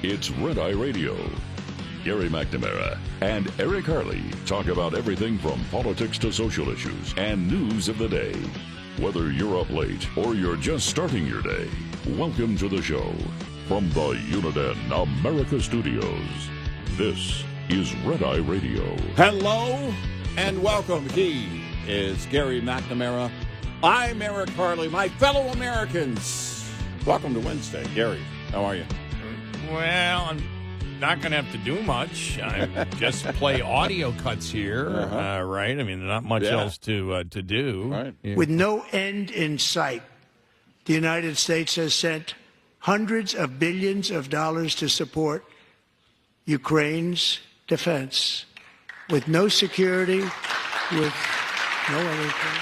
It's Red Eye Radio. Gary McNamara and Eric Harley talk about everything from politics to social issues and news of the day. Whether you're up late or you're just starting your day, welcome to the show. From the Uniden America Studios, this is Red Eye Radio. Hello and welcome. He is Gary McNamara. I'm Eric Harley. My fellow Americans, welcome to Wednesday. Gary, how are you? Well, I'm not going to have to do much. I just play audio cuts here, right? I mean, not much else to do. Right. Yeah. With no end in sight, the United States has sent hundreds of billions of dollars to support Ukraine's defense. With no security, with no anything.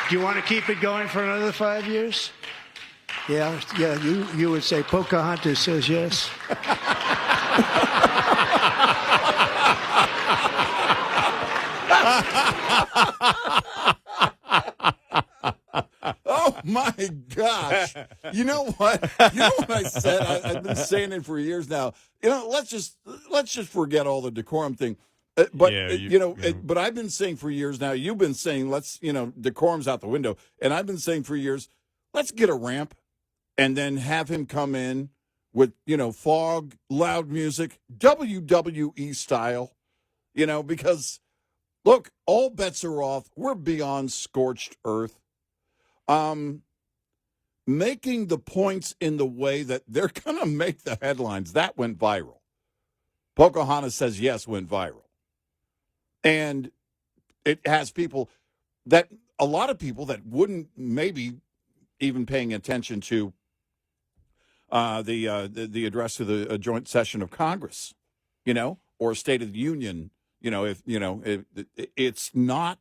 Do you want to keep it going for another 5 years? Yeah, you would say Pocahontas says yes. Oh, my gosh. You know what? You know what I said? I've been saying it for years now. You know, let's just forget all the decorum thing. But I've been saying for years now, you've been saying, decorum's out the window. And I've been saying for years, let's get a ramp and then have him come in with, fog, loud music, WWE style, because, look, all bets are off. We're beyond scorched earth. Making the points in the way that they're going to make the headlines, that went viral. Pocahontas says yes went viral. And it has a lot of people that wouldn't maybe even paying attention to the address to the joint session of Congress, or State of the Union, it's not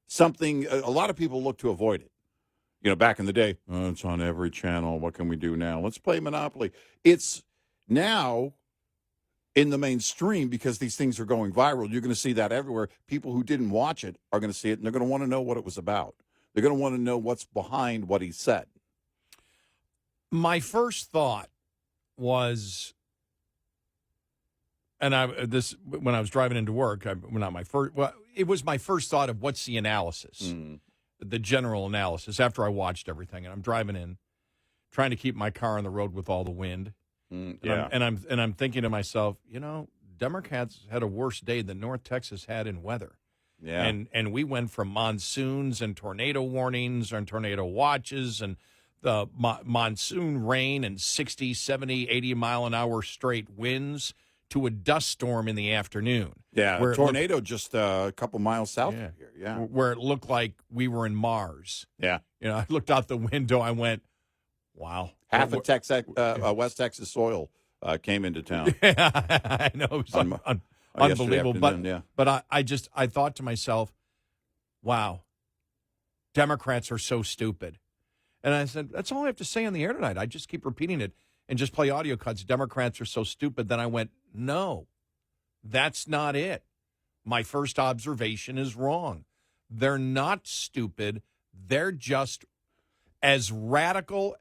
something a lot of people look to avoid it. Back in the day, it's on every channel. What can we do now? Let's play Monopoly. It's now in the mainstream because these things are going viral. You're going to see that everywhere. People who didn't watch it are going to see it, and they're going to want to know what it was about. They're going to want to know what's behind what he said. My first thought was, when I was driving into work, it was my first thought of what's the analysis, the general analysis after I watched everything. And I'm driving in, trying to keep my car on the road with all the wind. And I'm thinking to myself, Democrats had a worse day than North Texas had in weather. Yeah. And we went from monsoons and tornado warnings and tornado watches and the monsoon rain and 60, 70, 80 mile an hour straight winds to a dust storm in the afternoon. Yeah, a tornado just a couple miles south of here. Yeah. Where it looked like we were in Mars. Yeah. I looked out the window, I went, wow. Half of West Texas soil came into town. Yeah, I know. It was unbelievable. But I thought to myself, wow, Democrats are so stupid. And I said, that's all I have to say on the air tonight. I just keep repeating it and just play audio cuts. Democrats are so stupid. Then I went, no, that's not it. My first observation is wrong. They're not stupid. They're just as radical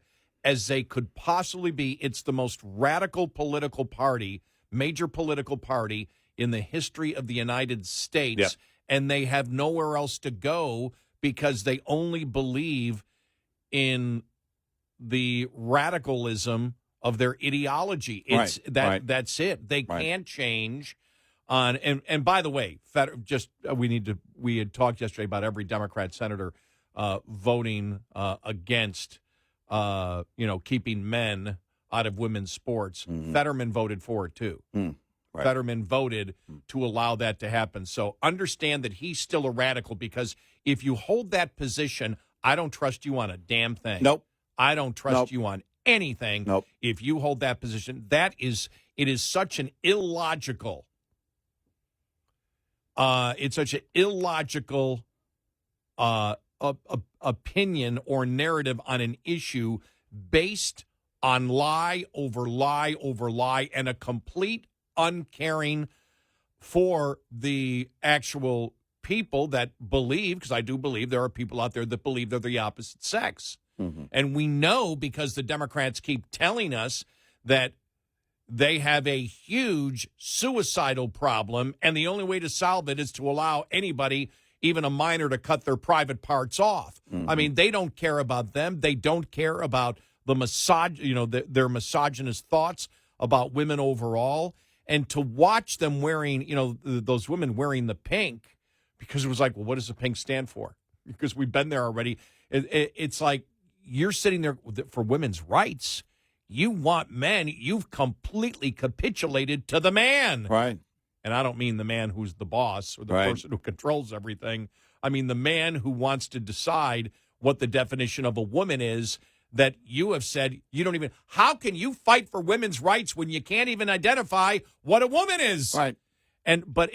as they could possibly be. It's the most radical political party, major political party in the history of the United States. Yep. And they have nowhere else to go because they only believe in the radicalism of their ideology. That's it. They can't change on. And by the way, we had talked yesterday about every Democrat senator voting against keeping men out of women's sports. Mm-hmm. Fetterman voted for it too. Right. Fetterman voted to allow that to happen. So understand that he's still a radical, because if you hold that position, I don't trust you on a damn thing. Nope. I don't trust you on anything. Nope. If you hold that position, it is such an illogical. It's such an illogical opinion or narrative on an issue based on lie over lie over lie and a complete uncaring for the actual people that believe, because I do believe there are people out there that believe they're the opposite sex. Mm-hmm. And we know, because the Democrats keep telling us that they have a huge suicidal problem, and the only way to solve it is to allow anybody, even a minor, to cut their private parts off. Mm-hmm. I mean, they don't care about them. They don't care about the their misogynist thoughts about women overall. And to watch them wearing, those women wearing the pink, because it was like, well, what does the pink stand for? Because we've been there already. It's like you're sitting there for women's rights. You want men. You've completely capitulated to the man. Right. And I don't mean the man who's the boss or the person who controls everything. I mean the man who wants to decide what the definition of a woman is, that you have said you don't even. How can you fight for women's rights when you can't even identify what a woman is? Right. But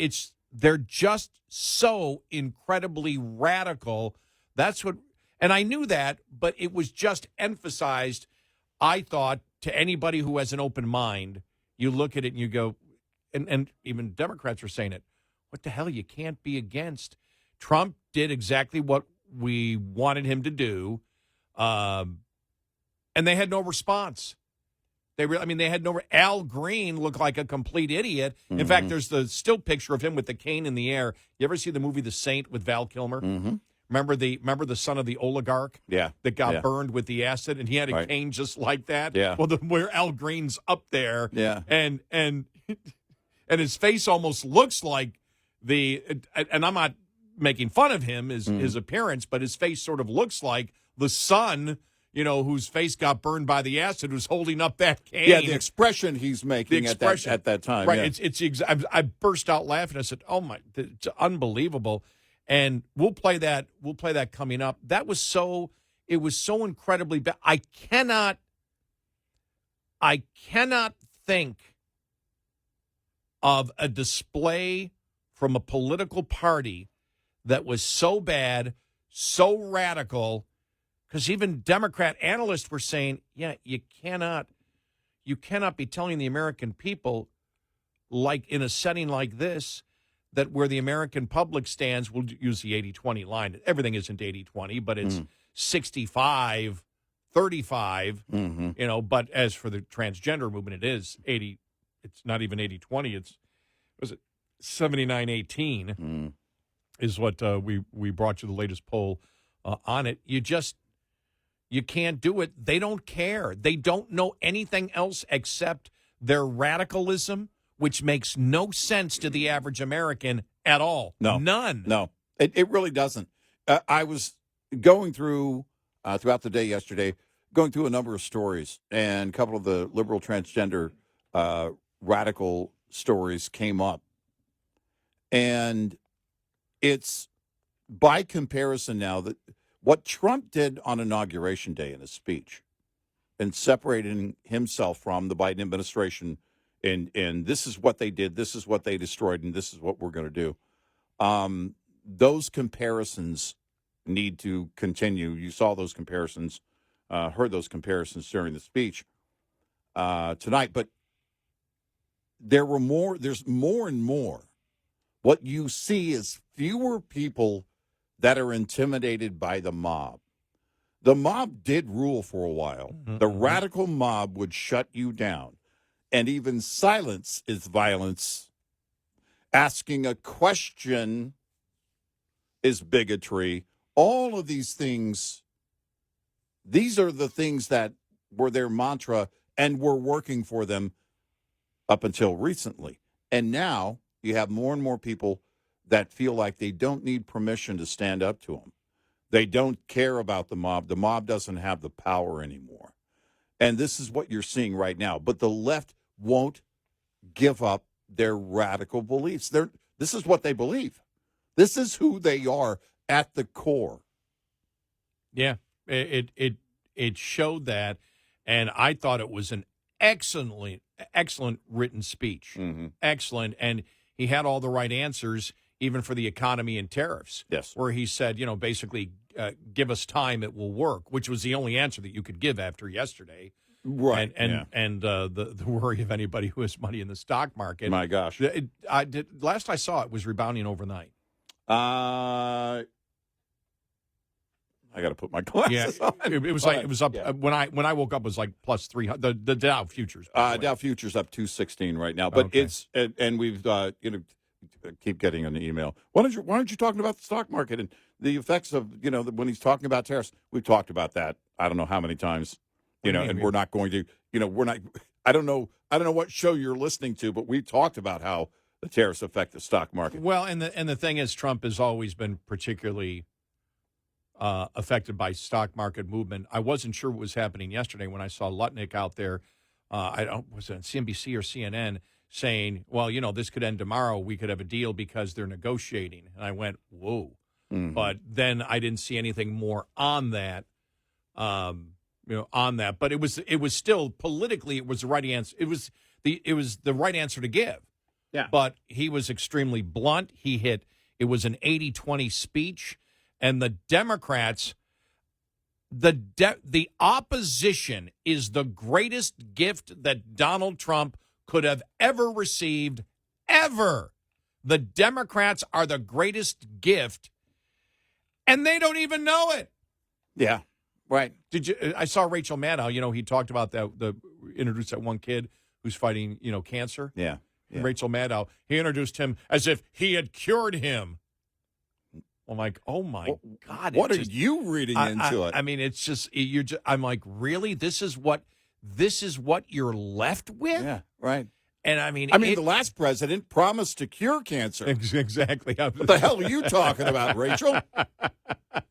they're just so incredibly radical. That's what, and I knew that, but it was just emphasized, I thought, to anybody who has an open mind. You look at it and you go, and even Democrats are saying it, what the hell, you can't be against. Trump did exactly what we wanted him to do. And they had no response. They had no. Al Green looked like a complete idiot. In fact, there's the still picture of him with the cane in the air. You ever see the movie The Saint with Val Kilmer? Mm-hmm. Remember the son of the oligarch? Yeah. That got burned with the acid, and he had a cane just like that. Yeah. Well, where Al Green's up there. Yeah. And his face almost looks like and I'm not making fun of him, his appearance, but his face sort of looks like the son, whose face got burned by the acid, who's holding up that cane. Yeah, the expression he's making at that time. Right. Yeah. I burst out laughing. I said, "Oh my, it's unbelievable." And we'll play that coming up. It was so incredibly bad. I cannot think of a display from a political party that was so bad, so radical. Because even Democrat analysts were saying, yeah, you cannot be telling the American people, like in a setting like this, that where the American public stands, we'll use the 80-20 line. Everything isn't 80-20, but it's 65-35, but as for the transgender movement, it is 80. It's not even 80-20. Was it 79-18 is what we brought you the latest poll on it. You can't do it. They don't care. They don't know anything else except their radicalism, which makes no sense to the average American at all. No. None. No, it really doesn't. I was going through, throughout the day yesterday, going through a number of stories, and a couple of the liberal transgender radical stories came up. And it's by comparison now that what Trump did on Inauguration Day in his speech and separating himself from the Biden administration, and this is what they did, this is what they destroyed, and this is what we're going to do. Those comparisons need to continue. You saw those comparisons, heard those comparisons during the speech tonight, but there's more and more. What you see is fewer people that are intimidated by the mob. The mob did rule for a while. Mm-hmm. The radical mob would shut you down. And even silence is violence. Asking a question is bigotry. All of these things, these are the things that were their mantra and were working for them up until recently. And now you have more and more people that feel like they don't need permission to stand up to them. They don't care about the mob. The mob doesn't have the power anymore. And this is what you're seeing right now. But the left won't give up their radical beliefs. This is what they believe. This is who they are at the core. Yeah, it showed that, and I thought it was an excellent written speech. Mm-hmm. Excellent, and he had all the right answers, even for the economy and tariffs. Yes. Where he said, basically, give us time, it will work, which was the only answer that you could give after yesterday. Right. And the worry of anybody who has money in the stock market. My gosh. Last I saw it was rebounding overnight. I got to put my glasses on. It was up when I woke up. It was like plus 300. The Dow futures. Dow futures up 216 right now, but it's and we've keep getting an email. Why aren't you talking about the stock market and the effects of when he's talking about tariffs? We've talked about that. I don't know how many times, and we're not going to. We're not. I don't know what show you're listening to, but we talked about how the tariffs affect the stock market. Well, and the thing is, Trump has always been particularly affected by stock market movement. I wasn't sure what was happening yesterday when I saw Lutnick out there. Was it on CNBC or CNN saying, "Well, this could end tomorrow. We could have a deal because they're negotiating." And I went, "Whoa!" Mm-hmm. But then I didn't see anything more on that. But it was still politically it was the right answer. It was the right answer to give. Yeah. But he was extremely blunt. It was an 80-20 speech. And the Democrats, the opposition is the greatest gift that Donald Trump could have ever received, ever. The Democrats are the greatest gift, and they don't even know it. Yeah, right. I saw Rachel Maddow. He talked about introduced that one kid who's fighting, cancer. Yeah. Rachel Maddow. He introduced him as if he had cured him. I'm like, oh my God! What are you reading into it? I mean, it's just I'm like, really? This is what you're left with? Yeah, right. And I mean, the last president promised to cure cancer. Exactly. What the hell are you talking about, Rachel?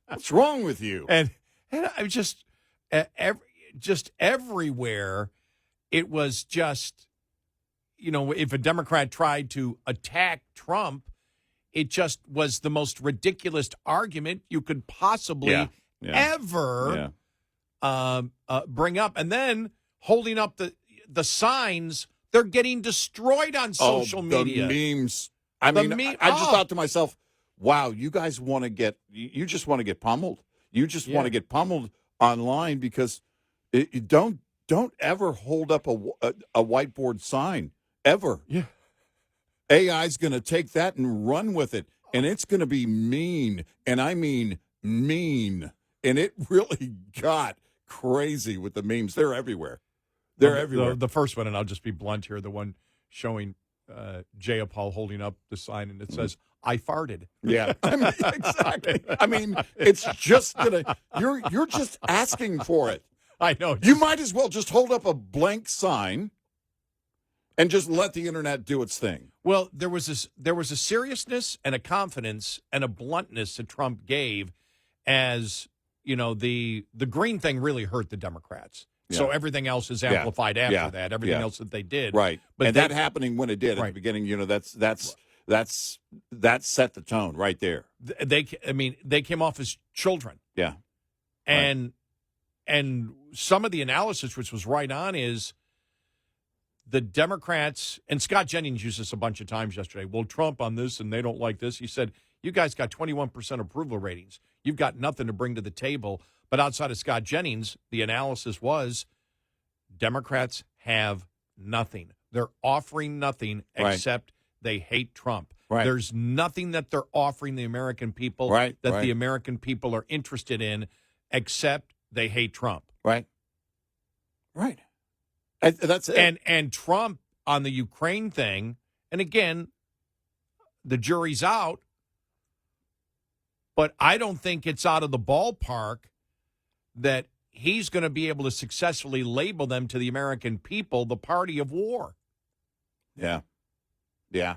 What's wrong with you? And I just everywhere, it was just, if a Democrat tried to attack Trump, it just was the most ridiculous argument you could possibly ever bring up. And then holding up the signs, they're getting destroyed on social media. The memes. I just thought to myself, wow, you guys want to you just want to get pummeled. You just want to get pummeled online because you don't ever hold up a whiteboard sign, ever. Yeah. AI's going to take that and run with it, and it's going to be mean, and I mean mean. And it really got crazy with the memes. They're everywhere. Everywhere. The first one, and I'll just be blunt here, the one showing Jayapal holding up the sign, and it says, "I farted." Yeah, exactly. It's just going to – you're just asking for it. I know. You might as well just hold up a blank sign and just let the internet do its thing. Well, there was a seriousness and a confidence and a bluntness that Trump gave, as the green thing really hurt the Democrats. Yeah. So everything else is amplified after that. Everything else that they did, right? But that happening when it did at the beginning, that set the tone right there. They came off as children. Yeah, and some of the analysis, which was right on, is the Democrats, and Scott Jennings used this a bunch of times yesterday. Well, Trump on this, and they don't like this. He said, you guys got 21% approval ratings. You've got nothing to bring to the table. But outside of Scott Jennings, the analysis was Democrats have nothing. They're offering nothing except they hate Trump. Right. There's nothing that they're offering the American people the American people are interested in except they hate Trump. Right. Right. That's it. And Trump on the Ukraine thing, and again, the jury's out, but I don't think it's out of the ballpark that he's going to be able to successfully label them to the American people the party of war. Yeah. Yeah.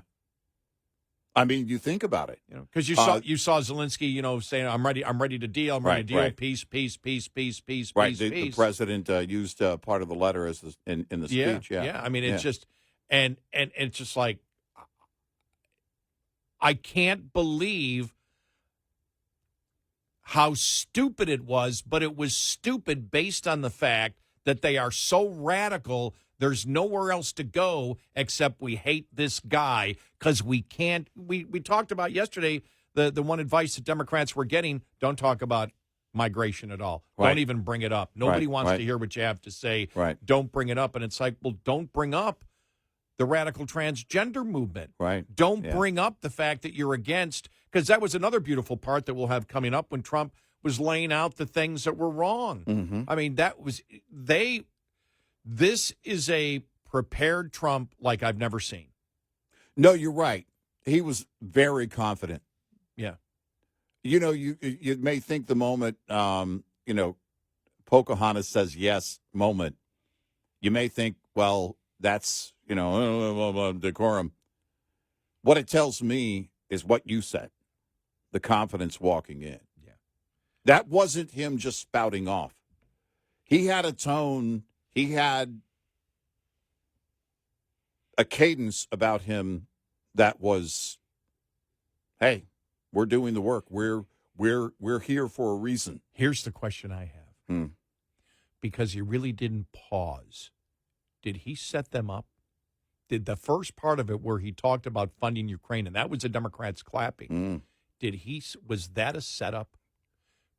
I mean, you think about it, because you saw Zelensky, saying, "I'm ready to deal. I'm ready to deal. Peace, peace, peace, peace, peace, right. peace." The president used part of the letter as in the speech. Yeah. I mean, it's just and it's just like I can't believe how stupid it was, but it was stupid based on the fact that they are so radical. There's nowhere else to go except we hate this guy because we can't. We talked about yesterday the one advice that Democrats were getting: don't talk about migration at all. Right. Don't even bring it up. Nobody Right, wants right. to hear what you have to say. Right. Don't bring it up. And it's like, well, don't bring up the radical transgender movement. Right. Don't Yeah. bring up the fact that you're against, because that was another beautiful part that we'll have coming up when Trump was laying out the things that were wrong. Mm-hmm. I mean, this is a prepared Trump like I've never seen. No, you're right. He was very confident. Yeah. You know, you may think the moment, Pocahontas says yes moment, you may think, well, that's, decorum. What it tells me is what you said, the confidence walking in. Yeah. That wasn't him just spouting off. He had a tone. He had a cadence about him that was, hey, we're doing the work. We're here for a reason. Here's the question I have. Because he really didn't pause. Did he set them up? Did the first part of it where he talked about funding Ukraine, and that was the Democrats clapping, was that a setup?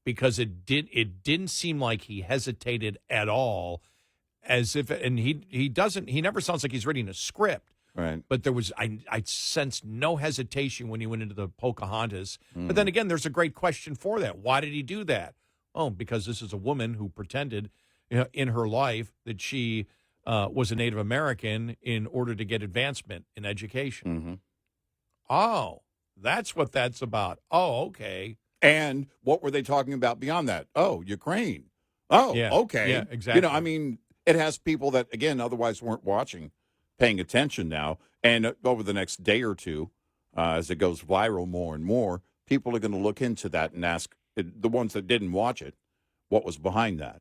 Because it didn't seem like he hesitated at all, as if, and he never sounds like he's reading a script. Right. But there was, I sensed no hesitation when he went into the Pocahontas. But then again, there's a great question for that. Why did he do that? Oh, because this is a woman who pretended in her life that she was a Native American in order to get advancement in education. Mm-hmm. Oh, that's what that's about. Oh, okay. And what were they talking about beyond that? Oh, Ukraine. Oh, Yeah. okay. Yeah, exactly. I mean, it has people that, again, otherwise weren't watching, paying attention now. And over the next day or two, as it goes viral more and more, people are going to look into that and ask the ones that didn't watch it, what was behind that?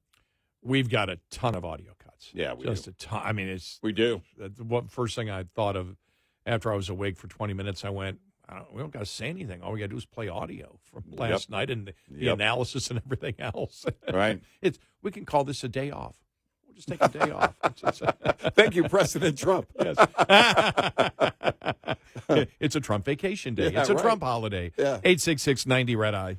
We've got a ton of audio cuts. Yeah, we Just do. a ton. I mean, We do. What first thing I thought of after I was awake for 20 minutes, I went, we don't got to say anything. All we got to do is play audio from last night and the analysis and everything else. Right. We can call this a day off. We'll just take a day off. Thank you, President Trump. Yes. It's a Trump vacation day. Yeah, It's a right. Trump holiday. Yeah. 866-90 Red Eye.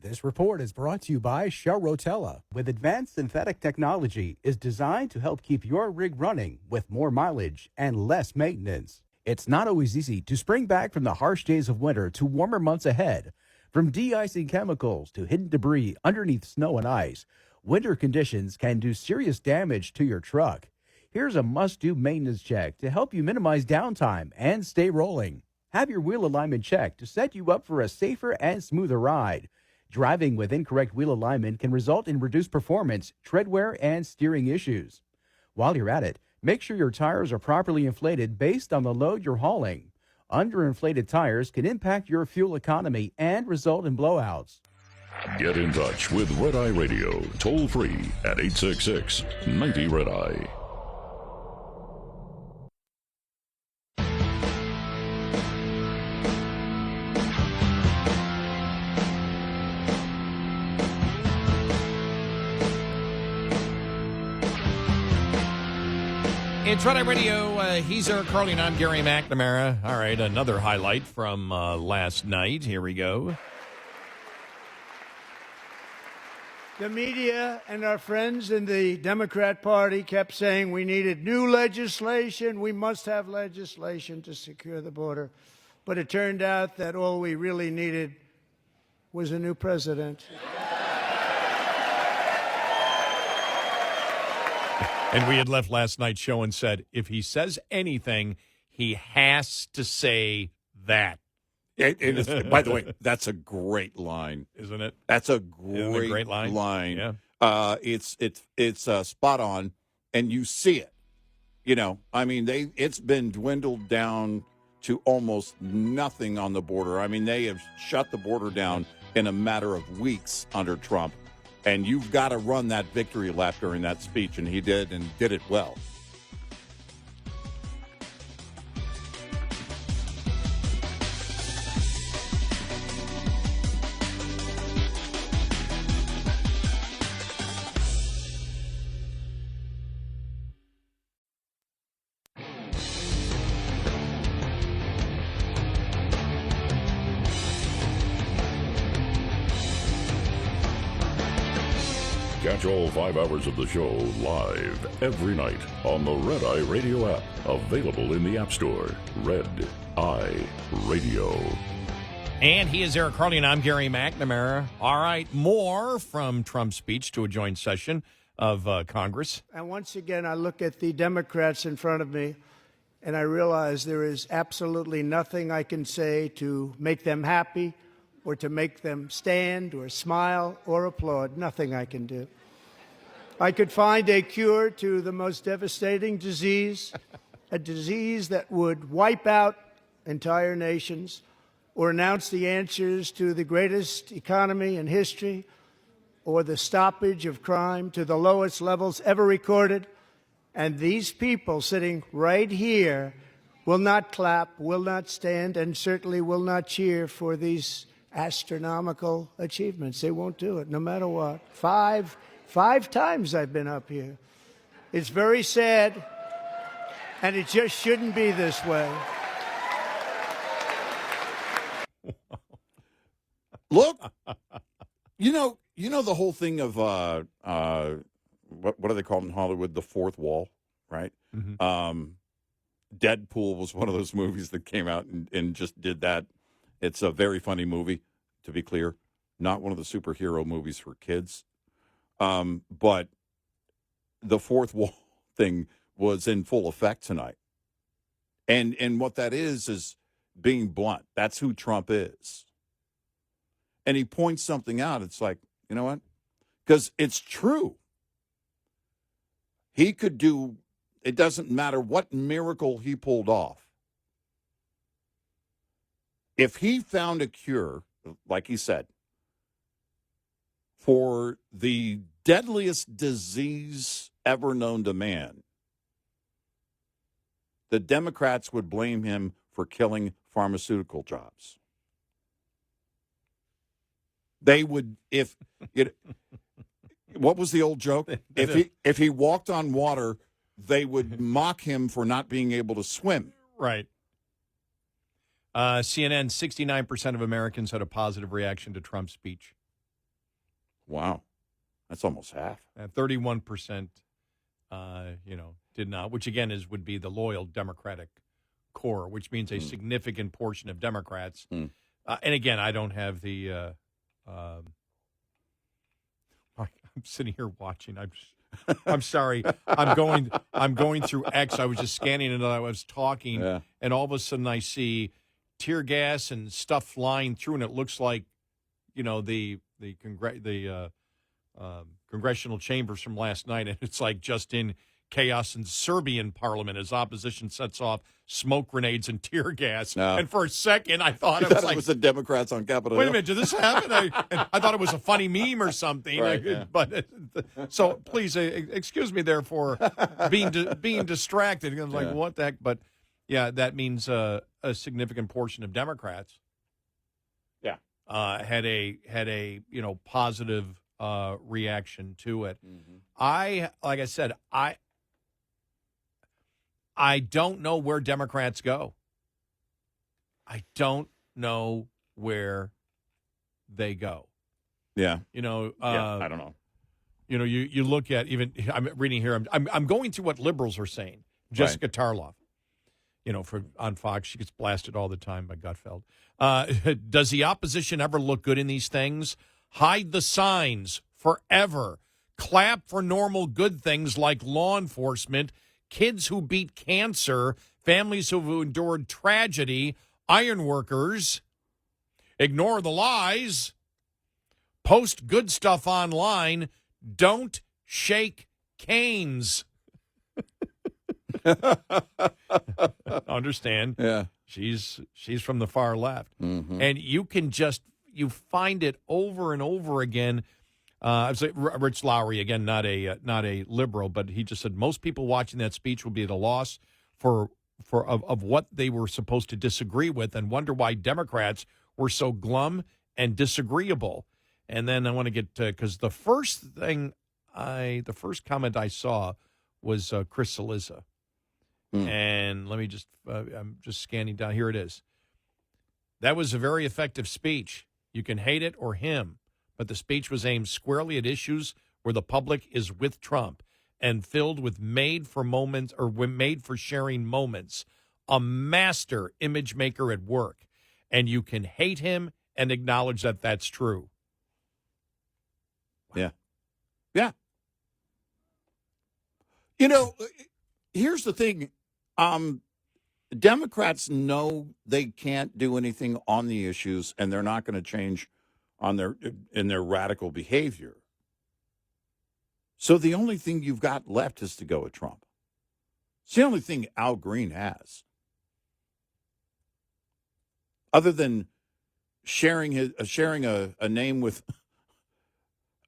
This report is brought to you by Shell Rotella. With advanced synthetic technology, is designed to help keep your rig running with more mileage and less maintenance. It's not always easy to spring back from the harsh days of winter to warmer months ahead. From de-icing chemicals to hidden debris underneath snow and ice, winter conditions can do serious damage to your truck. Here's a must-do maintenance check to help you minimize downtime and stay rolling. Have your wheel alignment checked to set you up for a safer and smoother ride. Driving with incorrect wheel alignment can result in reduced performance, tread wear, and steering issues. While you're at it, make sure your tires are properly inflated based on the load you're hauling. Underinflated tires can impact your fuel economy and result in blowouts. Get in touch with Red Eye Radio, toll free at 866-90 Red Eye. It's Red Eye Radio. He's Eric Harley, and I'm Gary McNamara. All right, another highlight from last night. Here we go. The media and our friends in the Democrat Party kept saying we needed new legislation. We must have legislation to secure the border. But it turned out that all we really needed was a new president. And we had left last night's show and said, if he says anything, he has to say that. By the way, that's a great line, isn't it? That's a Isn't it a great line. Yeah. It's spot on, and you see it. I mean, it's been dwindled down to almost nothing on the border. I mean, they have shut the border down in a matter of weeks under Trump, and you've got to run that victory lap during that speech, and he did, and did it well. Catch all 5 hours of the show live every night on the Red Eye Radio app. Available in the App Store. Red Eye Radio. And he is Eric Harley, and I'm Gary McNamara. All right, more from Trump's speech to a joint session of Congress. And once again, I look at the Democrats in front of me, and I realize there is absolutely nothing I can say to make them happy or to make them stand or smile or applaud. Nothing I can do. I could find a cure to the most devastating disease, a disease that would wipe out entire nations, or announce the answers to the greatest economy in history, or the stoppage of crime to the lowest levels ever recorded. And these people sitting right here will not clap, will not stand, and certainly will not cheer for these astronomical achievements. They won't do it, no matter what. Five times I've been up here. It's very sad, and it just shouldn't be this way. Look, you know the whole thing of what do they call it in Hollywood? The fourth wall, right? Mm-hmm. Deadpool was one of those movies that came out and just did that. It's a very funny movie, to be clear. Not one of the superhero movies for kids. But the fourth wall thing was in full effect tonight. And what that is being blunt. That's who Trump is. And he points something out. It's like, you know what? Because it's true. He could do, it doesn't matter what miracle he pulled off. If he found a cure, like he said, for the deadliest disease ever known to man, the Democrats would blame him for killing pharmaceutical jobs. They would, what was the old joke? If he walked on water, they would mock him for not being able to swim. Right. CNN, 69% of Americans had a positive reaction to Trump's speech. Wow. That's almost half. 31%, did not, which again would be the loyal Democratic core, which means a significant portion of Democrats. And again, I don't have the, I'm sitting here watching. I'm sorry. I'm going through X. I was just scanning and I was talking, and all of a sudden I see tear gas and stuff flying through, and it looks like, the congressional chambers from last night, and it's like just in chaos in Serbian parliament as opposition sets off smoke grenades and tear gas. No. And for a second, I thought it was the Democrats on Capitol Hill. Wait a minute, did this happen? I thought it was a funny meme or something. Right, But so please excuse me there for being distracted. I was like, what the heck? But yeah, that means a significant portion of Democrats, had a positive reaction to it. Mm-hmm. Like I said, I don't know where Democrats go. I don't know where they go. Yeah. I don't know. You look at I'm reading here. I'm going through what liberals are saying. Jessica Tarloff, on Fox, she gets blasted all the time by Gutfeld. Does the opposition ever look good in these things? Hide the signs forever. Clap for normal good things like law enforcement, kids who beat cancer, families who've endured tragedy, iron workers. Ignore the lies. Post good stuff online. Don't shake canes. Understand? Yeah. She's from the far left. Mm-hmm. And you can you find it over and over again. I was like Rich Lowry, again, not a liberal, but he just said most people watching that speech will be at a loss of what they were supposed to disagree with and wonder why Democrats were so glum and disagreeable. And then I want to get because the first comment I saw was Chris Cillizza. And let me I'm just scanning down. Here it is. That was a very effective speech. You can hate it or him, but the speech was aimed squarely at issues where the public is with Trump and filled with made for moments or made for sharing moments, a master image maker at work. And you can hate him and acknowledge that that's true. Yeah. Yeah. Here's the thing. Democrats know they can't do anything on the issues, and they're not going to change in their radical behavior. So the only thing you've got left is to go with Trump. It's the only thing Al Green has, other than sharing a name with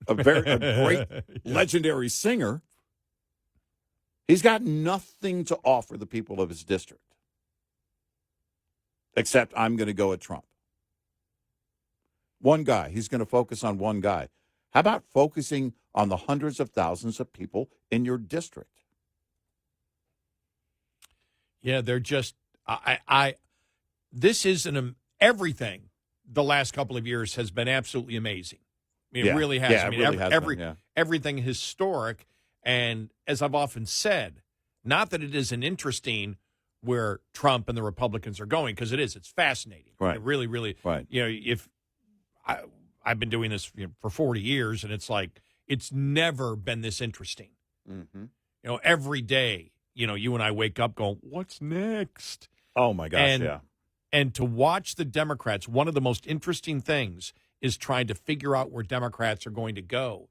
a great legendary singer. He's got nothing to offer the people of his district, except I'm going to go at Trump. One guy. He's going to focus on one guy. How about focusing on the hundreds of thousands of people in your district? Yeah, they're just this is everything the last couple of years has been absolutely amazing. I mean, it really has. Yeah, I mean, it really has been, everything historic. And as I've often said, not that it isn't interesting where Trump and the Republicans are going, because it is. It's fascinating. Right. It really, really. Right. If I've been doing this for 40 years, and it's like it's never been this interesting. Mm-hmm. Every day, you and I wake up going, "What's next?" Oh my gosh, yeah. And to watch the Democrats, one of the most interesting things is trying to figure out where Democrats are going to go.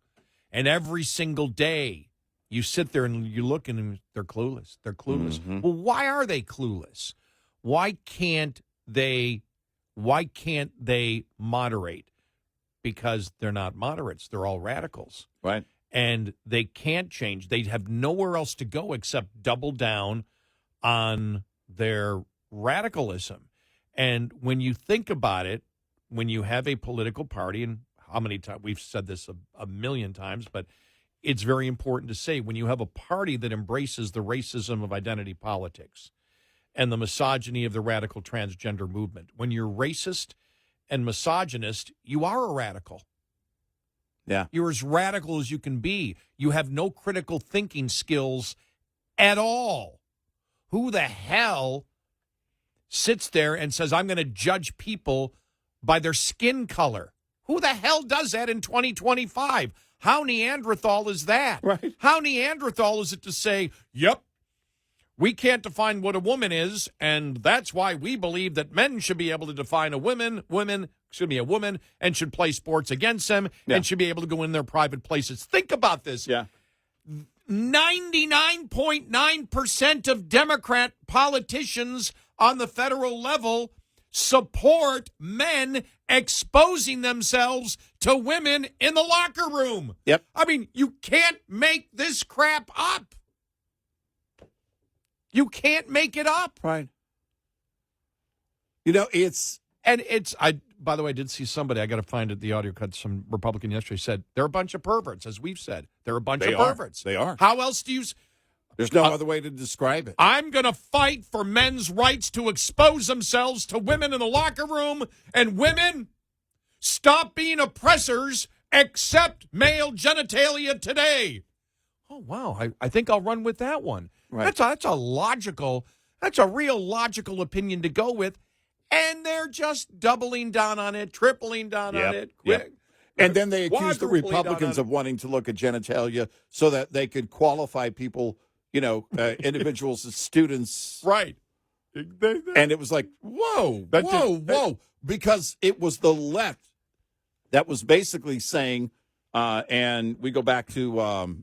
And every single day, you sit there and you look and they're clueless. They're clueless. Mm-hmm. Well, why are they clueless? Why can't they moderate? Because they're not moderates. They're all radicals. Right. And they can't change. They have nowhere else to go except double down on their radicalism. And when you think about it, when you have a political party, and how many times we've said this a million times, but it's very important to say, when you have a party that embraces the racism of identity politics and the misogyny of the radical transgender movement, when you're racist and misogynist, you are a radical. Yeah. You're as radical as you can be. You have no critical thinking skills at all. Who the hell sits there and says, I'm going to judge people by their skin color? Who the hell does that in 2025? How Neanderthal is that? Right. How Neanderthal is it to say, yep, we can't define what a woman is, and that's why we believe that men should be able to define a woman, and should play sports against them, and should be able to go in their private places. Think about this. Yeah. 99.9% of Democrat politicians on the federal level support men exposing themselves to women in the locker room. Yep. I mean, you can't make this crap up. You can't make it up. Right. By the way, I did see somebody, I got to find it, the audio cut, some Republican yesterday said, they're a bunch of perverts, as we've said. They're a bunch of perverts. They are. How else do you... There's no other way to describe it. I'm going to fight for men's rights to expose themselves to women in the locker room, and women, stop being oppressors, accept male genitalia today. Oh, wow. I think I'll run with that one. Right. That's a real logical opinion to go with. And they're just doubling down on it, tripling down on it. Yep. And then they accuse the Republicans of wanting to look at genitalia so that they could qualify people, individuals as students. Right. And it was like, whoa. Because it was the left that was basically saying, and we go back to,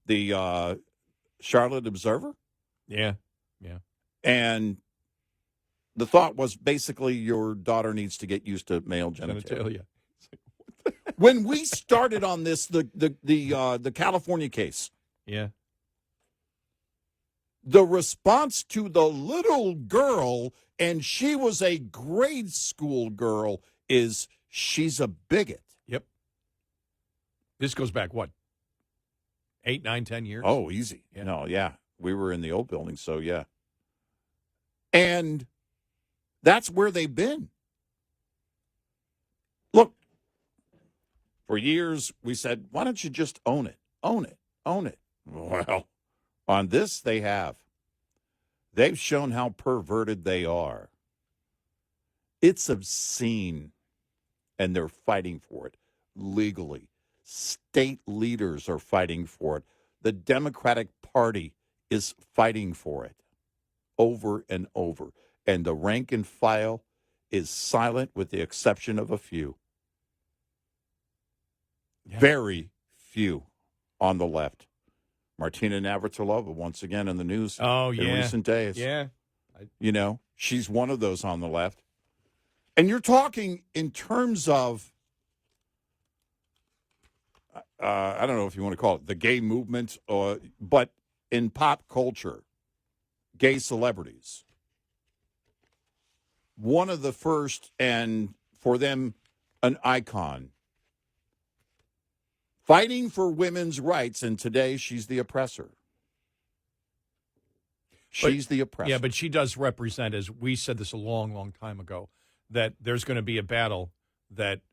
the Charlotte Observer. Yeah. And the thought was basically your daughter needs to get used to male genitalia. When we started on this, the California case, the response to the little girl, and she was a grade school girl, is she's a bigot. Yep. This goes back, 8, 9, 10 years? Oh, easy. Yeah. No, yeah. We were in the old building, so yeah. And that's where they've been. Look, For years, we said, why don't you just own it? Own it. Own it. Well, on this, they have. They've shown how perverted they are. It's obscene, and they're fighting for it legally. State leaders are fighting for it. The Democratic Party is fighting for it over and over. And the rank and file is silent with the exception of a few. Yeah. Very few on the left. Martina Navratilova, once again in the news in recent days. Yeah. She's one of those on the left. And you're talking in terms of, I don't know if you want to call it the gay movement, but in pop culture, gay celebrities. One of the first, and for them, an icon. Fighting for women's rights, and today she's the oppressor. She's the oppressor. Yeah, but she does represent, as we said this a long, long time ago, that there's going to be a battle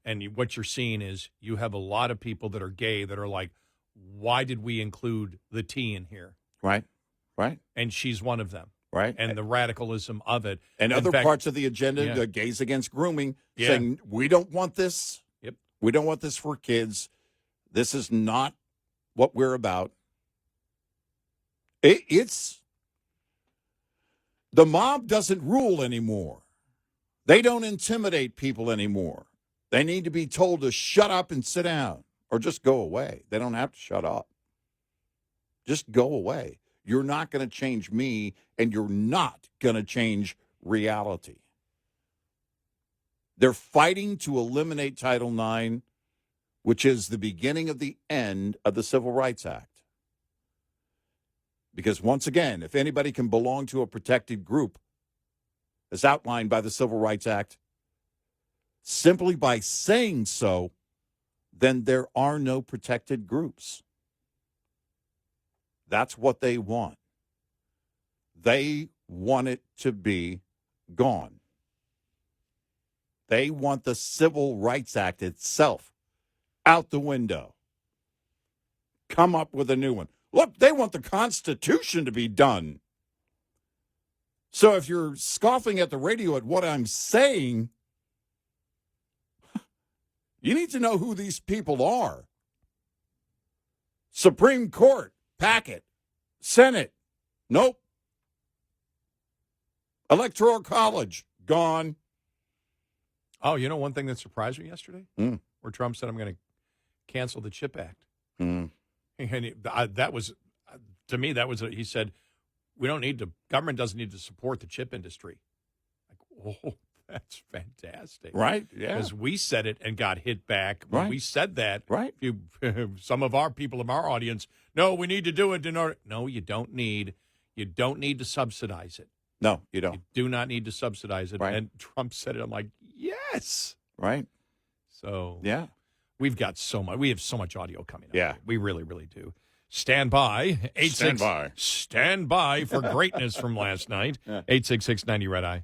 and what you're seeing is you have a lot of people that are gay that are like, why did we include the T in here? Right. And she's one of them. Right. And the radicalism of it. And other parts of the agenda, the gays against grooming, saying, we don't want this. Yep. We don't want this for kids. This is not what we're about. It's the mob doesn't rule anymore. They don't intimidate people anymore. They need to be told to shut up and sit down or just go away. They don't have to shut up. Just go away. You're not going to change me, and you're not going to change reality. They're fighting to eliminate Title IX, which is the beginning of the end of the Civil Rights Act. Because once again, if anybody can belong to a protected group, as outlined by the Civil Rights Act, simply by saying so, then there are no protected groups. That's what they want. They want it to be gone. They want the Civil Rights Act itself out the window. Come up with a new one. Look, they want the Constitution to be done. So if you're scoffing at the radio at what I'm saying, you need to know who these people are. Supreme Court, packet. Senate, nope. Electoral College, gone. Oh, you know one thing that surprised me yesterday? Where Trump said, I'm going to cancel the CHIP Act. And that was, to me, he said, government doesn't need to support the chip industry. Like, oh, that's fantastic. Right, yeah. Because we said it and got hit back. When we said that, some of our people in our audience, no, we need to do it in order. No, you don't need to subsidize it. No, you don't. You do not need to subsidize it. Right. And Trump said it. I'm like, yes. Right. So yeah, we have so much audio coming up. Yeah. We really, really do. Stand by. Stand by for greatness from last night. 866-90 Red Eye.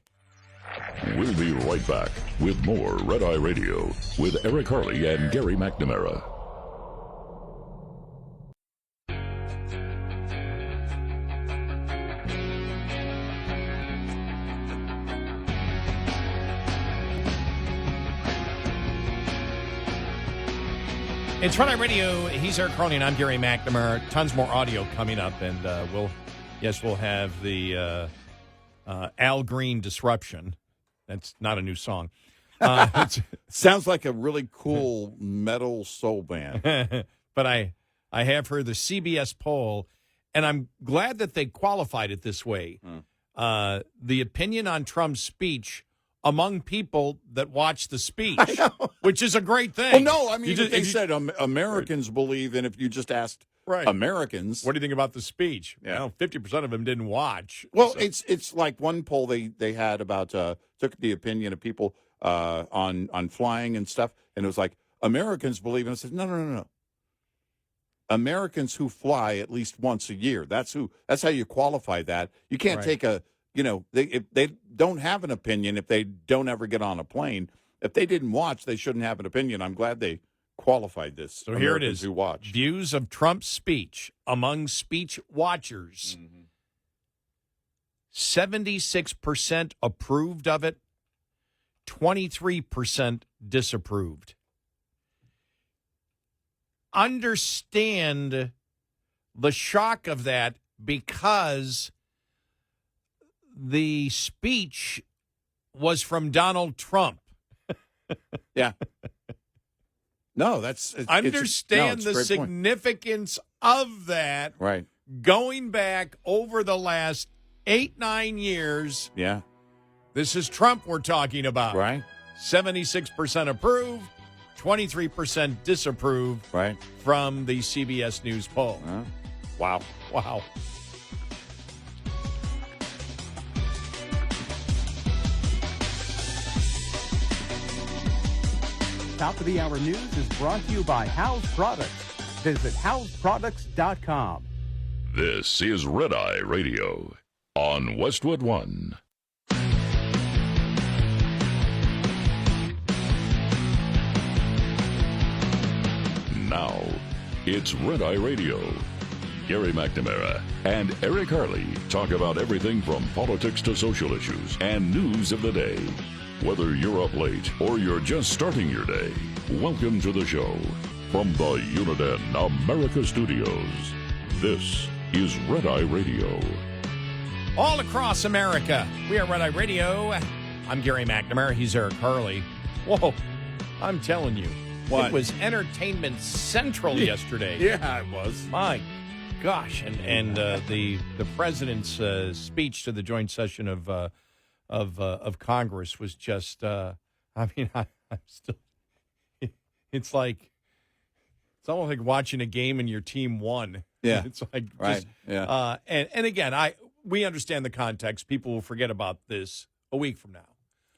We'll be right back with more Red Eye Radio with Eric Harley and Gary McNamara. It's Red Eye Radio. He's Eric Harley, and I'm Gary McNamara. Tons more audio coming up, and we'll have the Al Green Disruption. That's not a new song. Sounds like a really cool metal soul band. But I have heard the CBS poll, and I'm glad that they qualified it this way. The opinion on Trump's speech among people that watch the speech, which is a great thing. Well, no, I mean, they said Americans believe, and if you just asked Americans. What do you think about the speech? Yeah. Well, 50% of them didn't watch. Well, so. It's like one poll they had about, took the opinion of people on flying and stuff, and it was like, Americans believe, and I said, no. Americans who fly at least once a year. That's how you qualify that. You can't take if they don't have an opinion if they don't ever get on a plane. If they didn't watch, they shouldn't have an opinion. I'm glad they qualified this. So here it is. Who watched. Views of Trump's speech among speech watchers. 76% approved of it, 23% disapproved. Understand the shock of that, because the speech was from Donald Trump. Yeah. No, Understand the significance of that. Right. Going back over the last 8-9 years. Yeah. This is Trump we're talking about. Right. 76% approve, 23% disapprove. Right. From the CBS News poll. Wow. Wow. Top of the Hour News is brought to you by House Products. Visit houseproducts.com. This is Red Eye Radio on Westwood One. Now, it's Red Eye Radio. Gary McNamara and Eric Harley talk about everything from politics to social issues and news of the day. Whether you're up late or you're just starting your day, welcome to the show. From the Uniden America Studios, this is Red Eye Radio. All across America, we are Red Eye Radio. I'm Gary McNamara. He's Eric Harley. Whoa, I'm telling you. What? It was entertainment central yesterday. Yeah, it was. My gosh. And the president's speech to the joint session of Congress was just, I'm still, it's almost like watching a game and your team won. Yeah. It's like, right. Just, yeah. And again, we understand the context. People will forget about this a week from now.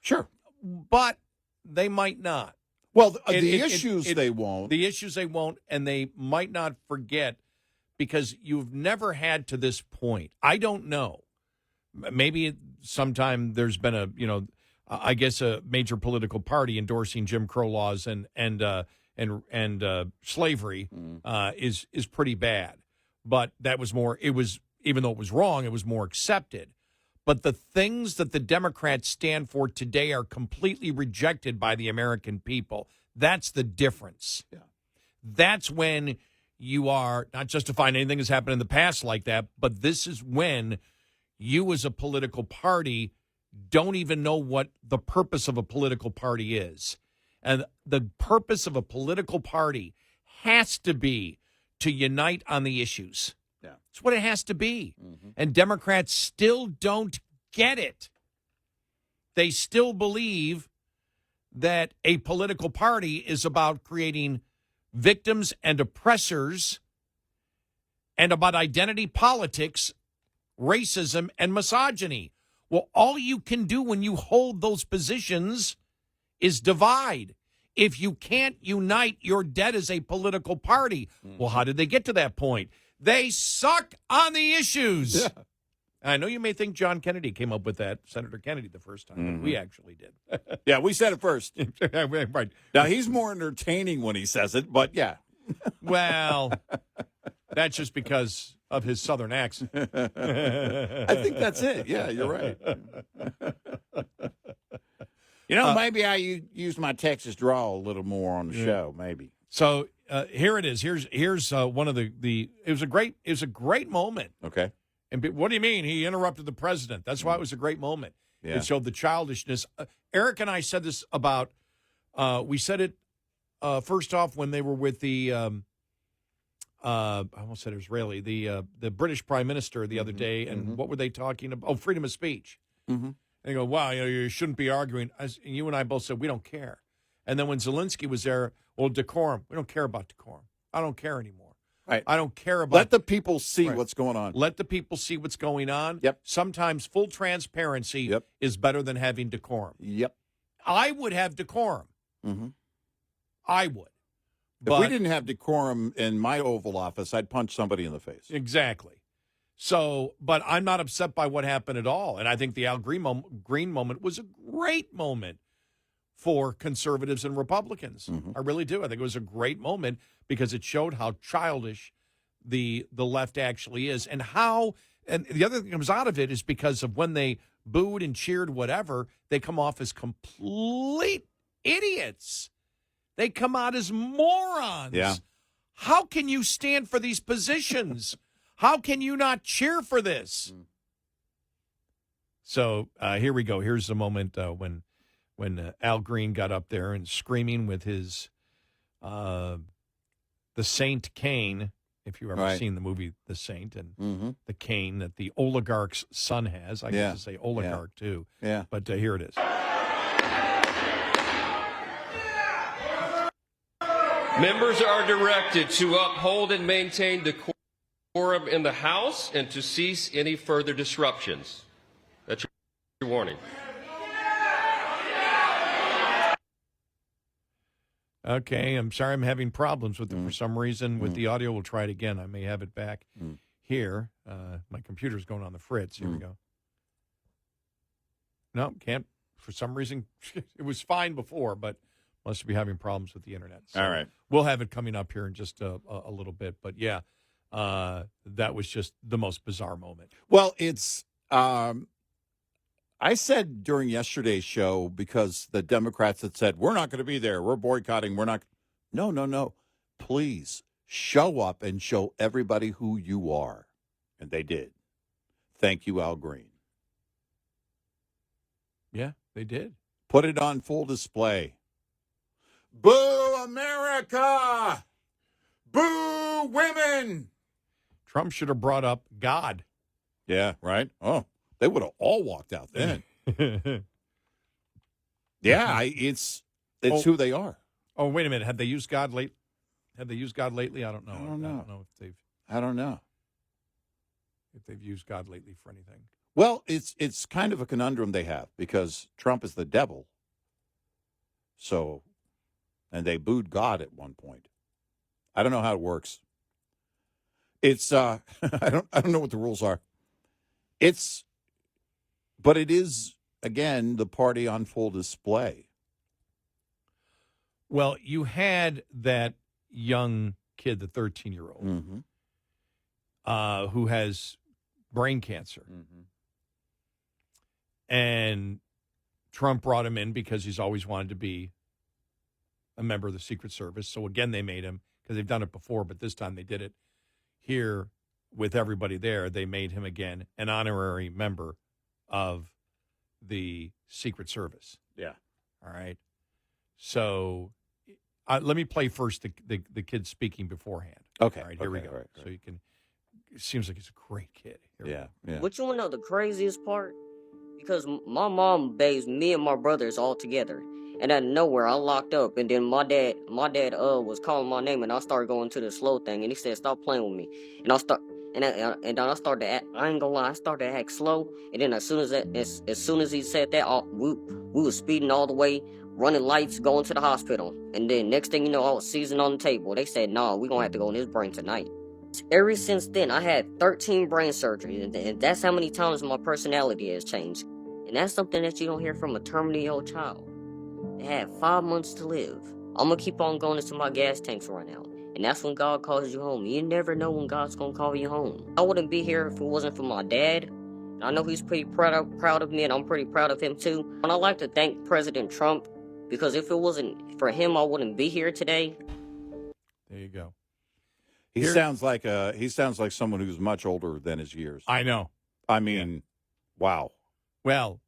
Sure. But they might not. Well, the issues they won't. The issues they won't, and they might not forget, because you've never had to this point. I don't know. Maybe sometime there's been a major political party endorsing Jim Crow laws and slavery is pretty bad. But that was more. It was, even though it was wrong, it was more accepted. But the things that the Democrats stand for today are completely rejected by the American people. That's the difference. Yeah. That's when you are not justifying anything that's happened in the past like that, but this is when you as a political party don't even know what the purpose of a political party is. And the purpose of a political party has to be to unite on the issues. Yeah. It's what it has to be. Mm-hmm. And Democrats still don't get it. They still believe that a political party is about creating victims and oppressors and about identity politics, racism, and misogyny. Well, all you can do when you hold those positions is divide. If you can't unite, you're dead as a political party. Mm-hmm. Well, how did they get to that point? They suck on the issues. Yeah. I know you may think John Kennedy came up with that, Senator Kennedy, the first time. Mm-hmm. But we actually did. Yeah, we said it first. Right. Now, he's more entertaining when he says it, but yeah. Well, that's just because of his Southern accent. I think that's it. Yeah, you're right. Maybe I used my Texas drawl a little more on the show, maybe. So here it is. Here's one of the. It was a great moment. Okay. And what do you mean? He interrupted the president. That's why it was a great moment. Yeah. It showed the childishness. Eric and I said this about. We said it first off when they were with the. I almost said Israeli, the British Prime Minister the other day, and what were they talking about? Oh, freedom of speech. Mm-hmm. And they go, wow, you shouldn't be arguing. You and I both said we don't care. And then when Zelensky was there, well, decorum. We don't care about decorum. I don't care anymore. Right. I don't care about. Let the people see what's going on. Let the people see what's going on. Yep. Sometimes full transparency is better than having decorum. Yep. I would have decorum. Mm-hmm. I would. If we didn't have decorum in my Oval Office, I'd punch somebody in the face. Exactly. So, but I'm not upset by what happened at all. And I think the Al Green moment was a great moment for conservatives and Republicans. I really do. I think it was a great moment because it showed how childish the left actually is, and the other thing that comes out of it is because of when they booed and cheered whatever, they come off as complete idiots. They come out as morons. Yeah. How can you stand for these positions? How can you not cheer for this? So here we go. Here's the moment when Al Green got up there and screaming with his the Saint cane, if you've ever seen the movie The Saint, and the cane that the oligarch's son has. I get to say oligarch too. Yeah. But here it is. Members are directed to uphold and maintain decorum in the House and to cease any further disruptions. That's your warning. Okay, I'm sorry I'm having problems with it for some reason. With the audio, we'll try it again. I may have it back here. My computer's going on the fritz. Here we go. No, can't. For some reason, it was fine before, but must be having problems with the internet. So all right. We'll have it coming up here in just a little bit. But, yeah, that was just the most bizarre moment. Well, it's I said during yesterday's show, because the Democrats had said, we're not going to be there, we're boycotting, we're not. No. Please show up and show everybody who you are. And they did. Thank you, Al Green. Yeah, they did. Put it on full display. Boo America! Boo women! Trump should have brought up God. Yeah, right? Oh, they would have all walked out then. Yeah, it's who they are. Oh, wait a minute. Have they used God lately? I don't know. I don't know if they've used God lately for anything. Well, it's kind of a conundrum they have because Trump is the devil. So, and they booed God at one point. I don't know how it works. It's I don't know what the rules are. But it is, again, the party on full display. Well, you had that young kid, the 13-year-old, who has brain cancer. And Trump brought him in because he's always wanted to be a member of the Secret Service. So, again, they made him, because they've done it before, but this time they did it here with everybody there. They made him, again, an honorary member of the Secret Service. Yeah. All right. So let me play first the kid speaking beforehand. Okay. All right, here we go. Right. So you can, it seems like he's a great kid. Yeah. But you want to know the craziest part? Because my mom bathes me and my brothers all together. And out of nowhere, I locked up. And then my dad was calling my name, and I started going to the slow thing. And he said, "Stop playing with me." And I then I started to act. I ain't gonna lie, I started to act slow. And then as soon as he said that, we was speeding all the way, running lights, going to the hospital. And then next thing you know, I was seizing on the table. They said, "Nah, we gonna have to go in his brain tonight." Ever since then, I had 13 brain surgeries, and that's how many times my personality has changed. And that's something that you don't hear from a terminally ill child. They had 5 months to live. I'm gonna keep on going until my gas tanks run out. And that's when God calls you home. You never know when God's gonna call you home. I wouldn't be here if it wasn't for my dad. I know he's pretty proud of me, and I'm pretty proud of him too. And I'd like to thank President Trump, because if it wasn't for him, I wouldn't be here today. There you go. He sounds like someone who's much older than his years. I know. I mean, wow. Well,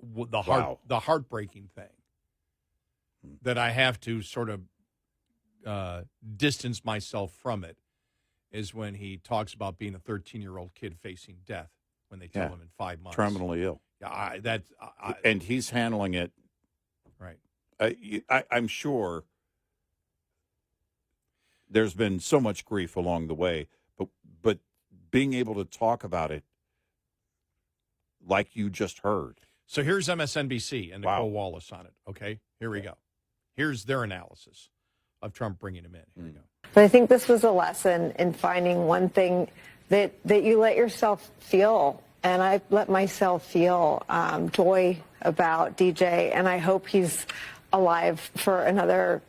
the heartbreaking thing that I have to sort of distance myself from it is when he talks about being a 13-year-old kid facing death when they tell him in 5 months. Terminally ill. Yeah, and he's handling it. Right. I'm sure there's been so much grief along the way, but being able to talk about it like you just heard. So here's MSNBC and Nicole Wallace on it, okay? Here we go. Here's their analysis of Trump bringing him in. Here we go. But I think this was a lesson in finding one thing that you let yourself feel. And I let myself feel joy about DJ, and I hope he's alive for another,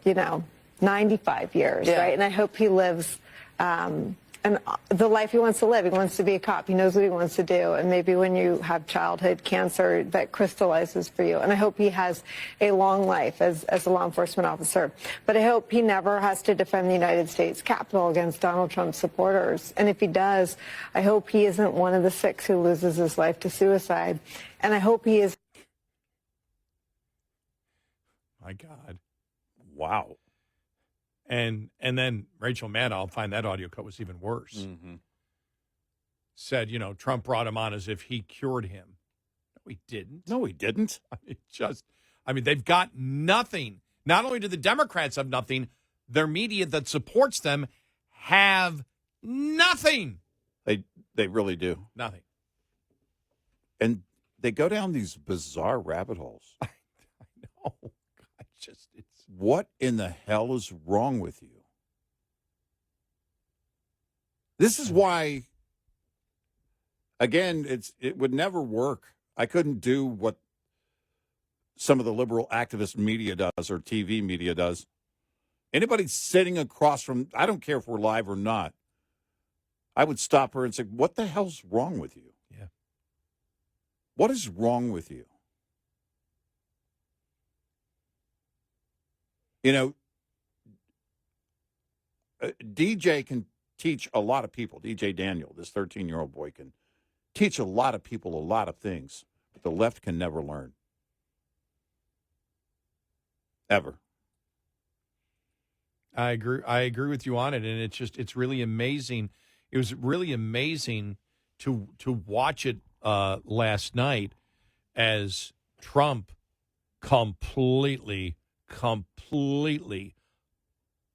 95 years, right? And I hope he lives and the life he wants to live. He wants to be a cop. He knows what he wants to do. And maybe when you have childhood cancer, that crystallizes for you. And I hope he has a long life as a law enforcement officer. But I hope he never has to defend the United States Capitol against Donald Trump's supporters. And if he does, I hope he isn't one of the 6 who loses his life to suicide. And I hope he is. My God. Wow. And then Rachel Maddow, I'll find that audio cut was even worse, said, Trump brought him on as if he cured him. No, he didn't. No, he didn't. They've got nothing. Not only do the Democrats have nothing, their media that supports them have nothing. They really do. Nothing. And they go down these bizarre rabbit holes. I know. What in the hell is wrong with you? This is why, again, it would never work. I couldn't do what some of the liberal activist media does or TV media does. Anybody sitting across from, I don't care if we're live or not, I would stop her and say, what the hell's wrong with you? Yeah. What is wrong with you? DJ can teach a lot of people. DJ Daniel, this 13-year-old boy, can teach a lot of people a lot of things, but the left can never learn. Ever. I agree with you on it, and it's really amazing. It was really amazing to watch it last night as Trump completely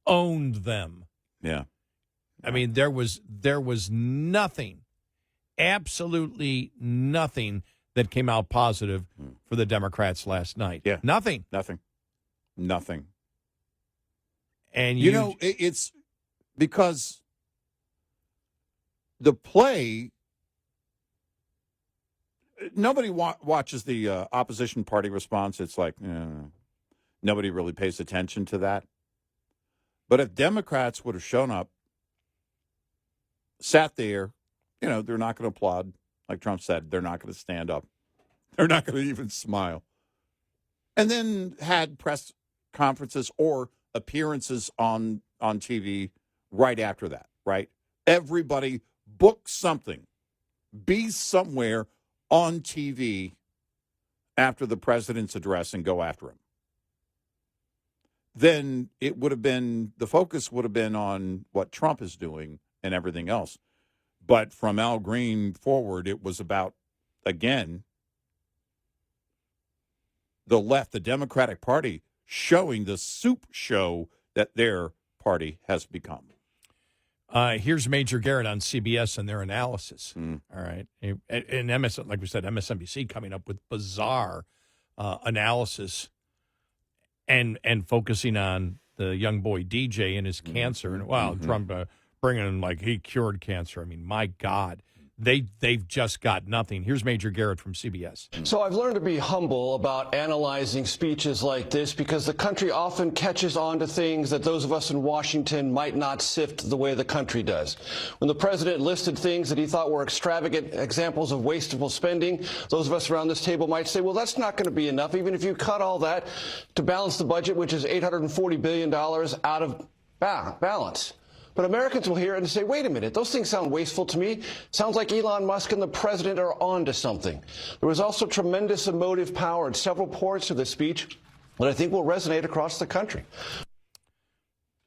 owned them. Yeah. I mean, there was nothing, absolutely nothing that came out positive for the Democrats last night. Yeah. Nothing. And it's because the play, nobody watches the opposition party response. It's like, nobody really pays attention to that. But if Democrats would have shown up, sat there, they're not going to applaud. Like Trump said, they're not going to stand up. They're not going to even smile. And then had press conferences or appearances on TV right after that, right? Everybody book something. Be somewhere on TV after the president's address and go after him. Then it would have been, the focus would have been on what Trump is doing and everything else. But from Al Green forward, it was about, again, the left, the Democratic Party, showing the soup show that their party has become. Here's Major Garrett on CBS and their analysis. All right. And like we said, MSNBC coming up with bizarre analysis and focusing on the young boy DJ and his cancer. And, Trump bringing in like he cured cancer. I mean, my God. They've just got nothing. Here's Major Garrett from CBS. So I've learned to be humble about analyzing speeches like this because the country often catches on to things that those of us in Washington might not sift the way the country does. When the president listed things that he thought were extravagant examples of wasteful spending, those of us around this table might say, well, that's not going to be enough, even if you cut all that to balance the budget, which is $840 billion out of balance. But Americans will hear it and say, wait a minute, those things sound wasteful to me. Sounds like Elon Musk and the president are on to something. There was also tremendous emotive power in several parts of the speech that I think will resonate across the country.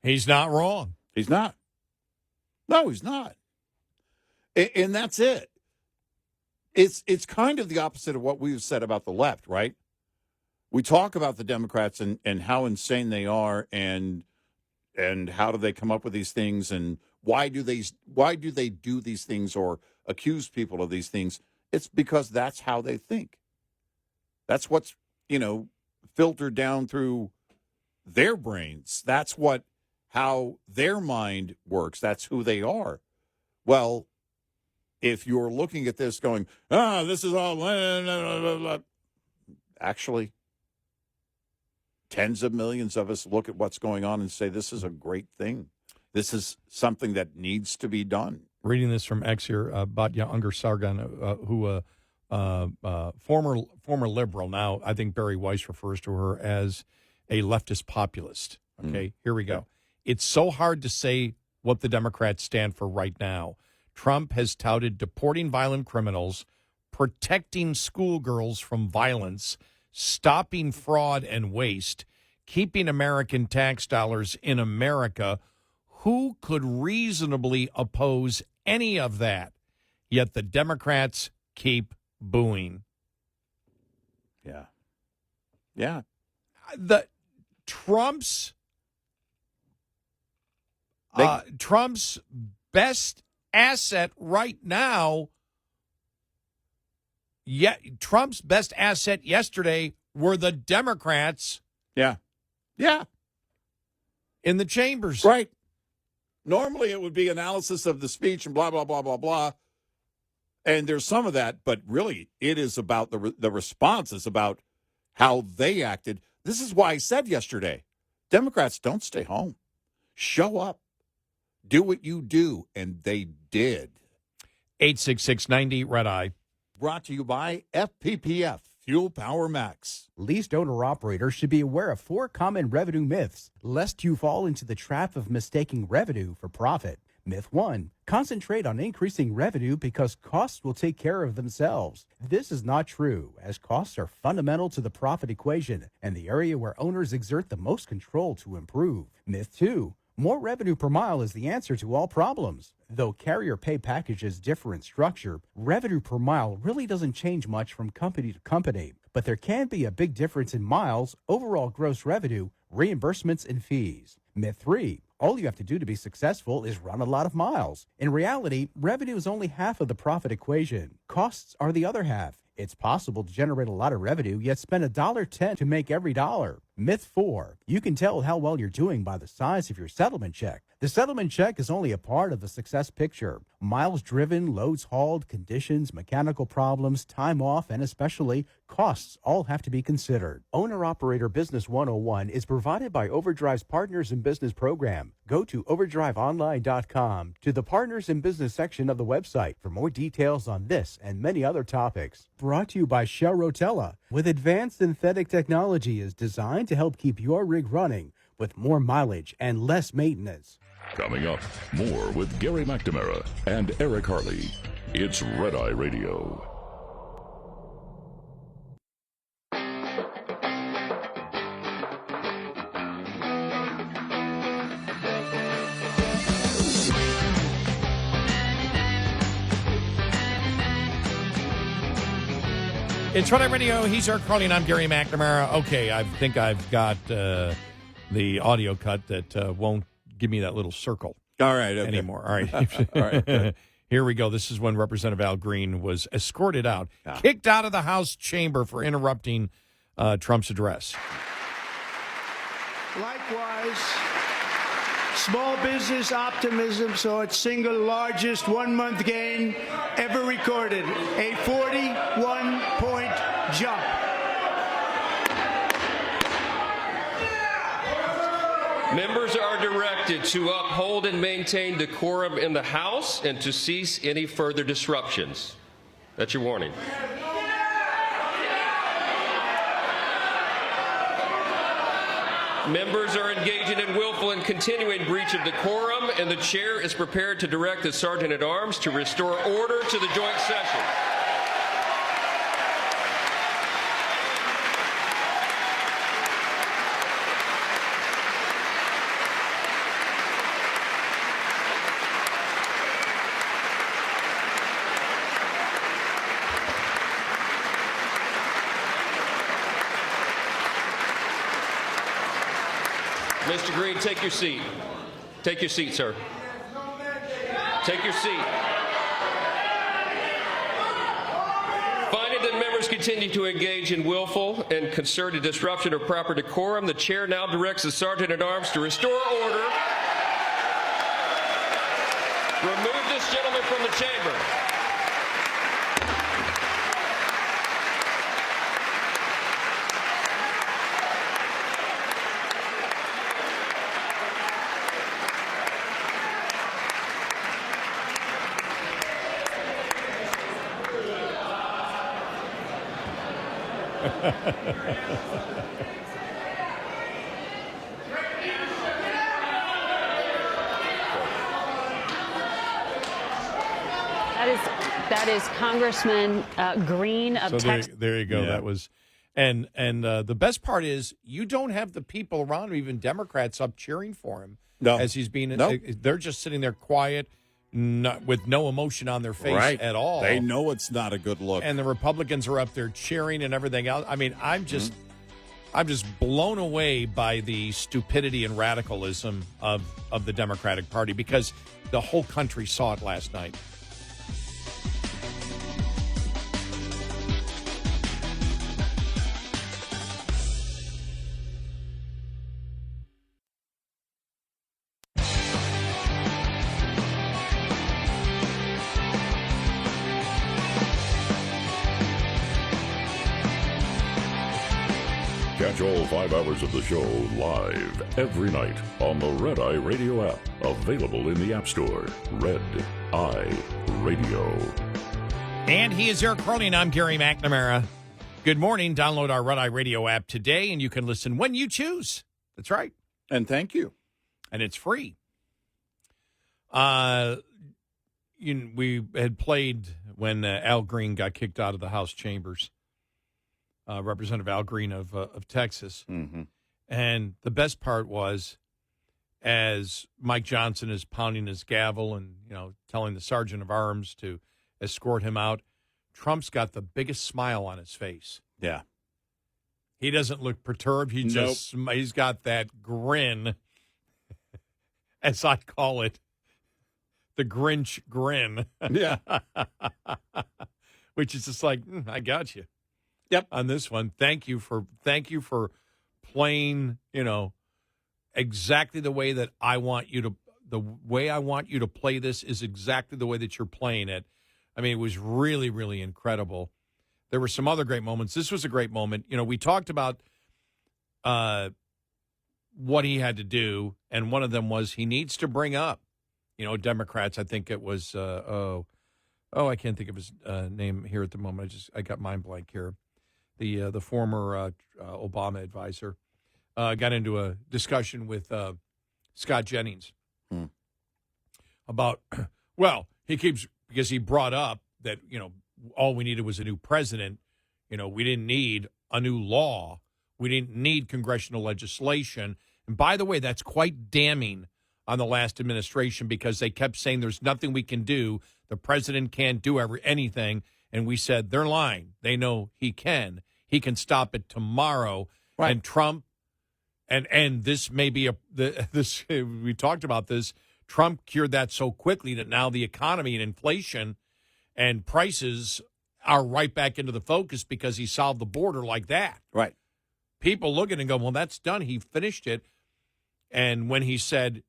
He's not wrong. He's not. No, he's not. And that's it. It's kind of the opposite of what we've said about the left, right? We talk about the Democrats and how insane they are and how do they come up with these things and why do they do these things or accuse people of these things? It's because that's how they think. That's what's, filtered down through their brains. That's how their mind works. That's who they are. Well, if you're looking at this going, this is all, actually, tens of millions of us look at what's going on and say, this is a great thing. This is something that needs to be done. Reading this from X here, Batya Unger Sargon, who former liberal, now I think Barry Weiss refers to her as a leftist populist. Okay, Here we go. It's so hard to say what the Democrats stand for right now. Trump has touted deporting violent criminals, protecting schoolgirls from violence, stopping fraud and waste, keeping American tax dollars in America. Who could reasonably oppose any of that? Yet the Democrats keep booing. Yeah. Yeah. Trump's best asset right now, Trump's best asset yesterday were the Democrats. Yeah. Yeah. In the chambers. Right. Normally it would be analysis of the speech and blah, blah, blah, blah, blah. And there's some of that, but really it is about the response is about how they acted. This is why I said yesterday, Democrats don't stay home. Show up. Do what you do. And they did. 866-90 Red Eye. Brought to you by FPPF, Fuel Power Max. Leased owner-operators should be aware of 4 common revenue myths, lest you fall into the trap of mistaking revenue for profit. Myth 1, concentrate on increasing revenue because costs will take care of themselves. This is not true, as costs are fundamental to the profit equation and the area where owners exert the most control to improve. Myth 2, more revenue per mile is the answer to all problems. Though carrier pay packages differ in structure, revenue per mile really doesn't change much from company to company. But there can be a big difference in miles, overall gross revenue, reimbursements, and fees. Myth 3, all you have to do to be successful is run a lot of miles. In reality, revenue is only half of the profit equation. Costs are the other half. It's possible to generate a lot of revenue, yet spend $1.10 to make every dollar. Myth 4, you can tell how well you're doing by the size of your settlement check. The settlement check is only a part of the success picture. Miles driven, loads hauled, conditions, mechanical problems, time off, and especially costs all have to be considered. Owner-Operator Business 101 is provided by Overdrive's Partners in Business program. Go to overdriveonline.com to the Partners in Business section of the website for more details on this and many other topics. Brought to you by Shell Rotella, with advanced synthetic technology is designed to help keep your rig running with more mileage and less maintenance. Coming up, more with Gary McNamara and Eric Harley. It's Red Eye Radio. It's Red Eye Radio. He's Eric Harley, and I'm Gary McNamara. Okay, I think I've got the audio cut that won't give me that little circle. All right. Okay. Anymore. All right. All right. Here we go. This is when Representative Al Green was escorted out, kicked out of the House chamber for interrupting Trump's address. Likewise, small business optimism saw its single largest one-month gain ever recorded, a 41-point jump. Members are directed to uphold and maintain decorum in the House and to cease any further disruptions. That's your warning. Members are engaging in willful and continuing breach of decorum, and the chair is prepared to direct the Sergeant-at-Arms to restore order to the joint session. Mr. Green, take your seat. Take your seat, sir. Take your seat. Finding that members continue to engage in willful and concerted disruption of proper decorum, the chair now directs the Sergeant-at-Arms to restore order. Remove this gentleman from the chamber. That is Congressman Green of Texas. There you go. Yeah. That was, and the best part is you don't have the people around him, even Democrats, up cheering for him as he's being. No. They're just sitting there quiet, with no emotion on their face at all. They know it's not a good look. And the Republicans are up there cheering and everything else. I mean, I'm just blown away by the stupidity and radicalism of the Democratic Party because the whole country saw it last night. Catch all 5 hours of the show live every night on the Red Eye Radio app. Available in the App Store. Red Eye Radio. And he is Eric Harley, and I'm Gary McNamara. Good morning. Download our Red Eye Radio app today, and you can listen when you choose. That's right. And thank you. And it's free. We had played when Al Green got kicked out of the House chambers. Representative Al Green of Texas. Mm-hmm. And the best part was as Mike Johnson is pounding his gavel and, telling the sergeant of arms to escort him out, Trump's got the biggest smile on his face. Yeah. He doesn't look perturbed. He's got that grin, as I call it, the Grinch grin. Yeah. Which is just like, I got you. Yep. On this one, thank you for playing, exactly the way that I want you to. The way I want you to play this is exactly the way that you're playing it. I mean, it was really, really incredible. There were some other great moments. This was a great moment. We talked about what he had to do, and one of them was he needs to bring up, Democrats. I think it was I can't think of his name here at the moment. I got mind blank here. The former Obama advisor got into a discussion with Scott Jennings about, because he brought up that, all we needed was a new president. We didn't need a new law. We didn't need congressional legislation. And by the way, that's quite damning on the last administration because they kept saying there's nothing we can do. The president can't do anything. And we said, they're lying. They know he can. He can stop it tomorrow. Right. And Trump, and this may be we talked about this, Trump cured that so quickly that now the economy and inflation and prices are right back into the focus because he solved the border like that. Right. People look at it and go, well, that's done. He finished it. And when he said,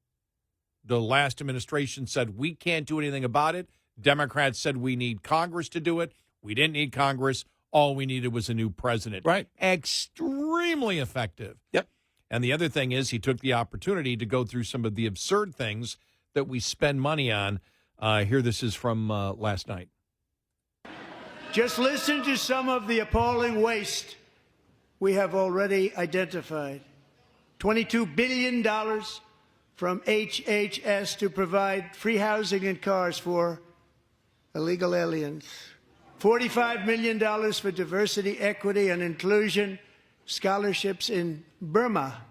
the last administration said, we can't do anything about it, Democrats said we need Congress to do it. We didn't need Congress. All we needed was a new president. Right. Extremely effective. Yep. And the other thing is he took the opportunity to go through some of the absurd things that we spend money on. Here, this is from last night. Just listen to some of the appalling waste we have already identified. $22 billion from HHS to provide free housing and cars for illegal aliens. $45 million for diversity, equity, and inclusion scholarships in Burma.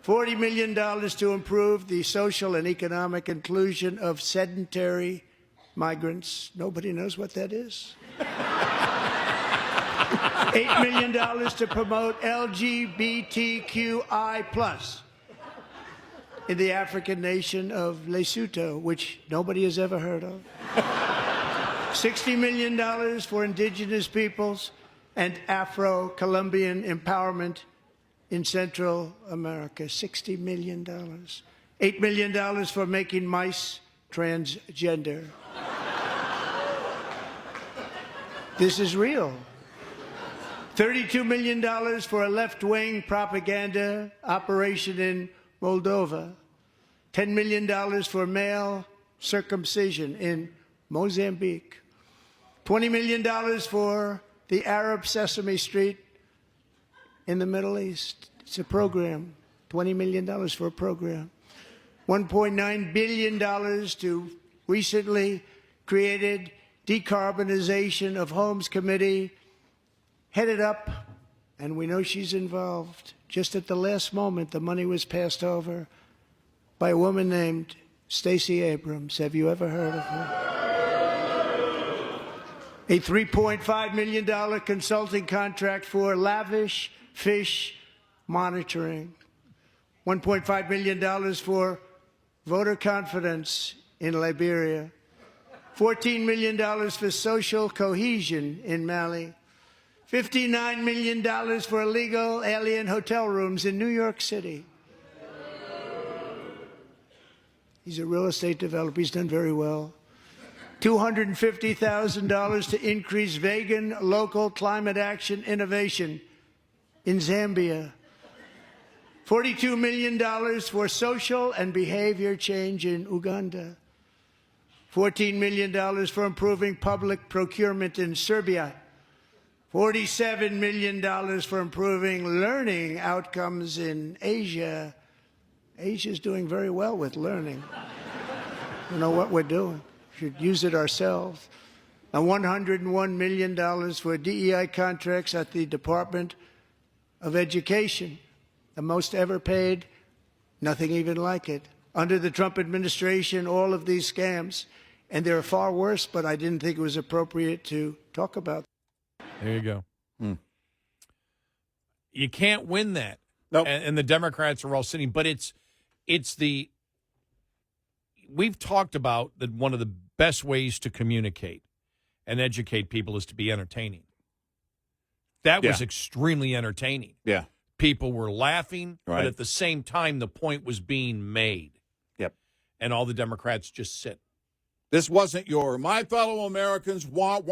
$40 million to improve the social and economic inclusion of sedentary migrants. Nobody knows what that is. $8 million to promote LGBTQI+ in the African nation of Lesotho, which nobody has ever heard of. $60 million for indigenous peoples and Afro-Colombian empowerment in Central America. $60 million. $8 million for making mice transgender. This is real. $32 million for a left-wing propaganda operation in Moldova. $10 million for male circumcision in Mozambique. $20 million for the Arab Sesame Street in the Middle East. It's a program, $20 million for a program. $1.9 billion to recently created Decarbonization of Homes Committee, headed up, and we know she's involved. Just at the last moment, the money was passed over by a woman named Stacey Abrams. Have you ever heard of her? A $3.5 million consulting contract for lavish fish monitoring. $1.5 million for voter confidence in Liberia. $14 million for social cohesion in Mali. $59 million for illegal alien hotel rooms in New York City. He's a real estate developer. He's done very well. $250,000 to increase vegan local climate action innovation in Zambia. $42 million for social and behavior change in Uganda. $14 million for improving public procurement in Serbia. $47 million for improving learning outcomes in Asia. Asia's doing very well with learning. You know what we're doing. Should use it ourselves. And $101 million for DEI contracts at the Department of Education. The most ever paid, nothing even like it. Under the Trump administration, all of these scams, and they're far worse, but I didn't think it was appropriate to talk about. There you go. You can't win that. Nope. And the Democrats are all sitting, but we've talked about that one of the best ways to communicate and educate people is to be entertaining. That was extremely entertaining. Yeah. People were laughing, right. But at the same time, the point was being made. Yep. And all the Democrats just sit. This wasn't your, my fellow Americans, want,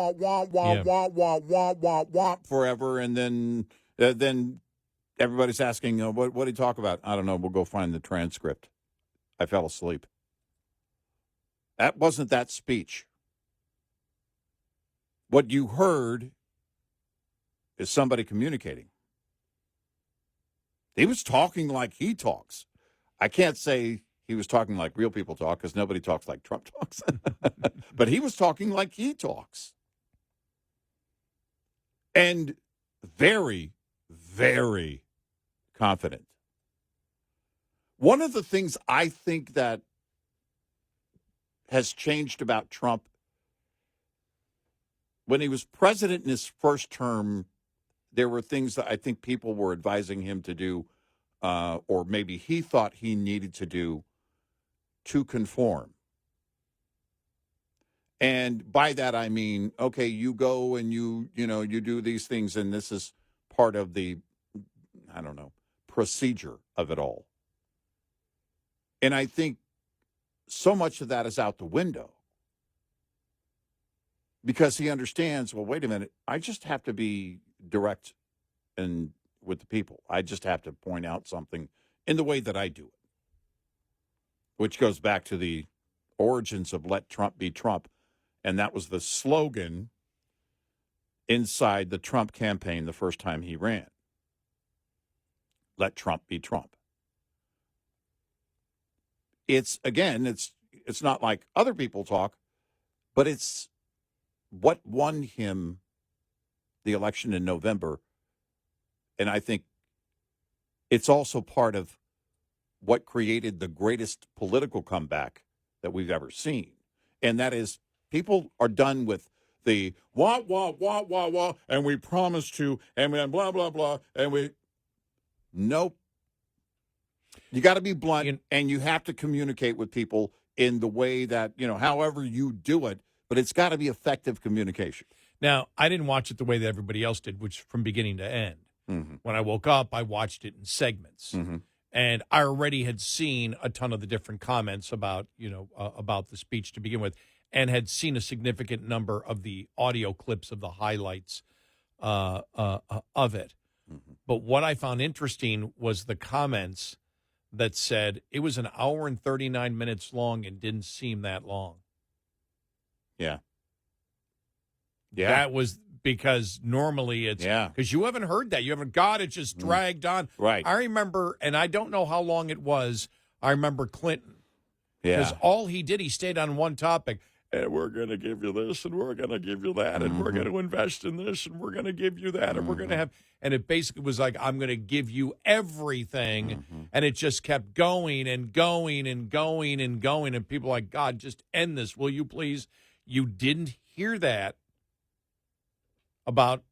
forever. And then everybody's asking, what did he talk about? I don't know. We'll go find the transcript. I fell asleep. That wasn't that speech. What you heard is somebody communicating. He was talking like he talks. I can't say he was talking like real people talk because nobody talks like Trump talks. But he was talking like he talks. And very, very confident. One of the things I think that has changed about Trump, when he was president in his first term, there were things that I think people were advising him to do, or maybe he thought he needed to do to conform. And by that, I mean, okay, you go and you do these things, and this is part of the, procedure of it all. And I think so much of that is out the window because he understands, well, wait a minute, I just have to be direct and with the people. I just have to point out something in the way that I do it, which goes back to the origins of let Trump be Trump. And that was the slogan inside the Trump campaign the first time he ran. Let Trump be Trump. It's not like other people talk, but it's what won him the election in November. And I think it's also part of what created the greatest political comeback that we've ever seen. And that is people are done with the wah, and we promise to, and we blah, blah, blah, and we, nope. You got to be blunt, and you have to communicate with people in the way that, however you do it, but it's got to be effective communication. Now, I didn't watch it the way that everybody else did, which from beginning to end. Mm-hmm. When I woke up, I watched it in segments. Mm-hmm. And I already had seen a ton of the different comments about, about the speech to begin with, and had seen a significant number of the audio clips of the highlights of it. Mm-hmm. But what I found interesting was the comments that said it was an hour and 39 minutes long and didn't seem that long. Yeah. That was because normally it's because you haven't heard that. You haven't got it just dragged on. Right. I remember, and I don't know how long it was. I remember Clinton. Yeah. Because all he did, he stayed on one topic. And we're going to give you this, and we're going to give you that, and we're going to invest in this, and we're going to give you that, and we're going to have. And it basically was like, I'm going to give you everything. And it just kept going and going and going and going. And people are like, God, just end this, will you please? You didn't hear that about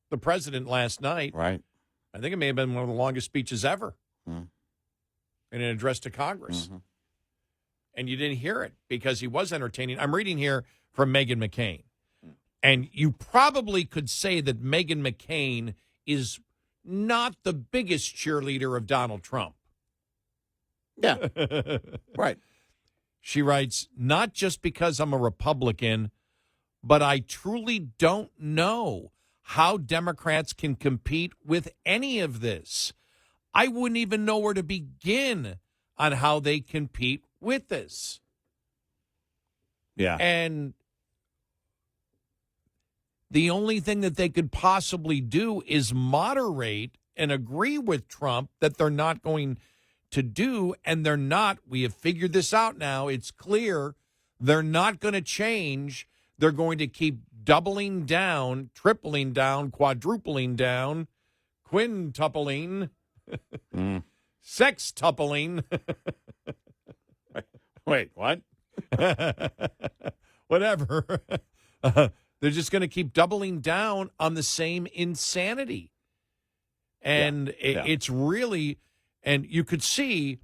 the president last night. Right. I think it may have been one of the longest speeches ever in an address to Congress. And you didn't hear it because he was entertaining. I'm reading here from Meghan McCain. And you probably could say that Meghan McCain is not the biggest cheerleader of Donald Trump. Yeah. Right. She writes, not just because I'm a Republican, but I truly don't know how Democrats can compete with any of this. I wouldn't even know where to begin on how they compete with this. Yeah. And the only thing that they could possibly do is moderate and agree with Trump that they're not going to do, and they're not. We have figured this out now. It's clear they're not going to change. They're going to keep doubling down, tripling down, quadrupling down, quintupling, sextupling. Wait, what? Whatever. They're just going to keep doubling down on the same insanity. And it's really, and you could see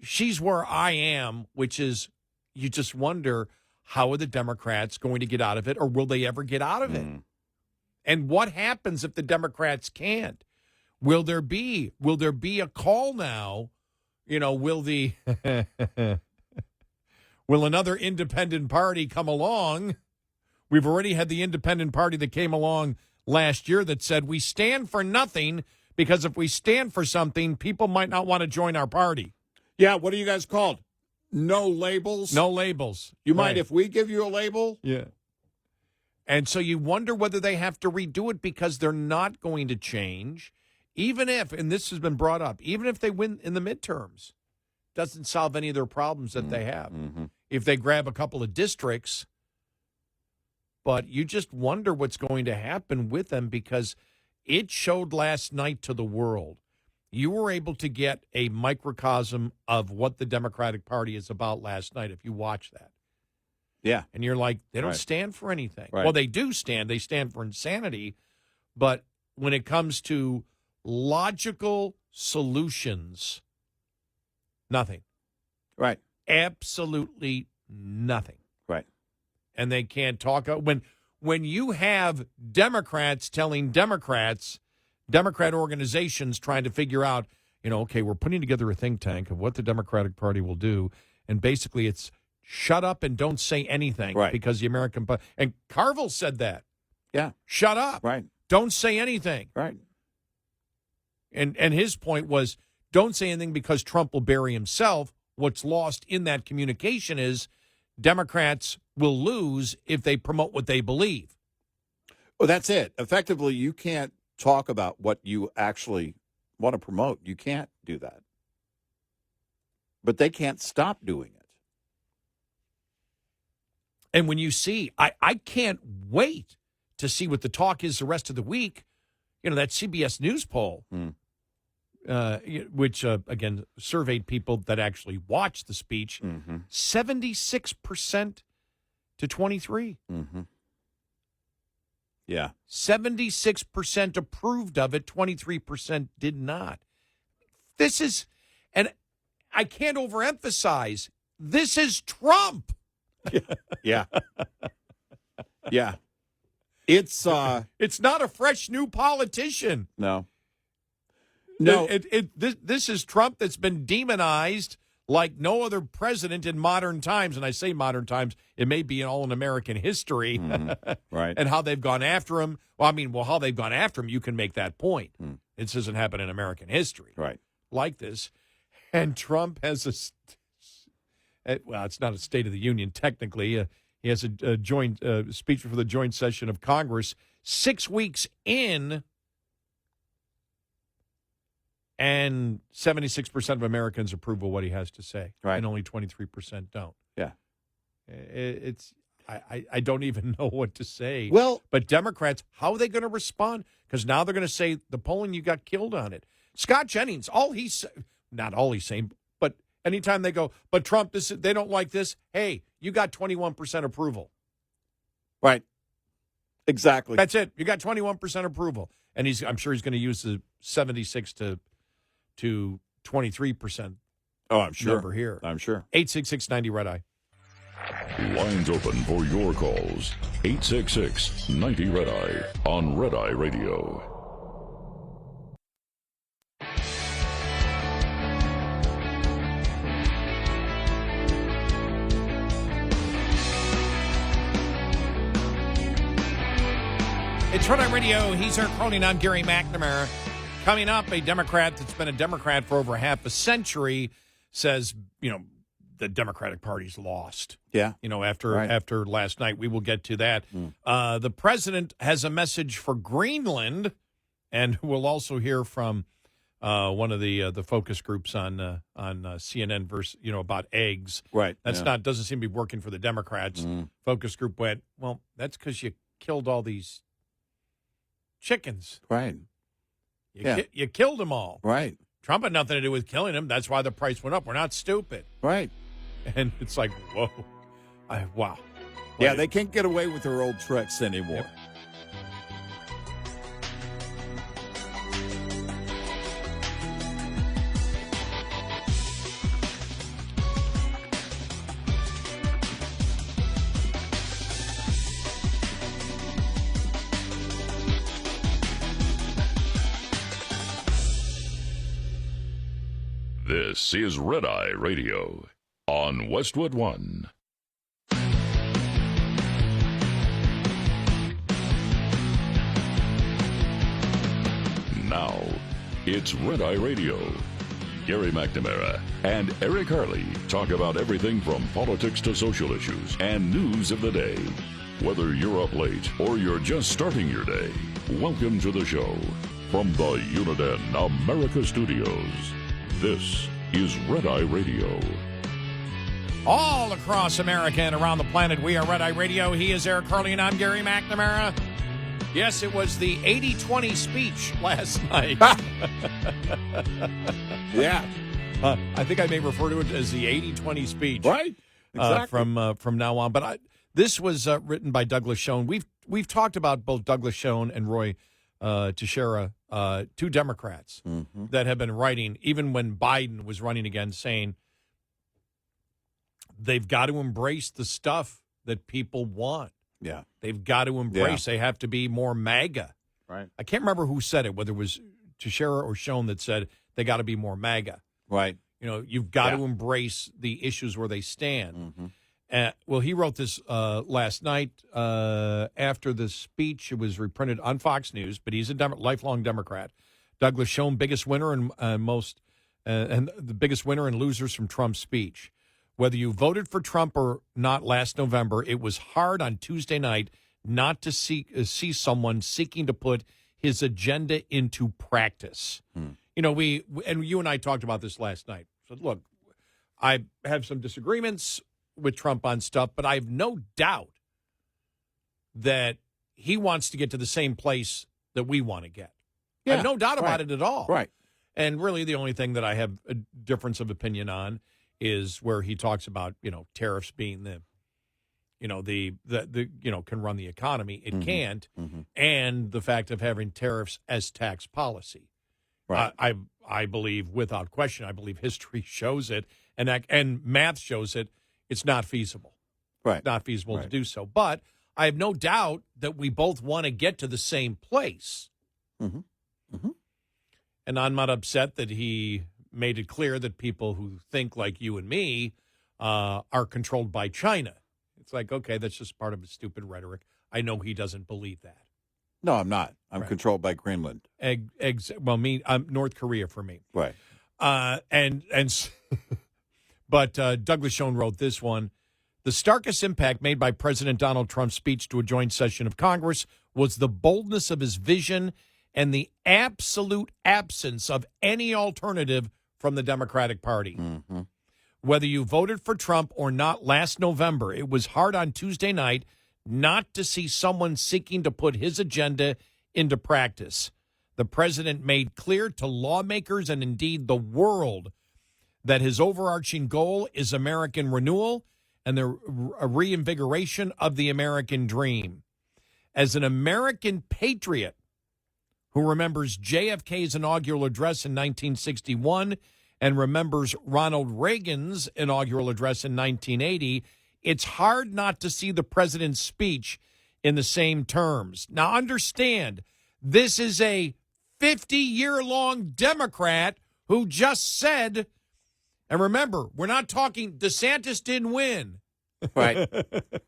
she's where I am, which is you just wonder, how are the Democrats going to get out of it, or will they ever get out of it? And what happens if the Democrats can't? Will there be a call now? You know, will another independent party come along? We've already had the independent party that came along last year that said we stand for nothing because if we stand for something, people might not want to join our party. Yeah, what are you guys called? No labels? No labels. You mind if we give you a label? Yeah. And so you wonder whether they have to redo it because they're not going to change. Even if, and this has been brought up, even if they win in the midterms, doesn't solve any of their problems that they have. If they grab a couple of districts, but you just wonder what's going to happen with them because it showed last night to the world. You were able to get a microcosm of what the Democratic Party is about last night if you watch that. Yeah. And you're like, they don't stand for anything. Right. Well, they do stand. They stand for insanity. But when it comes to logical solutions, nothing. Right. Absolutely nothing. Right. And they can't talk. When you have Democrats telling Democrats, Democrat organizations trying to figure out, okay, we're putting together a think tank of what the Democratic Party will do. And basically it's shut up and don't say anything. Right. Because the American – and Carville said that. Yeah. Shut up. Right. Don't say anything. Right. And his point was, don't say anything because Trump will bury himself. What's lost in that communication is Democrats will lose if they promote what they believe. Well, that's it. Effectively, you can't talk about what you actually want to promote. You can't do that. But they can't stop doing it. And when you see, I can't wait to see what the talk is the rest of the week. That CBS News poll, which, again, surveyed people that actually watched the speech, 76% to 23%. Yeah. 76% approved of it, 23% did not. This is, and I can't overemphasize, this is Trump. Yeah. Yeah. It's not a fresh new politician. No. This is Trump that's been demonized like no other president in modern times. And I say modern times, it may be all in American history. Right. And how they've gone after him. Well, how they've gone after him, you can make that point. This doesn't happen in American history. Right. Like this. And Trump has it's not a State of the Union, technically. He has a joint speech for the joint session of Congress 6 weeks in, and 76% of Americans approve of what he has to say, right, and only 23% don't. Yeah, I don't even know what to say. Well, but Democrats, how are they going to respond? Because now they're going to say the polling, you got killed on it. Scott Jennings, not all he's saying, but anytime they go, but Trump, they don't like this. Hey, you got 21% approval. Right. Exactly. That's it. You got 21% approval. And I'm sure he's going to use the 76 to 23%. Oh, I'm sure. Number here. I'm sure. 866-90 Red Eye. Lines open for your calls. 866-90 Red Eye on Red Eye Radio. It's Red Eye Radio. He's Eric Harley, and I'm Gary McNamara. Coming up, a Democrat that's been a Democrat for over half a century says, the Democratic Party's lost. Yeah. After last night. We will get to that. The president has a message for Greenland, and we'll also hear from one of the focus groups on CNN versus about eggs. Right. That's doesn't seem to be working for the Democrats. Focus group went, well, that's because you killed all these chickens. Right. You killed them all. Right. Trump had nothing to do with killing them. That's why the price went up. We're not stupid. Right. And it's like, whoa. Wow. Yeah, they can't get away with their old tricks anymore. Yep. This is Red Eye Radio on Westwood One. Now, it's Red Eye Radio. Gary McNamara and Eric Harley talk about everything from politics to social issues and news of the day. Whether you're up late or you're just starting your day, welcome to the show. From the Uniden America Studios, this is Red Eye Radio. All across America and around the planet, we are Red Eye Radio. He is Eric Harley, and I'm Gary McNamara. Yes, it was the 80-20 speech last night. Yeah. I think I may refer to it as the 80-20 speech. Right. Exactly. From now on. But this was written by Douglas Schoen. We've talked about both Douglas Schoen and Roy Teixeira, two Democrats that have been writing, even when Biden was running again, saying they've got to embrace the stuff that people want. Yeah. They've got to embrace. Yeah. They have to be more MAGA. Right. I can't remember who said it, whether it was Teixeira or Schoen that said they got to be more MAGA. Right. You've got to embrace the issues where they stand. Well, he wrote this last night after the speech. It was reprinted on Fox News, but he's a lifelong Democrat. Douglas Schoen, biggest winner and the biggest winner and losers from Trump's speech. Whether you voted for Trump or not last November, it was hard on Tuesday night not to see someone seeking to put his agenda into practice. You and I talked about this last night. So look, I have some disagreements with Trump on stuff, but I have no doubt that he wants to get to the same place that we want to get. I have no doubt about it at all. Right. And really the only thing that I have a difference of opinion on is where he talks about, tariffs being the can run the economy. It can't. And the fact of having tariffs as tax policy. Right. I believe, without question, I believe history shows it, and math shows it. It's not feasible. Right. It's not feasible to do so. But I have no doubt that we both want to get to the same place. And I'm not upset that he made it clear that people who think like you and me are controlled by China. It's like, okay, that's just part of his stupid rhetoric. I know he doesn't believe that. No, I'm not. I'm controlled by Greenland. I'm North Korea for me. Right. But Douglas Schoen wrote this one. The starkest impact made by President Donald Trump's speech to a joint session of Congress was the boldness of his vision and the absolute absence of any alternative from the Democratic Party. Mm-hmm. Whether you voted for Trump or not last November, it was hard on Tuesday night not to see someone seeking to put his agenda into practice. The president made clear to lawmakers and indeed the world that his overarching goal is American renewal and the reinvigoration of the American dream. As an American patriot who remembers JFK's inaugural address in 1961 and remembers Ronald Reagan's inaugural address in 1980, it's hard not to see the president's speech in the same terms. Now, understand, this is a 50-year-long Democrat who just said, and remember, we're not talking DeSantis didn't win. Right.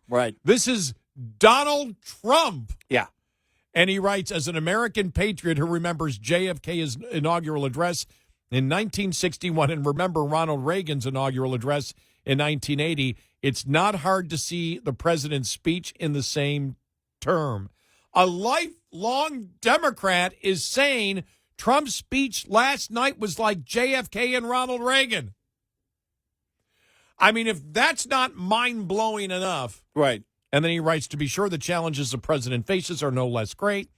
Right. This is Donald Trump. Yeah. And he writes, as an American patriot who remembers JFK's inaugural address in 1961 and remember Ronald Reagan's inaugural address in 1980, it's not hard to see the president's speech in the same term. A lifelong Democrat is saying Trump's speech last night was like JFK and Ronald Reagan. I mean, if that's not mind-blowing enough. Right. And then he writes, to be sure, the challenges the president faces are no less great.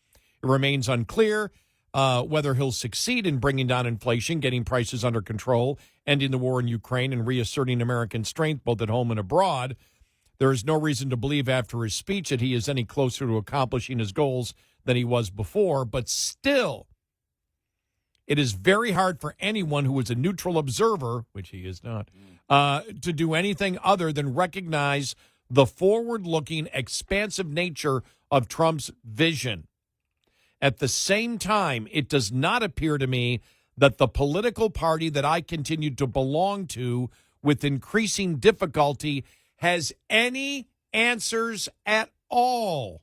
It remains unclear whether he'll succeed in bringing down inflation, getting prices under control, ending the war in Ukraine, and reasserting American strength both at home and abroad. There is no reason to believe after his speech that he is any closer to accomplishing his goals than he was before. But still, it is very hard for anyone who is a neutral observer, which he is not, to do anything other than recognize the forward-looking, expansive nature of Trump's vision. At the same time, it does not appear to me that the political party that I continue to belong to with increasing difficulty has any answers at all.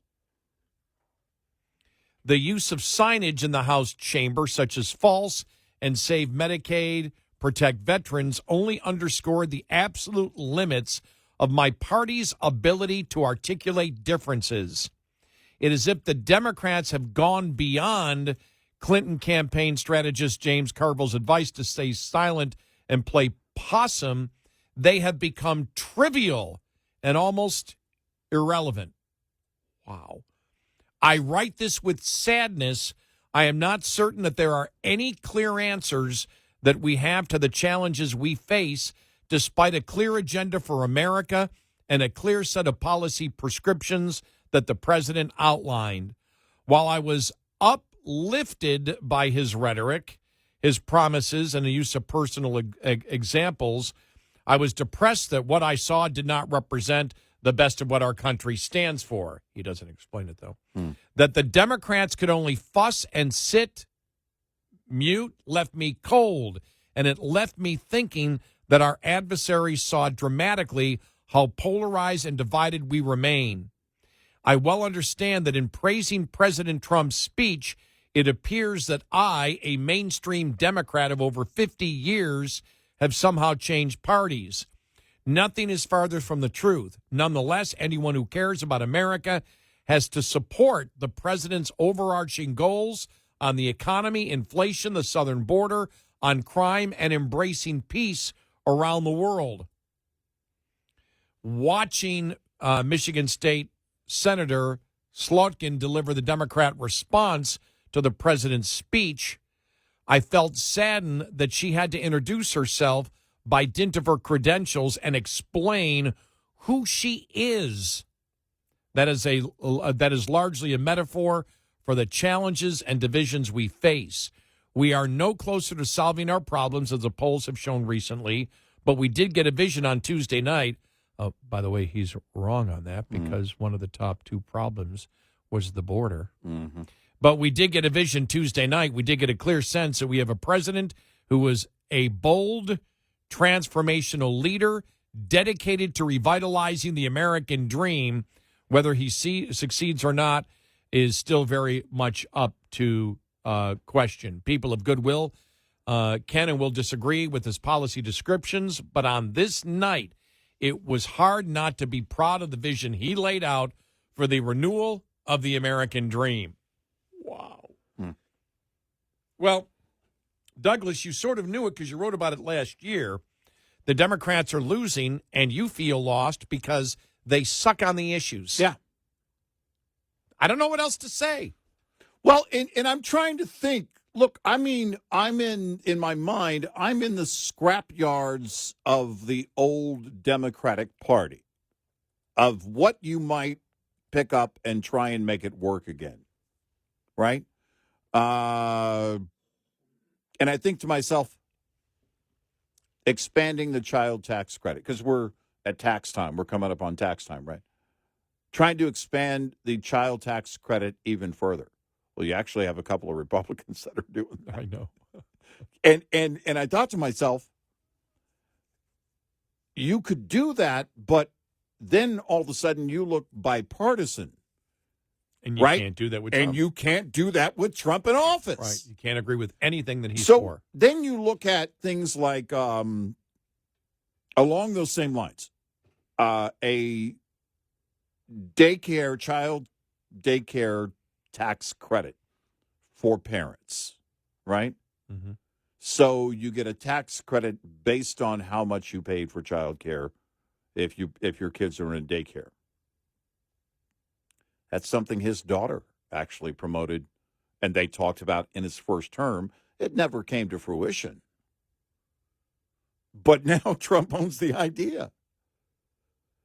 The use of signage in the House chamber, such as false and save Medicaid, protect veterans, only underscored the absolute limits of my party's ability to articulate differences. It is as if the Democrats have gone beyond Clinton campaign strategist James Carville's advice to stay silent and play possum. They have become trivial and almost irrelevant. Wow. I write this with sadness. I am not certain that there are any clear answers that we have to the challenges we face, despite a clear agenda for America and a clear set of policy prescriptions that the president outlined. While I was uplifted by his rhetoric, his promises, and the use of personal examples, I was depressed that what I saw did not represent the best of what our country stands for. He doesn't explain it, though. That the Democrats could only fuss and sit mute left me cold, and it left me thinking that our adversaries saw dramatically how polarized and divided we remain. I well understand that in praising President Trump's speech, it appears that I, a mainstream Democrat of over 50 years, have somehow changed parties. Nothing is farther from the truth. Nonetheless, anyone who cares about America has to support the president's overarching goals on the economy, inflation, the southern border, on crime, and embracing peace around the world. Watching Michigan State Senator Slotkin deliver the Democrat response to the president's speech, I felt saddened that she had to introduce herself by dint of her credentials and explain who she is. That is largely a metaphor for the challenges and divisions we face. We are no closer to solving our problems, as the polls have shown recently, but we did get a vision on Tuesday night. By the way, he's wrong on that because one of the top two problems was the border. Mm-hmm. But we did get a vision Tuesday night. We did get a clear sense that we have a president who was a bold, transformational leader dedicated to revitalizing the American dream. Whether he succeeds or not is still very much up to question. People of goodwill can and will disagree with his policy descriptions, but on this night, it was hard not to be proud of the vision he laid out for the renewal of the American dream. Wow. Well, Douglas, you sort of knew it because you wrote about it last year. The Democrats are losing, and you feel lost because they suck on the issues. Yeah. I don't know what else to say. Well, and I'm trying to think. Look, I mean, I'm in my mind, I'm in the scrapyards of the old Democratic Party, of what you might pick up and try and make it work again, right? And I think to myself, expanding the child tax credit, because we're at tax time. We're coming up on tax time, right? Trying to expand the child tax credit even further. Well, you actually have a couple of Republicans that are doing that. I know. And I thought to myself, you could do that, but then all of a sudden you look bipartisan. And you can't do that with Trump. And you can't do that with Trump in office. Right. You can't agree with anything that he's so for. Then you look at things like, along those same lines, a child daycare tax credit for parents, right? Mm-hmm. So you get a tax credit based on how much you paid for child care if your kids are in daycare. That's something his daughter actually promoted, and they talked about in his first term. It never came to fruition. But now Trump owns the idea.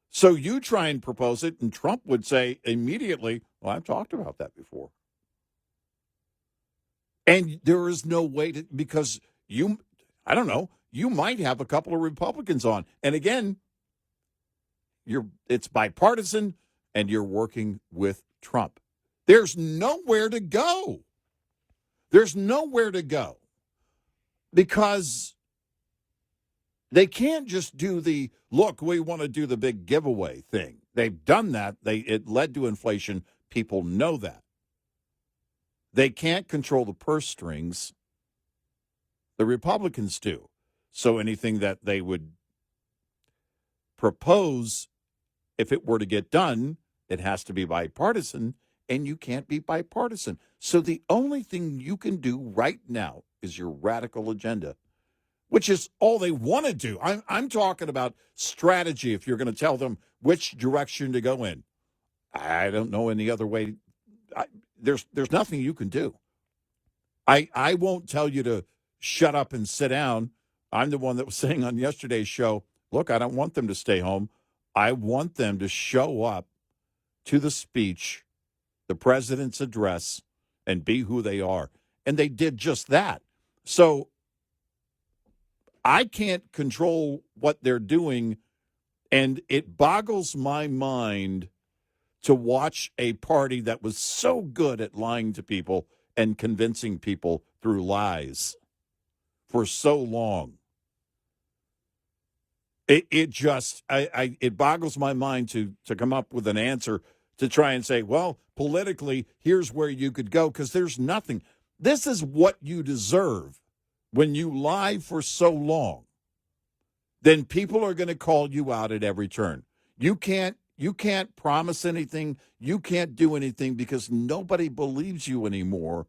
So you try and propose it, and Trump would say immediately, well, I've talked about that before. And there is no way to, because you might have a couple of Republicans on. And again, it's bipartisan, and you're working with Trump. There's nowhere to go. There's nowhere to go. Because they can't just do the, look, we want to do the big giveaway thing. They've done that. It led to inflation. People know that. They can't control the purse strings. The Republicans do. So anything that they would propose, if it were to get done, it has to be bipartisan, and you can't be bipartisan. So the only thing you can do right now is your radical agenda, which is all they want to do. I'm talking about strategy. If you're going to tell them which direction to go in, I don't know any other way. There's nothing you can do. I won't tell you to shut up and sit down. I'm the one that was saying on yesterday's show, look, I don't want them to stay home. I want them to show up to the speech, the president's address, and be who they are. And they did just that. So I can't control what they're doing, and it boggles my mind to watch a party that was so good at lying to people and convincing people through lies for so long. It boggles my mind to come up with an answer to try and say, well, politically, here's where you could go, because there's nothing. This is what you deserve when you lie for so long. Then people are going to call you out at every turn. You can't promise anything. You can't do anything because nobody believes you anymore.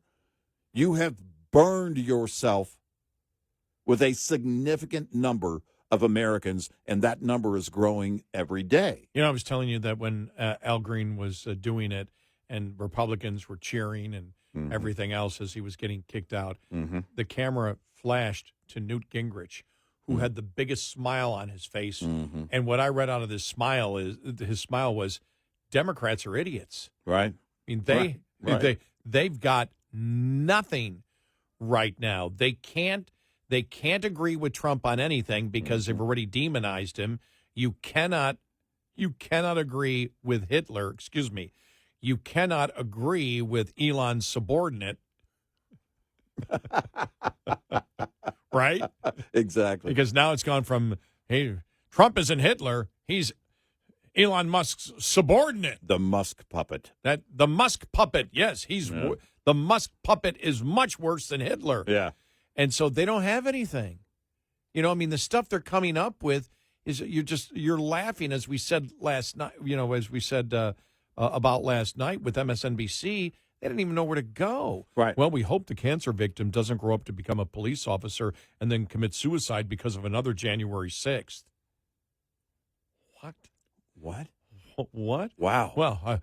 You have burned yourself with a significant number of Americans, and that number is growing every day. You know, I was telling you that when Al Green was doing it and Republicans were cheering and everything else as he was getting kicked out, the camera flashed to Newt Gingrich, who had the biggest smile on his face. And what I read out of his smile was, Democrats are idiots. Right. I mean, they've got nothing right now. They can't agree with Trump on anything because they've already demonized him. You cannot agree with Hitler. Excuse me. You cannot agree with Elon's subordinate. Right? Exactly. Because now it's gone from, hey, Trump isn't Hitler. He's Elon Musk's subordinate. The Musk puppet. The Musk puppet, yes. The Musk puppet is much worse than Hitler. Yeah. And so they don't have anything. You know, I mean, the stuff they're coming up with is you're laughing, as we said last night, as we said about last night with MSNBC. They didn't even know where to go. Right. Well, we hope the cancer victim doesn't grow up to become a police officer and then commit suicide because of another January 6th. What? What? Wow. Well,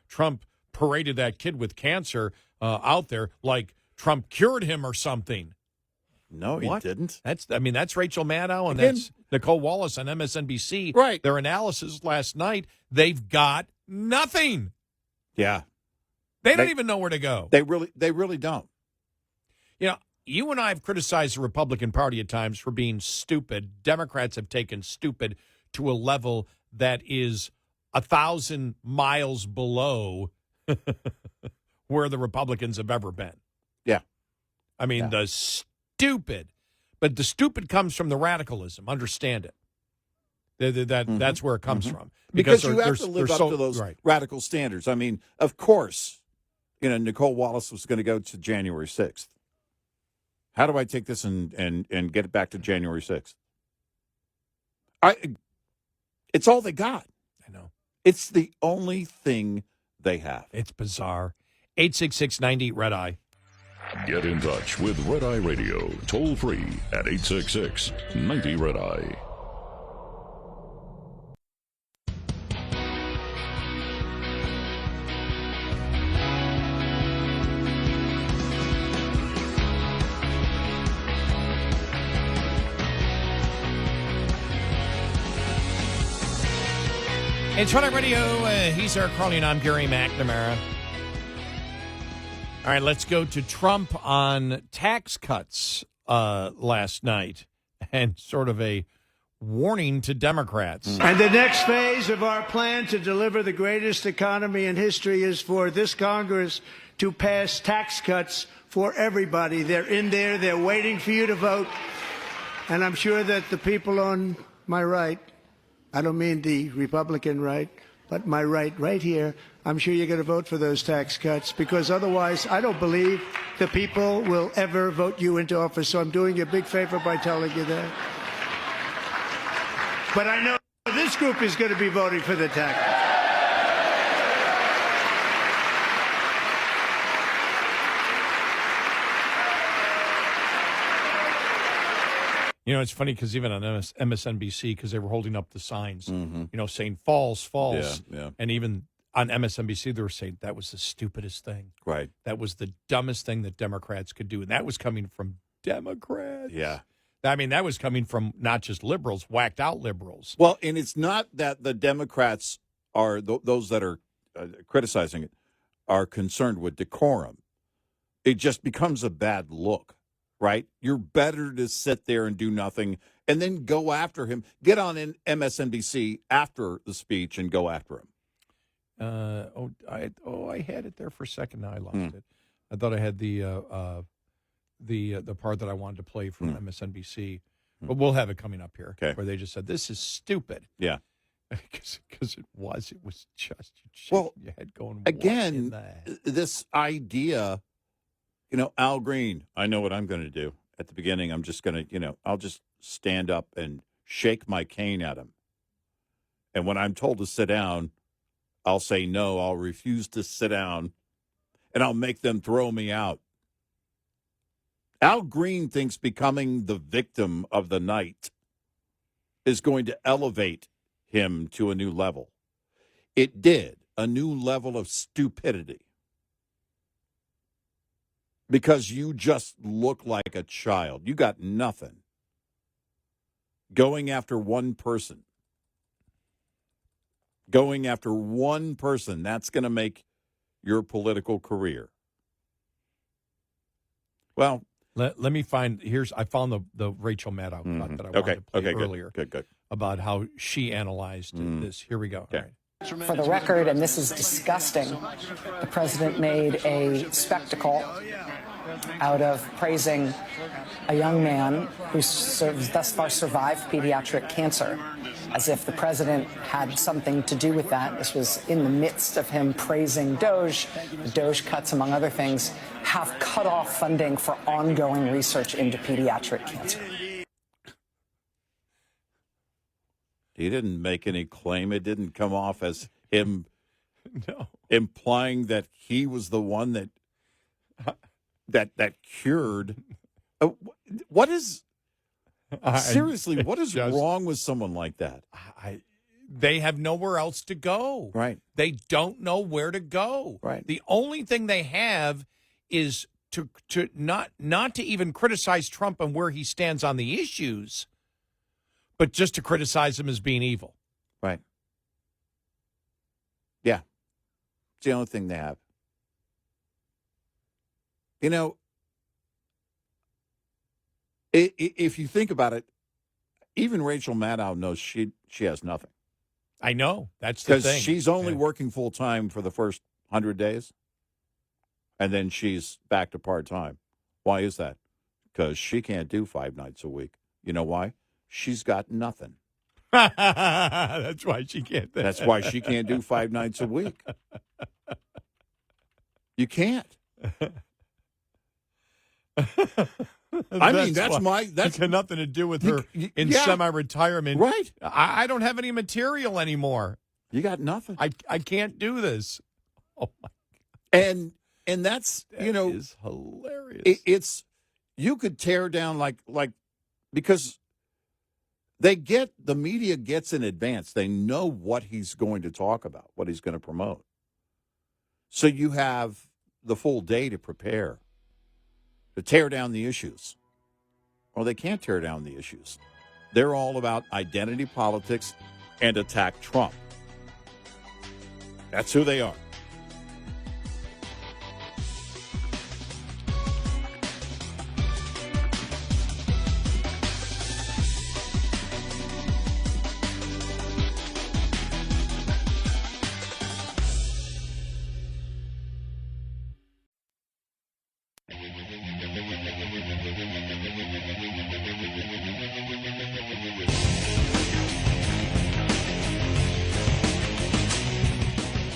Trump paraded that kid with cancer out there like Trump cured him or something. No, he didn't. That's Rachel Maddow and Again, that's Nicole Wallace on MSNBC. Right. Their analysis last night, they've got nothing. Yeah. They don't even know where to go. They really don't. You and I have criticized the Republican Party at times for being stupid. Democrats have taken stupid to a level that is 1,000 miles below where the Republicans have ever been. Yeah. I mean, the stupid. But the stupid comes from the radicalism. Understand it. That's where it comes from. Because you have to live up to those radical standards. I mean, of course, Nicole Wallace was going to go to January 6th. How do I take this and get it back to January 6th? It's all they got. I know. It's the only thing they have. It's bizarre. 866-90-RED-EYE. Get in touch with Red Eye Radio, toll free at 866-90-RED-EYE. It's Red Eye Radio. He's Eric Harley, and I'm Gary McNamara. All right, let's go to Trump on tax cuts last night and sort of a warning to Democrats. And the next phase of our plan to deliver the greatest economy in history is for this Congress to pass tax cuts for everybody. They're in there. They're waiting for you to vote. And I'm sure that the people on my right, I don't mean the Republican right, but my right here, I'm sure you're going to vote for those tax cuts, because otherwise I don't believe the people will ever vote you into office. So I'm doing you a big favor by telling you that. But I know this group is going to be voting for the tax cuts. It's funny because even on MSNBC, because they were holding up the signs, saying false, false. Yeah. And even on MSNBC, they were saying that was the stupidest thing. Right. That was the dumbest thing that Democrats could do. And that was coming from Democrats. Yeah. I mean, that was coming from not just liberals, whacked out liberals. Well, and it's not that the Democrats are, those that are criticizing it, are concerned with decorum. It just becomes a bad look. Right? You're better to sit there and do nothing and then go after him. Get on MSNBC after the speech and go after him. I had it there for a second. Now I lost it. I thought I had the part that I wanted to play from MSNBC, but we'll have it coming up here. Okay. Where they just said, this is stupid. Yeah. Because it was just, well, your head going, again, this idea, Al Green, I know what I'm going to do. At the beginning, I'm just going to, I'll just stand up and shake my cane at him. And when I'm told to sit down, I'll say no, I'll refuse to sit down, and I'll make them throw me out. Al Green thinks becoming the victim of the night is going to elevate him to a new level. It did, a new level of stupidity. Because you just look like a child. You got nothing. Going after one person. That's going to make your political career. Well, let me find, I found the Rachel Maddow cut that I wanted to play earlier. Good. About how she analyzed this. Here we go. Okay. All right. For the record, and this is disgusting, the president made a spectacle out of praising a young man who thus far survived pediatric cancer, as if the president had something to do with that. This was in the midst of him praising DOJ. The DOJ cuts, among other things, have cut off funding for ongoing research into pediatric cancer. He didn't make any claim. It didn't come off as him implying that he was the one that cured. What is seriously? What is wrong with someone like that? They have nowhere else to go. Right. They don't know where to go. Right. The only thing they have is to not to even criticize Trump and where he stands on the issues, but just to criticize him as being evil. Right. Yeah. It's the only thing they have. You know, if you think about it, even Rachel Maddow knows she has nothing. I know. That's the thing. Because she's only working full-time for the first 100 days, and then she's back to part-time. Why is that? Because she can't do 5 nights a week. You know why? She's got nothing. That's why she can't. That's why she can't do 5 nights a week. You can't. I mean, that's got nothing to do with her in semi-retirement. Right. I don't have any material anymore. You got nothing. I can't do this. Oh my God. And that's that is hilarious. It's you could tear down like because the media gets in advance. They know what he's going to talk about, what he's going to promote. So you have the full day to prepare. To tear down the issues. Or they can't tear down the issues. They're all about identity politics and attack Trump. That's who they are.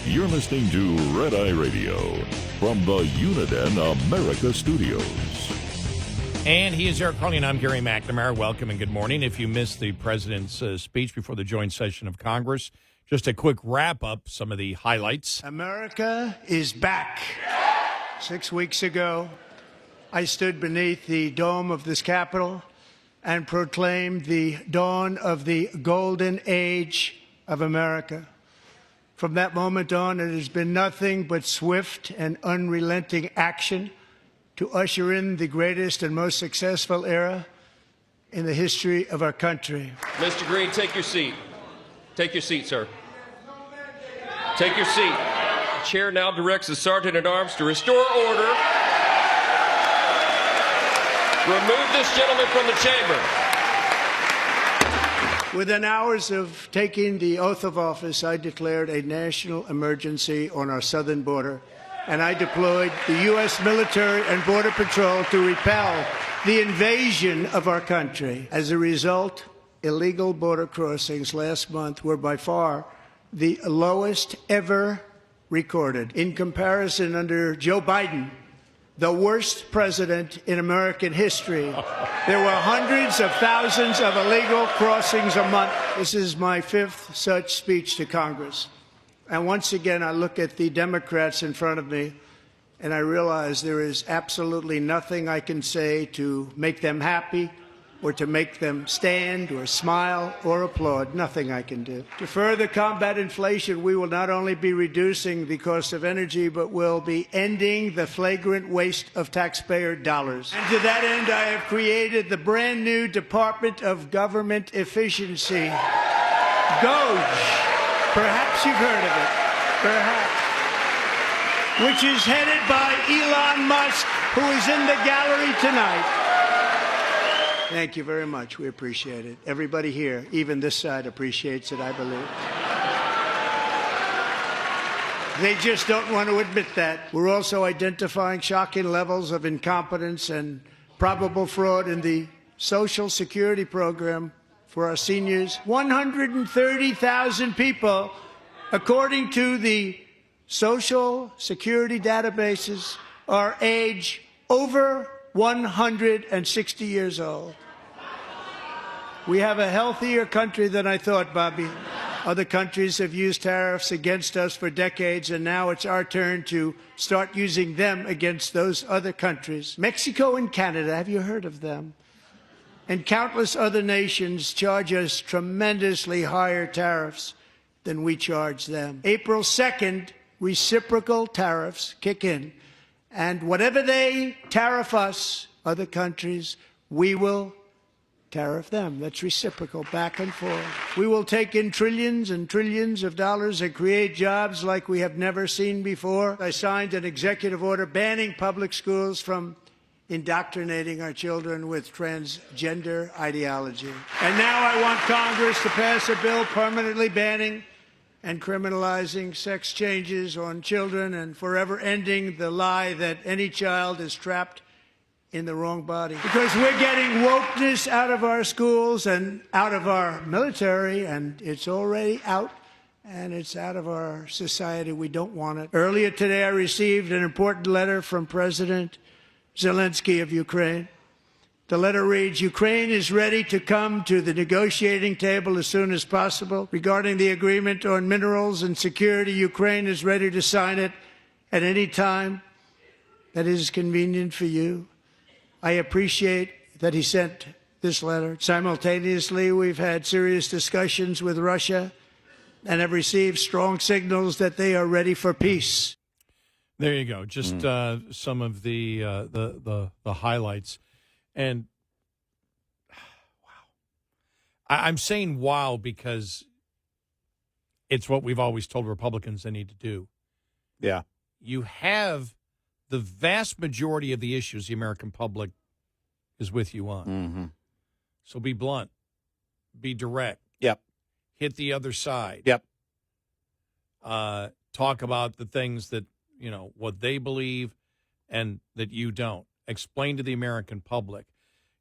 You're listening to Red Eye Radio from the Uniden America Studios. And he is Eric Harley, and I'm Gary McNamara. Welcome and good morning. If you missed the president's speech before the joint session of Congress, just a quick wrap-up, some of the highlights. America is back. 6 weeks ago, I stood beneath the dome of this Capitol and proclaimed the dawn of the golden age of America. From that moment on, it has been nothing but swift and unrelenting action to usher in the greatest and most successful era in the history of our country. Mr. Green, take your seat. Take your seat, sir. Take your seat. The chair now directs the Sergeant-at-Arms to restore order. Remove this gentleman from the chamber. Within hours of taking the oath of office, I declared a national emergency on our southern border, and I deployed the U.S. military and Border Patrol to repel the invasion of our country. As a result, illegal border crossings last month were by far the lowest ever recorded. In comparison, under Joe Biden, the worst president in American history, there were hundreds of thousands of illegal crossings a month. This is my 5th such speech to Congress. And once again, I look at the Democrats in front of me, and I realize there is absolutely nothing I can say to make them happy or to make them stand or smile or applaud. Nothing I can do. To further combat inflation, we will not only be reducing the cost of energy, but will be ending the flagrant waste of taxpayer dollars. And to that end, I have created the brand new Department of Government Efficiency, DOGE. Perhaps you've heard of it. Perhaps. Which is headed by Elon Musk, who is in the gallery tonight. Thank you very much. We appreciate it. Everybody here, even this side, appreciates it, I believe. They just don't want to admit that. We're also identifying shocking levels of incompetence and probable fraud in the Social Security program for our seniors. 130,000 people, according to the Social Security databases, are age over 160 years old. We have a healthier country than I thought, Bobby. Other countries have used tariffs against us for decades, and now it's our turn to start using them against those other countries. Mexico and Canada, have you heard of them? And countless other nations charge us tremendously higher tariffs than we charge them. April 2nd, reciprocal tariffs kick in. And whatever they tariff us, other countries, we will tariff them. That's reciprocal, back and forth. We will take in trillions and trillions of dollars and create jobs like we have never seen before. I signed an executive order banning public schools from indoctrinating our children with transgender ideology. And now I want Congress to pass a bill permanently banning and criminalizing sex changes on children and forever ending the lie that any child is trapped in the wrong body. Because we're getting wokeness out of our schools and out of our military, and it's already out, and it's out of our society. We don't want it. Earlier today, I received an important letter from President Zelensky of Ukraine. The letter reads, Ukraine is ready to come to the negotiating table as soon as possible. Regarding the agreement on minerals and security, Ukraine is ready to sign it at any time that is convenient for you. I appreciate that he sent this letter. Simultaneously, we've had serious discussions with Russia and have received strong signals that they are ready for peace. There you go. Just some of the highlights. And wow. I'm saying wow because it's what we've always told Republicans they need to do. Yeah. You have the vast majority of the issues the American public is with you on. Mm-hmm. So be blunt. Be direct. Yep. Hit the other side. Yep. Talk about the things that, what they believe and that you don't. Explain to the American public.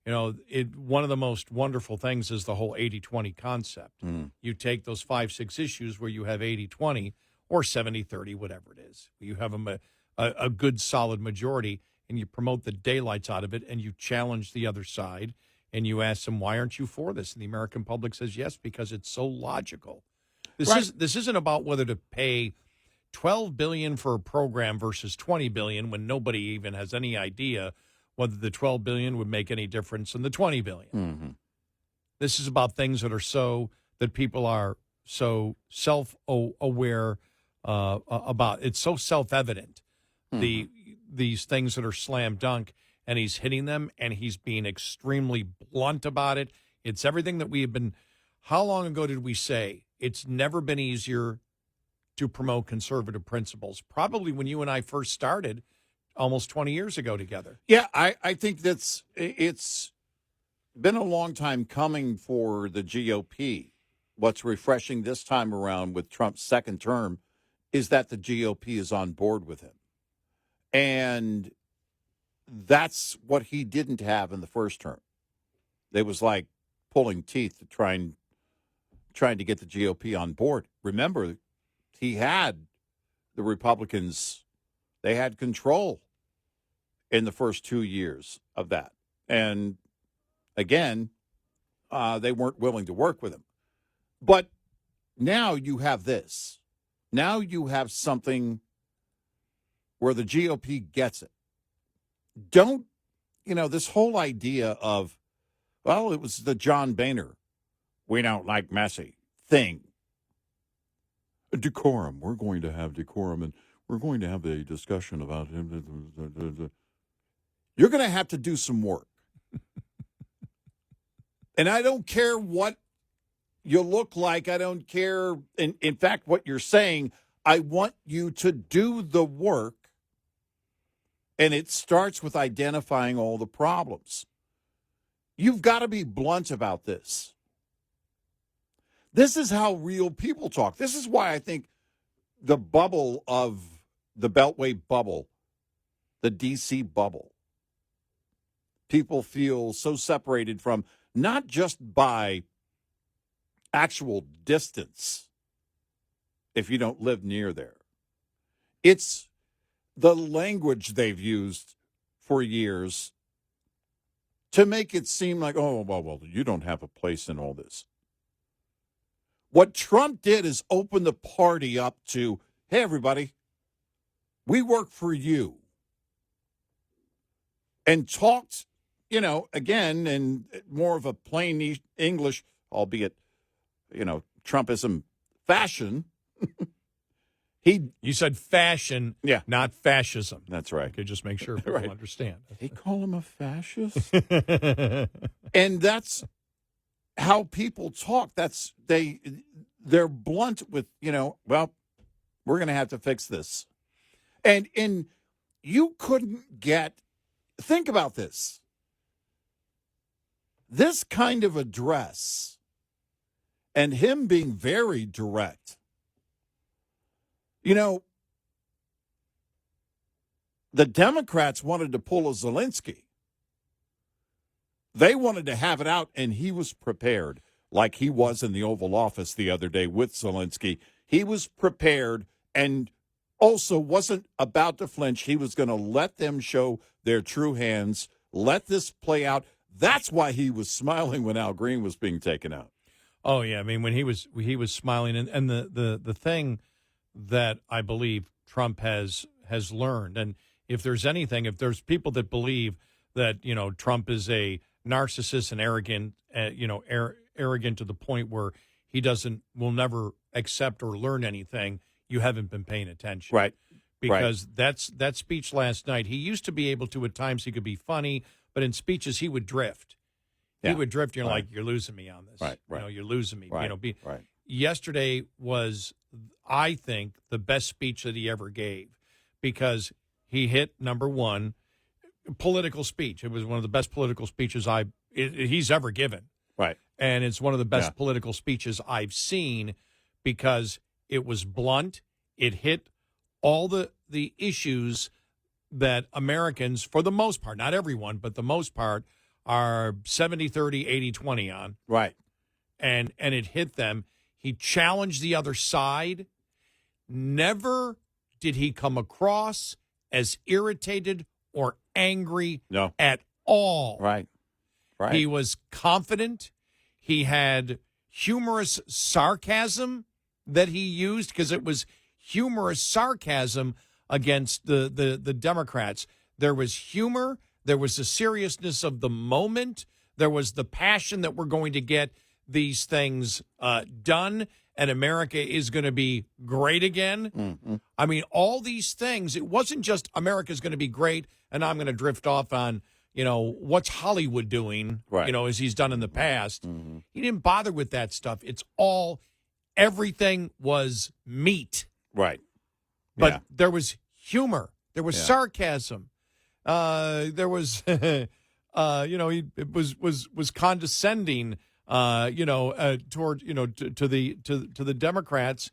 One of the most wonderful things is the whole 80-20 concept. Mm. You take those 5-6 issues where you have 80-20 or 70-30, whatever it is. You have them a good, solid majority, and you promote the daylights out of it, and you challenge the other side, and you ask them, why aren't you for this? And the American public says, yes, because it's so logical. This isn't about whether to pay $12 billion for a program versus $20 billion when nobody even has any idea whether the $12 billion would make any difference in the $20 billion. Mm-hmm. This is about things that people are so self-aware about. It's so self-evident. Mm-hmm. These things that are slam dunk, and he's hitting them, and he's being extremely blunt about it. It's everything that we have been. How long ago did we say it's never been easier to promote conservative principles? Probably when you and I first started almost 20 years ago together. Yeah, I think it's been a long time coming for the GOP. What's refreshing this time around with Trump's second term is that the GOP is on board with him. And that's what he didn't have in the first term. It was like pulling teeth to trying to get the GOP on board. Remember, he had the Republicans, they had control in the first 2 years of that. And again, they weren't willing to work with him. But now you have this. Now you have something where the GOP gets it. Don't, this whole idea of, well, it was the John Boehner, we don't like messy thing. Decorum. We're going to have decorum, and we're going to have a discussion about him. You're going to have to do some work. And I don't care what you look like. I don't care, in fact, what you're saying. I want you to do the work. And it starts with identifying all the problems. You've got to be blunt about this. This is how real people talk. This is why I think the bubble of the Beltway bubble, the D.C. bubble, people feel so separated from, not just by actual distance, if you don't live near there. It's the language they've used for years to make it seem like, oh, well, you don't have a place in all this. What Trump did is open the party up to, hey, everybody, we work for you. And talked, again, in more of a plain English, albeit, Trumpism fashion. You said fashion, not fascism. That's right. Okay, just make sure people understand. They call him a fascist? And that's how people talk. They're blunt with, well, we're going to have to fix this. And you couldn't think about this. This kind of address and him being very direct. The Democrats wanted to pull a Zelensky. They wanted to have it out, and he was prepared, like he was in the Oval Office the other day with Zelensky. He was prepared and also wasn't about to flinch. He was going to let them show their true hands, let this play out. That's why he was smiling when Al Green was being taken out. Oh, yeah. I mean, when he was smiling, and the thing that I believe Trump has learned, and if there's people that believe that, Trump is a narcissist and arrogant, arrogant to the point where will never accept or learn anything, you haven't been paying attention. Right. Because that speech last night, he used to be able to, at times he could be funny, but in speeches he would drift. Yeah. He would drift. You're like, you're losing me on this. Right. You're losing me. Right. Yesterday was, I think, the best speech that he ever gave, because he hit number one, political speech. It was one of the best political speeches he's ever given. Right. And it's one of the best political speeches I've seen, because it was blunt. It hit all the issues that Americans, for the most part, not everyone, but the most part, are 70-30, 80-20 on. Right. And it hit them. He challenged the other side. Never did he come across as irritated or angry at all. Right. He was confident. He had humorous sarcasm that he used, because it was humorous sarcasm against the Democrats. There was humor. There was the seriousness of the moment. There was the passion that we're going to get these things done, and America is going to be great again. Mm-hmm. I mean, all these things. It wasn't just America's going to be great, and I'm going to drift off on, what's Hollywood doing, as he's done in the past. Mm-hmm. He didn't bother with that stuff. Everything was meat. Right. But there was humor. There was sarcasm. There was, he was condescending, toward, to the Democrats.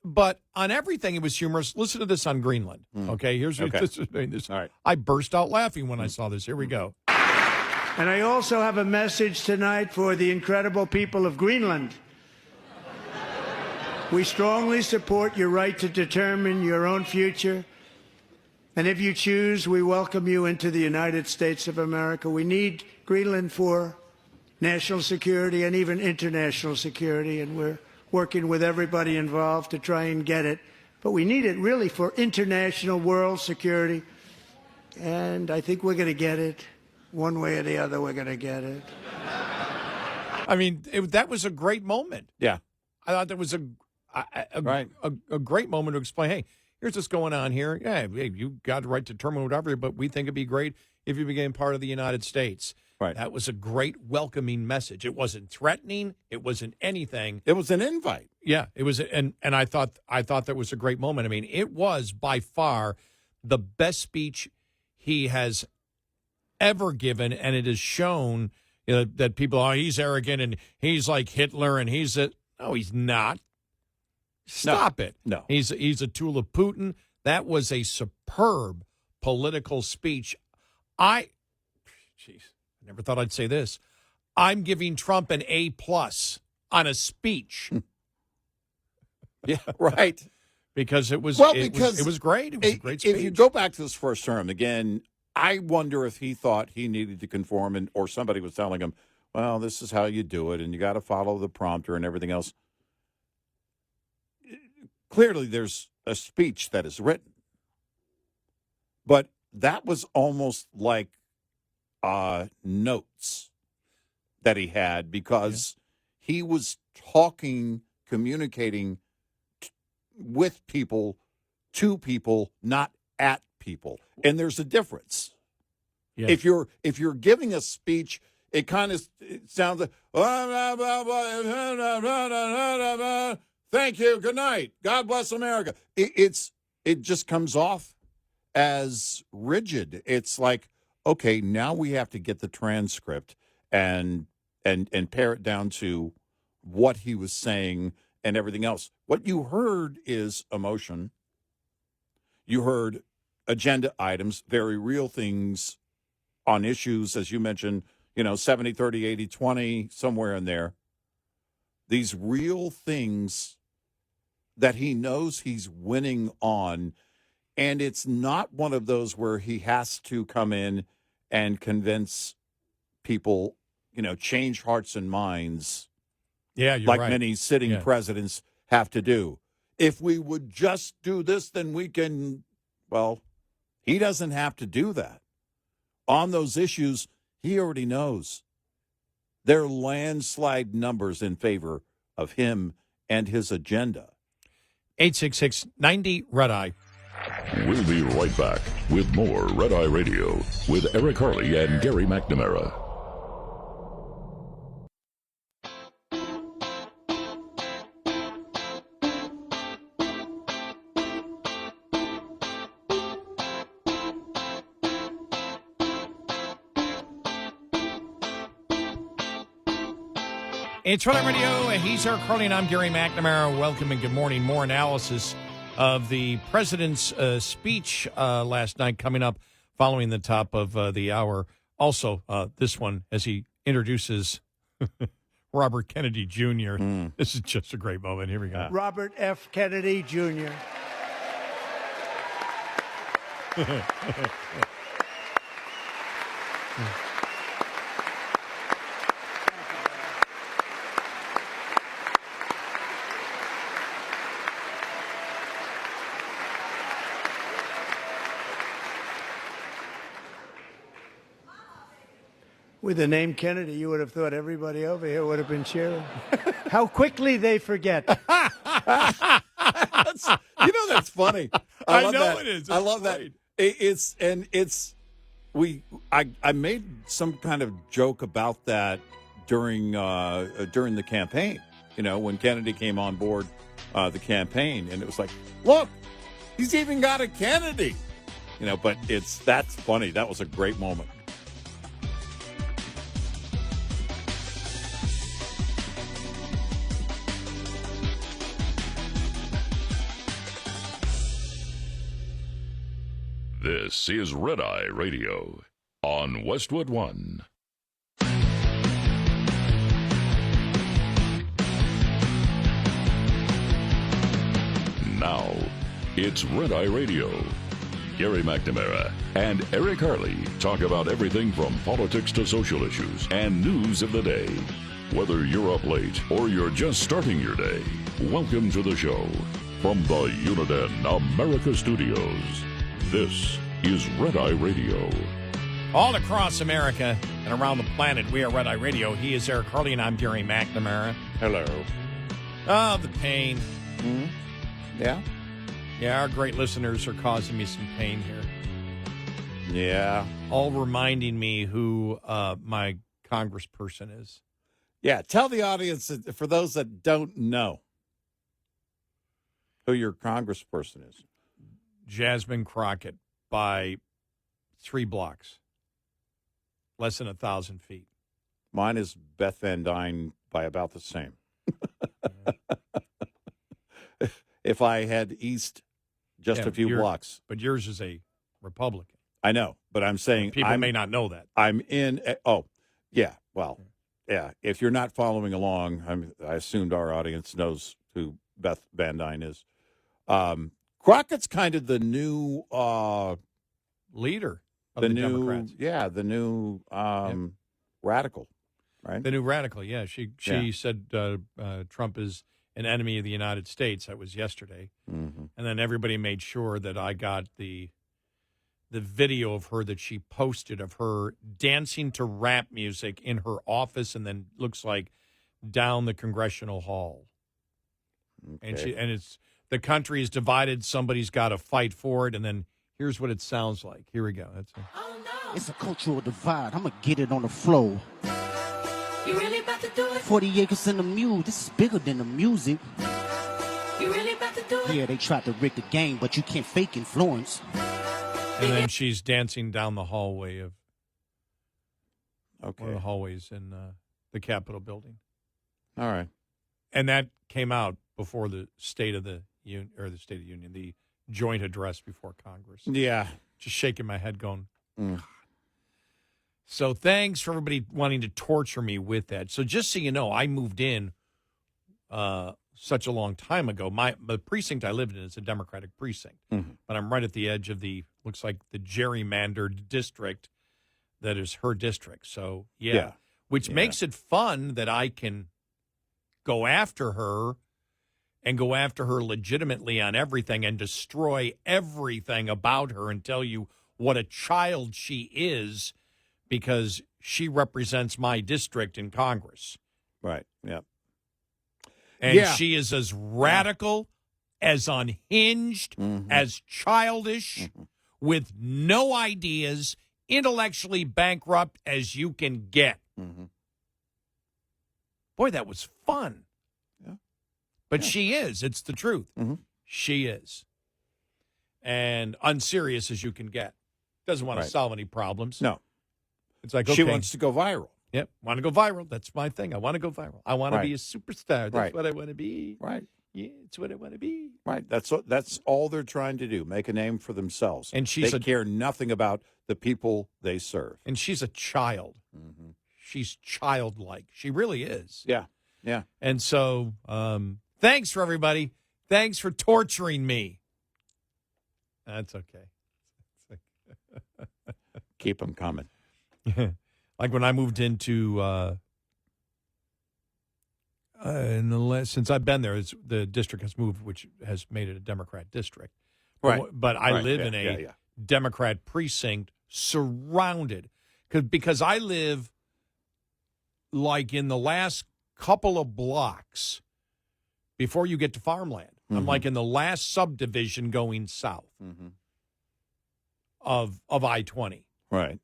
But on everything, it was humorous. Listen to this on Greenland. Okay, here's what this. All right. I burst out laughing when I saw this. Here we go. And I also have a message tonight for the incredible people of Greenland. We strongly support your right to determine your own future. And if you choose, we welcome you into the United States of America. We need Greenland for national security and even international security, and we're working with everybody involved to try and get it. But we need it really for international world security, and I think we're going to get it. One way or the other, we're going to get it. I mean, that was a great moment. Yeah. I thought that was a great moment to explain, hey, here's what's going on here. Yeah, you got the right to determine whatever, but we think it'd be great if you became part of the United States. Right. That was a great welcoming message. It wasn't threatening. It wasn't anything. It was an invite. Yeah, it was, and I thought that was a great moment. I mean, it was by far the best speech he has ever given, and it has shown that people, he's arrogant and he's like Hitler and no, he's not. Stop it. No. He's a tool of Putin. That was a superb political speech. I never thought I'd say this. I'm giving Trump an A+ on a speech. Yeah, right. Because it was because it was great. It was a great speech. If you go back to this first term, again, I wonder if he thought he needed to conform, or somebody was telling him, well, this is how you do it, and you got to follow the prompter and everything else. Clearly, there's a speech that is written. But that was almost like notes that he had, because he was talking, communicating with people, to people, not at people. And there's a difference. Yeah. If you're giving a speech, it kind of sounds like, thank you, good night, God bless America. It just comes off as rigid. It's like, okay, now we have to get the transcript and pare it down to what he was saying and everything else. What you heard is emotion. You heard agenda items, very real things on issues, as you mentioned, 70, 30, 80, 20, somewhere in there. These real things that he knows he's winning on. And it's not one of those where he has to come in and convince people, change hearts and minds. Yeah, you're like right. Many sitting presidents have to do. If we would just do this, then we can. Well, he doesn't have to do that. On those issues, he already knows. They're landslide numbers in favor of him and his agenda. 866-90-RED-EYE. We'll be right back with more Red Eye Radio with Eric Harley and Gary McNamara. It's Red Eye Radio. He's Eric Harley, and I'm Gary McNamara. Welcome and good morning. More analysis of the president's speech last night coming up following the top of the hour. Also, this one, as he introduces Robert Kennedy Jr. This is just a great moment. Here we go. Robert F. Kennedy Jr. With the name Kennedy, you would have thought everybody over here would have been cheering. How quickly they forget. That's funny. I know that. It is. I love great. That. I made some kind of joke about that during the campaign. When Kennedy came on board the campaign, and it was like, look, he's even got a Kennedy. But that's funny. That was a great moment. This is Red Eye Radio on Westwood One. Now, it's Red Eye Radio. Gary McNamara and Eric Harley talk about everything from politics to social issues and news of the day. Whether you're up late or you're just starting your day, welcome to the show. From the Uniden America Studios, this is Red Eye Radio. All across America and around the planet, we are Red Eye Radio. He is Eric Harley, and I'm Gary McNamara. Hello. Oh, the pain. Mm-hmm. Yeah? Yeah, our great listeners are causing me some pain here. Yeah. All reminding me who my congressperson is. Yeah, tell the audience, for those that don't know, who your congressperson is. Jasmine Crockett by 3 blocks, less than 1,000 feet. Mine is Beth Van Dyne by about the same. If I head east just a few blocks. But yours is a Republican. I know, but I'm saying... People may not know that. I'm in... If you're not following along, I assumed our audience knows who Beth Van Dyne is. Crockett's kind of the new leader. of the Democrats. Yeah, the new radical, right? The new radical, yeah. She said Trump is an enemy of the United States. That was yesterday. Mm-hmm. And then everybody made sure that I got the video of her that she posted of her dancing to rap music in her office and then looks like down the congressional hall. Okay. And it's the country is divided. Somebody's got to fight for it. And then here's what it sounds like. Here we go. It's a cultural divide. I'm going to get it on the floor. You really about to do it? 40 acres in the mule. This is bigger than the music. You really about to do it? Yeah, they tried to rig the game, but you can't fake influence. And then she's dancing down the hallway of one of the hallways in the Capitol building. All right. And that came out before the State of the Union, the joint address before Congress. Yeah. Just shaking my head going, So thanks for everybody wanting to torture me with that. So just so you know, I moved in such a long time ago. The precinct I lived in is a Democratic precinct, but I'm right at the edge of looks like the gerrymandered district that is her district. So, which makes it fun that I can go after her and go after her legitimately on everything and destroy everything about her and tell you what a child she is because she represents my district in Congress. Right, yeah. And she is as radical, as unhinged, as childish, with no ideas, intellectually bankrupt as you can get. Boy, that was fun. Yeah. But she is. It's the truth. She is. And unserious as you can get. Doesn't want to solve any problems. No. It's like, she wants to go viral. Yep. Want to go viral. That's my thing. I want to go viral. I want to be a superstar. That's what I want to be. Right. Yeah, it's what I want to be. Right. That's all they're trying to do, make a name for themselves. And they care nothing about the people they serve. And she's a child. She's childlike. She really is. Yeah. Yeah. And so thanks for everybody. Thanks for torturing me. That's okay. Keep them coming. Like when I moved into since I've been there, the district has moved, which has made it a Democrat district. Right. But I live in a Democrat precinct surrounded because I live like in the last couple of blocks before you get to farmland. I'm like in the last subdivision going south of I-20. Right.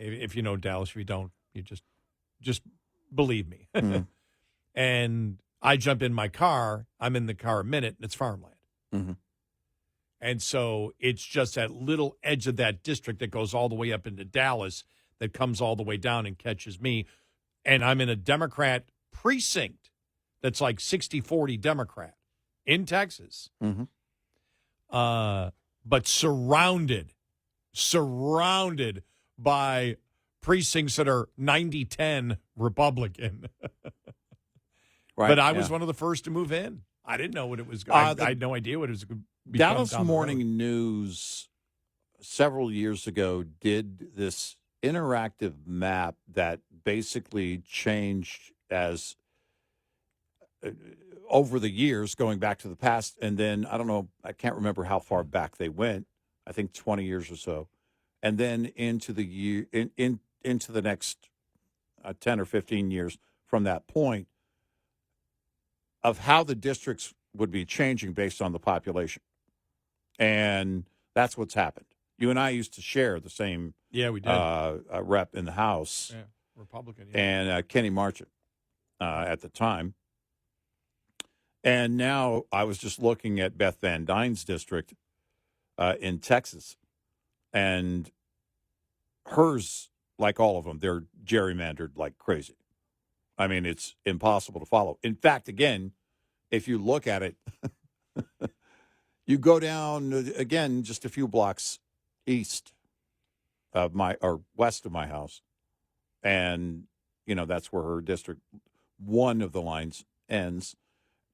If you know Dallas, if you don't, you just believe me. And I jump in my car. I'm in the car a minute, and it's farmland. And so it's just that little edge of that district that goes all the way up into Dallas that comes all the way down and catches me. And I'm in a Democrat precinct that's like 60-40 Democrat in Texas. But surrounded by precincts that are 90-10 Republican. Right. But I was one of the first to move in. I didn't know what it was. I had no idea what it was going to be. Dallas Morning News several years ago did this interactive map that basically changed as over the years, going back to the past. And then, I don't know, I can't remember how far back they went. I think 20 years or so. And then into the year, into the next 10 or 15 years from that point, of how the districts would be changing based on the population. And that's what's happened. You and I used to share the same we did. rep in the House. Yeah, Republican. Yeah. And Kenny Marchant at the time. And now I was just looking at Beth Van Dyne's district in Texas. And hers, like all of them, they're gerrymandered like crazy. I mean, it's impossible to follow. In fact, again, if you look at it, you go down, again, just a few blocks east of west of my house. And, that's where her district, one of the lines ends.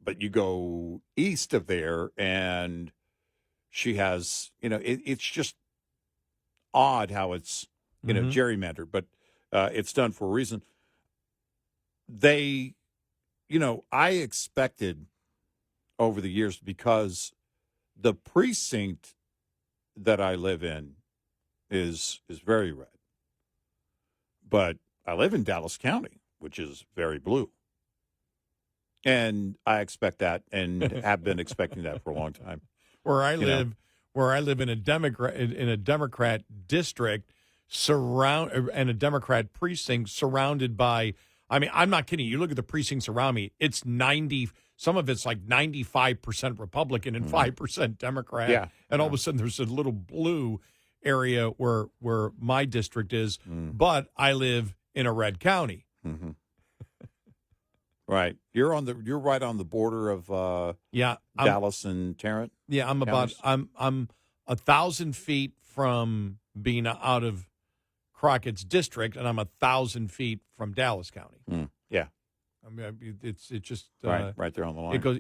But you go east of there, and she has, it's just odd how it's gerrymandered, but it's done for a reason. They, I expected over the years, because the precinct that I live in is very red, but I live in Dallas County, which is very blue. And I expect that, and have been expecting that for a long time. Where I live in a Democrat district, and a Democrat precinct surrounded by. I mean, I'm not kidding. You look at the precincts around me; it's 90. Some of it's like 95% Republican and 5% Democrat. Yeah, and all of a sudden, there's a little blue area where my district is, but I live in a red county. Mm-hmm. Right. You're right on the border of Dallas and Tarrant. Yeah, I'm counties. I'm 1,000 feet from being out of Crockett's district, and I'm 1,000 feet from Dallas County. Yeah. I mean, it's just right there on the line. It goes,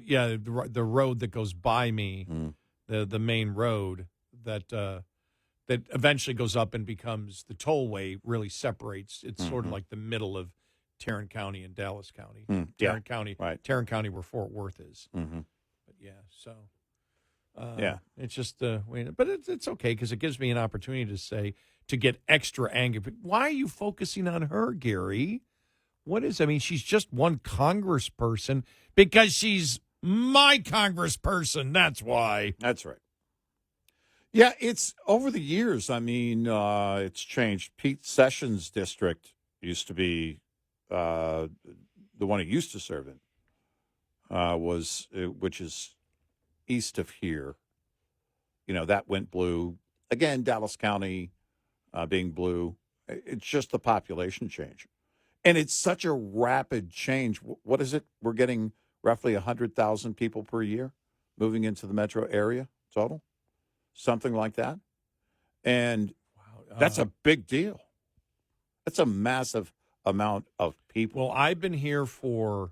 the road that goes by me, the main road that eventually goes up and becomes the tollway, really separates. It's sort of like the middle of Tarrant County and Dallas County. Tarrant County, right? Tarrant County, where Fort Worth is. Mm-hmm. But it's just but it's okay, because it gives me an opportunity to get extra angry. But why are you focusing on her, Gary? She's just one congressperson, because she's my congressperson. That's why. That's right. Yeah, it's over the years. I mean, it's changed. Pete Sessions' district used to be the one he used to serve in, which is east of here. That went blue. Again, Dallas County being blue. It's just the population change. And it's such a rapid change. What is it? We're getting roughly 100,000 people per year moving into the metro area total, something like that. And that's a big deal. That's a massive amount of people. Well, I've been here for,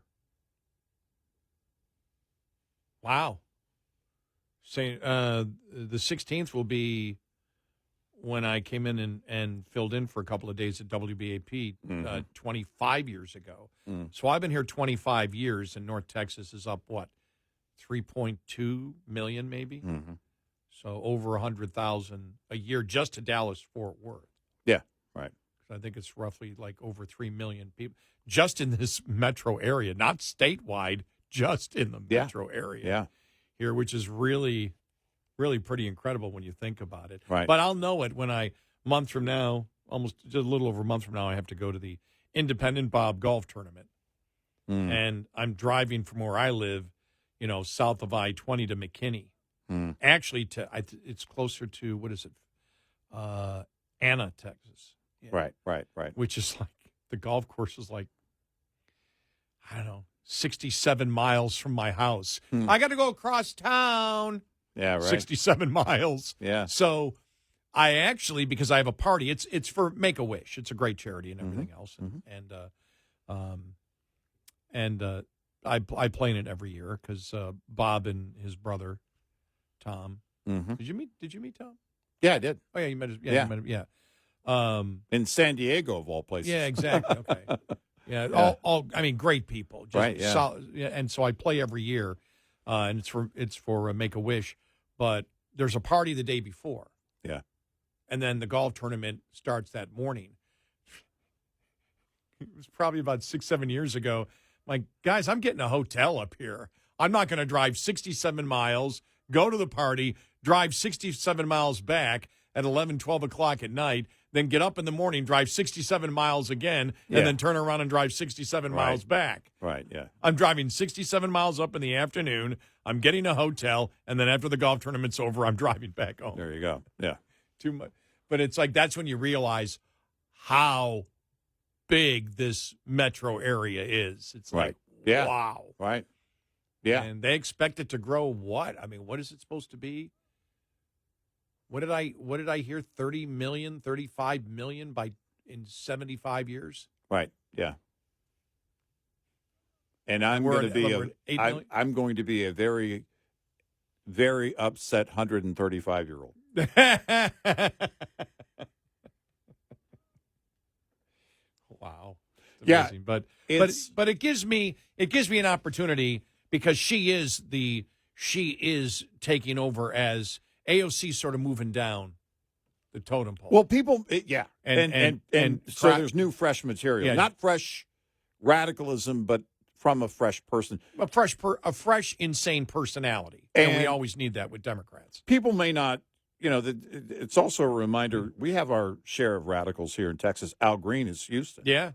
say, the 16th will be when I came in and filled in for a couple of days at WBAP 25 years ago. So I've been here 25 years, and North Texas is up, 3.2 million maybe? So over 100,000 a year just to Dallas-Fort Worth. Yeah, right. I think it's roughly like over 3 million people just in this metro area, not statewide, just in the metro area here, which is really, really pretty incredible when you think about it. Right. But I'll know it when a month from now, almost just a little over a month from now, I have to go to the Independent Bob Golf Tournament. And I'm driving from where I live, south of I-20 to McKinney. Actually, it's closer to, what is it, Anna, Texas. Yeah. Right. Which is like, the golf course is like, I don't know, 67 miles from my house. I got to go across town. Yeah, right. 67 miles. Yeah. So I actually, because I have a party, it's for Make-A-Wish. It's a great charity and everything else. And I play in it every year because Bob and his brother, Tom. Did you meet Tom? Yeah, I did. Oh, yeah, you met him. Yeah, you met him. Yeah. In San Diego, of all places. Yeah, exactly. Okay. Yeah. All great people. Just right. Yeah. Solid, and so I play every year, and it's for Make-A-Wish, but there's a party the day before. Yeah. And then the golf tournament starts that morning. It was probably about 6-7 years ago. I'm like, guys, I'm getting a hotel up here. I'm not going to drive 67 miles, go to the party, drive 67 miles back at 11, 12 o'clock at night, then get up in the morning, drive 67 miles again, and then turn around and drive 67 miles back. Right, yeah. I'm driving 67 miles up in the afternoon. I'm getting a hotel, and then after the golf tournament's over, I'm driving back home. There you go. Yeah. Too much. But it's like that's when you realize how big this metro area is. It's like, wow. Right. Yeah. And they expect it to grow what? I mean, what is it supposed to be? What did I hear? 30 million, 35 million in 75 years? Right. Yeah. And I'm going to be a very, very upset 135-year-old. amazing. But it gives me an opportunity because she is taking over as AOC sort of moving down the totem pole. Well, people, and so there's new fresh material, not fresh radicalism, but from a fresh person, a fresh insane personality, and we always need that with Democrats. People may not, it's also a reminder. We have our share of radicals here in Texas. Al Green is Houston. Yeah,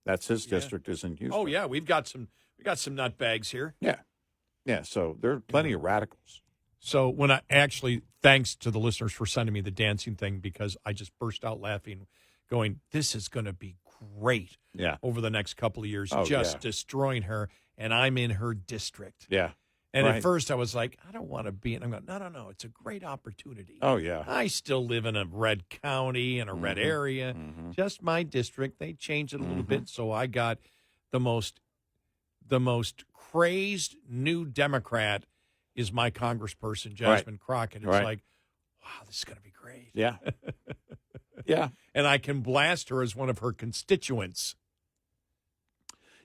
that's his district is in Houston. Oh yeah, we got some nutbags here. Yeah. So there are plenty of radicals. So when I actually, thanks to the listeners for sending me the dancing thing, because I just burst out laughing, going, this is going to be great. Yeah. Over the next couple of years, destroying her, and I'm in her district. Yeah. And at first I was like, I don't want to be. And I'm going, no, it's a great opportunity. Oh, yeah. I still live in a red county, in a red area. Just my district. They changed it a little bit, so I got the most crazed new Democrat is my congressperson, Jasmine Crockett. It's like, wow, this is going to be great. Yeah. Yeah. And I can blast her as one of her constituents.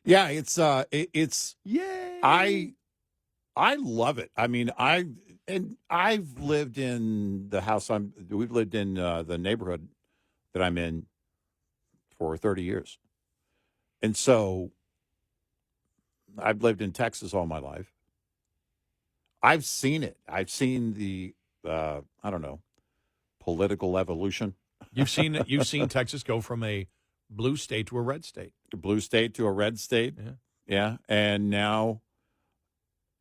Yeah, it's yay. I love it. I mean, I've lived in the house we've lived in the neighborhood that I'm in for 30 years. And so I've lived in Texas all my life. I've seen it. I've seen the political evolution. You've seen Texas go from a blue state to a red state. A blue state to a red state. Yeah. And now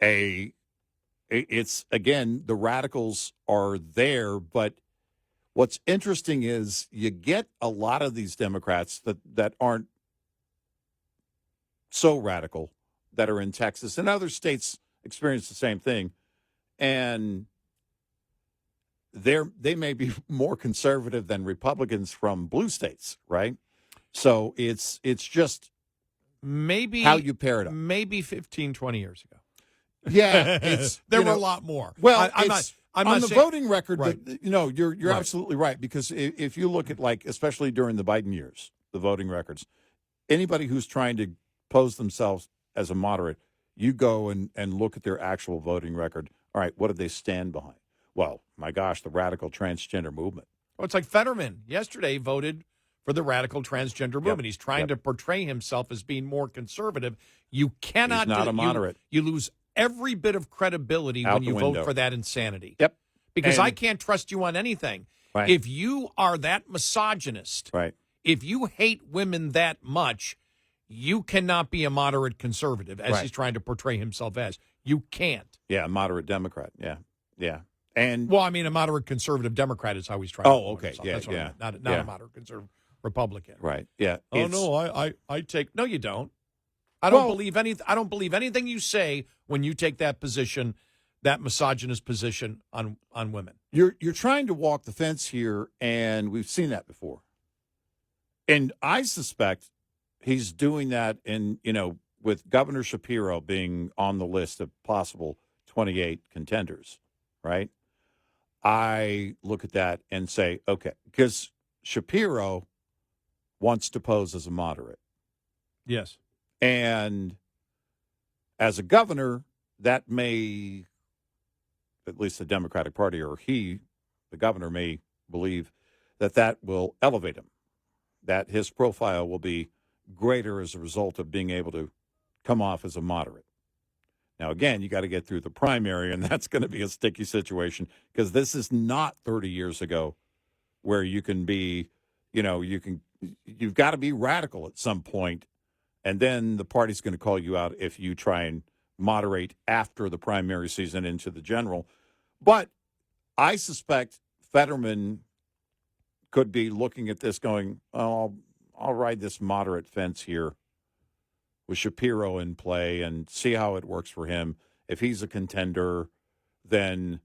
it's again, the radicals are there, but what's interesting is you get a lot of these Democrats that aren't so radical that are in Texas, and other states experience the same thing. And they may be more conservative than Republicans from blue states, right? So it's just maybe how you pair it up. Maybe 15, 20 years ago. Yeah, there were a lot more. Well, I'm on not the saying, voting record. right. You're absolutely right, because if you look at, like, especially during the Biden years, the voting records, anybody who's trying to pose themselves as a moderate, you go and look at their actual voting record. All right, what do they stand behind? Well, my gosh, the radical transgender movement. Oh, it's like Fetterman yesterday voted for the radical transgender movement. He's trying to portray himself as being more conservative. You cannot. He's not a moderate. You lose every bit of credibility when you vote for that insanity. Yep. Because I can't trust you on anything. Right. If you are that misogynist, right. If you hate women that much, you cannot be a moderate conservative, as he's trying to portray himself as. You can't. Yeah, a moderate Democrat. Yeah. And well, I mean, a moderate conservative Democrat is how he's trying. Oh, okay. Himself. Yeah, That's what I meant. Not a moderate conservative Republican. Right. Yeah. Oh no, I take. No, you don't. I don't believe anything you say when you take that position, that misogynist position on women. You're trying to walk the fence here, and we've seen that before. And I suspect he's doing that with Governor Shapiro being on the list of possible 28 contenders, right? I look at that and say, okay, because Shapiro wants to pose as a moderate. Yes. And as a governor, that may, at least the Democratic Party or the governor may believe that will elevate him, that his profile will be greater as a result of being able to come off as a moderate. Now, again, you got to get through the primary, and that's going to be a sticky situation, because this is not 30 years ago where you can be, you've got to be radical at some point, and then the party's going to call you out if you try and moderate after the primary season into the general. But I suspect Fetterman could be looking at this going, oh, I'll ride this moderate fence here with Shapiro in play and see how it works for him. If he's a contender, then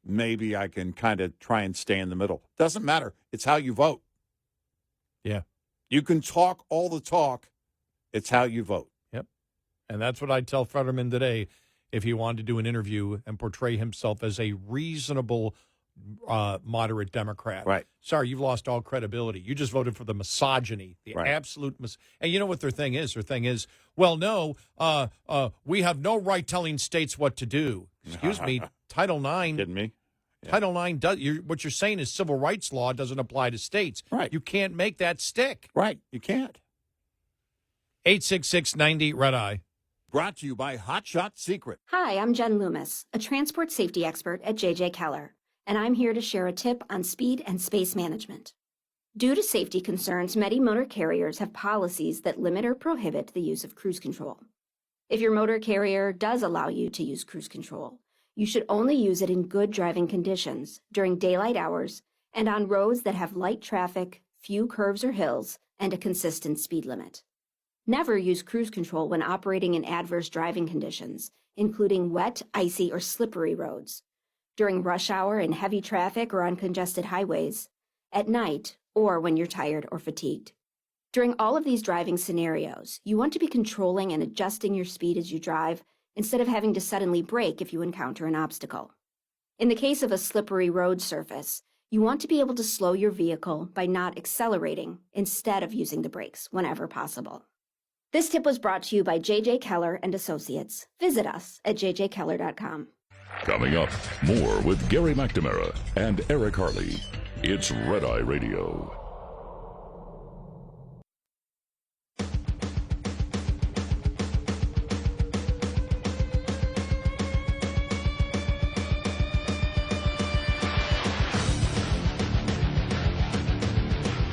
maybe I can kind of try and stay in the middle. Doesn't matter. It's how you vote. Yeah. You can talk all the talk. It's how you vote. Yep. And that's what I'd tell Fetterman today if he wanted to do an interview and portray himself as a reasonable moderate Democrat. Right. Sorry, you've lost all credibility. You just voted for the misogyny, the absolute and you know what their thing is? Their thing is, well, no, we have no right telling states what to do. Excuse me, Title IX. Kidding me? Yeah. Title IX does. What you're saying is civil rights law doesn't apply to states. Right. You can't make that stick. Right. You can't. 866-90 Red Eye. Brought to you by Hot Shot Secret. Hi, I'm Jen Loomis, a transport safety expert at J.J. Keller, and I'm here to share a tip on speed and space management. Due to safety concerns, many motor carriers have policies that limit or prohibit the use of cruise control. If your motor carrier does allow you to use cruise control, you should only use it in good driving conditions during daylight hours and on roads that have light traffic, few curves or hills, and a consistent speed limit. Never use cruise control when operating in adverse driving conditions, including wet, icy, or slippery roads, during rush hour in heavy traffic or on congested highways, at night, or when you're tired or fatigued. During all of these driving scenarios, you want to be controlling and adjusting your speed as you drive instead of having to suddenly brake if you encounter an obstacle. In the case of a slippery road surface, you want to be able to slow your vehicle by not accelerating instead of using the brakes whenever possible. This tip was brought to you by J.J. Keller and Associates. Visit us at jjkeller.com. Coming up, more with Gary McNamara and Eric Harley. It's Red Eye Radio.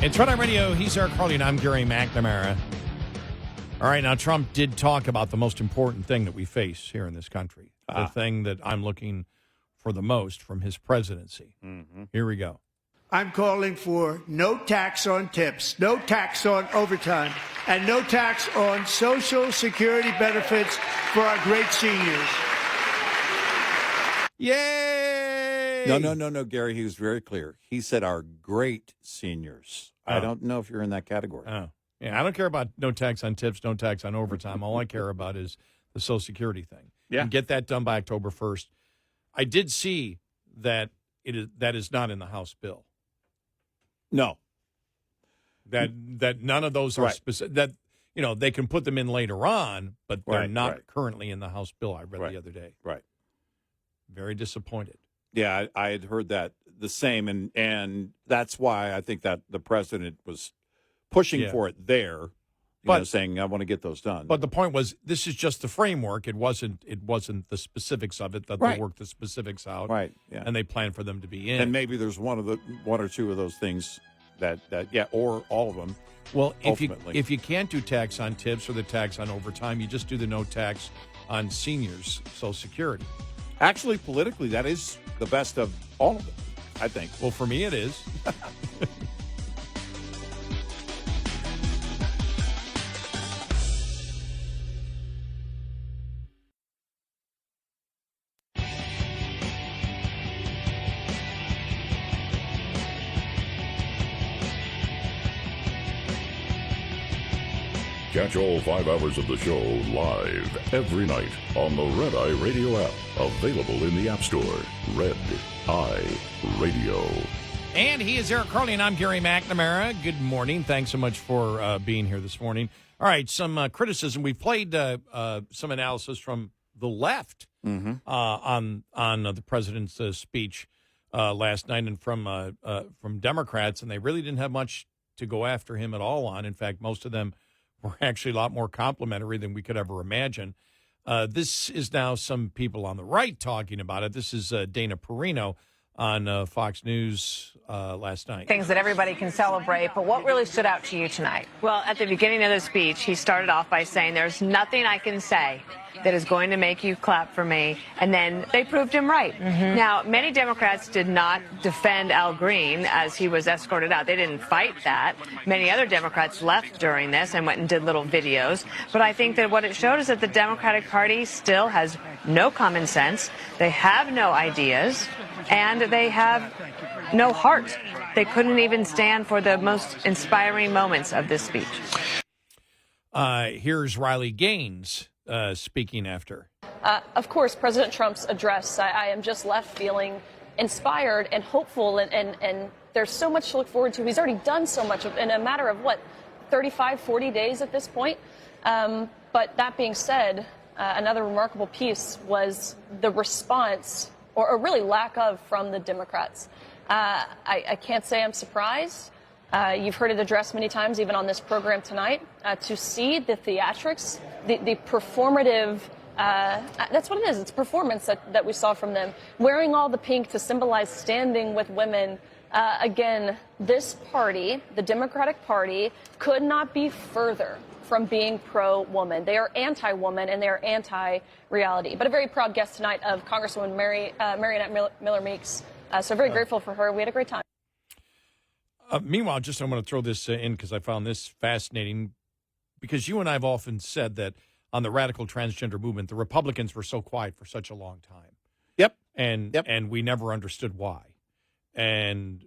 It's Red Eye Radio. He's Eric Harley, and I'm Gary McNamara. All right, now Trump did talk about the most important thing that we face here in this country, the thing that I'm looking for the most from his presidency. Mm-hmm. Here we go. I'm calling for no tax on tips, no tax on overtime, and no tax on Social Security benefits for our great seniors. Yay! No, Gary. He was very clear. He said our great seniors. I don't know if you're in that category. Oh. Yeah, I don't care about no tax on tips, no tax on overtime. All I care about is the Social Security thing. Yeah. And get that done by October 1st. I did see that that is not in the House bill. No. That none of those are specific. That, they can put them in later on, but they're not currently in the House bill. I read the other day. Right. Very disappointed. Yeah, I had heard that the same, and that's why I think that the president was pushing for it there, saying I want to get those done. But the point was, this is just the framework. It wasn't the specifics of it. That they worked the specifics out, Yeah, and they plan for them to be in. And maybe there's one or two of those things that or all of them. Well, if you can't do tax on tips or the tax on overtime, you just do the no tax on seniors' Social Security. Actually, politically, that is the best of all of them, I think. Well, for me, it is. Catch all 5 hours of the show live every night on the Red Eye Radio app. Available in the App Store. Red Eye Radio. And he is Eric Harley, and I'm Gary McNamara. Good morning. Thanks so much for being here this morning. All right, some criticism. We played some analysis from the left on the president's speech last night, and from Democrats, and they really didn't have much to go after him at all on. In fact, most of them were actually a lot more complimentary than we could ever imagine. This is now some people on the right talking about it. This is Dana Perino on Fox News last night. Things that everybody can celebrate, but what really stood out to you tonight? Well, at the beginning of the speech, he started off by saying, there's nothing I can say that is going to make you clap for me, and then they proved him right. Now, many Democrats did not defend Al Green as he was escorted out. They didn't fight that. Many other Democrats left during this and went and did little videos. But I think that what it showed is that the Democratic Party still has no common sense. They have no ideas, and they have no heart. They couldn't even stand for the most inspiring moments of this speech. Here's Riley Gaines speaking after. Of course, President Trump's address, I am just left feeling inspired and hopeful, and there's so much to look forward to. He's already done so much in a matter of, 35, 40 days at this point. But that being said, another remarkable piece was the response, or really lack of, from the Democrats. I can't say I'm surprised. You've heard it addressed many times, even on this program tonight, to see the theatrics, the performative, that's what it is. It's performance that we saw from them. Wearing all the pink to symbolize standing with women. Again, this party, the Democratic Party, could not be further from being pro-woman. They are anti-woman and they are anti-reality. But a very proud guest tonight of Congresswoman Marionette Miller Meeks. So very grateful for her. We had a great time. Meanwhile, I'm going to throw this in because I found this fascinating, because you and I have often said that on the radical transgender movement, the Republicans were so quiet for such a long time. Yep. And we never understood why. And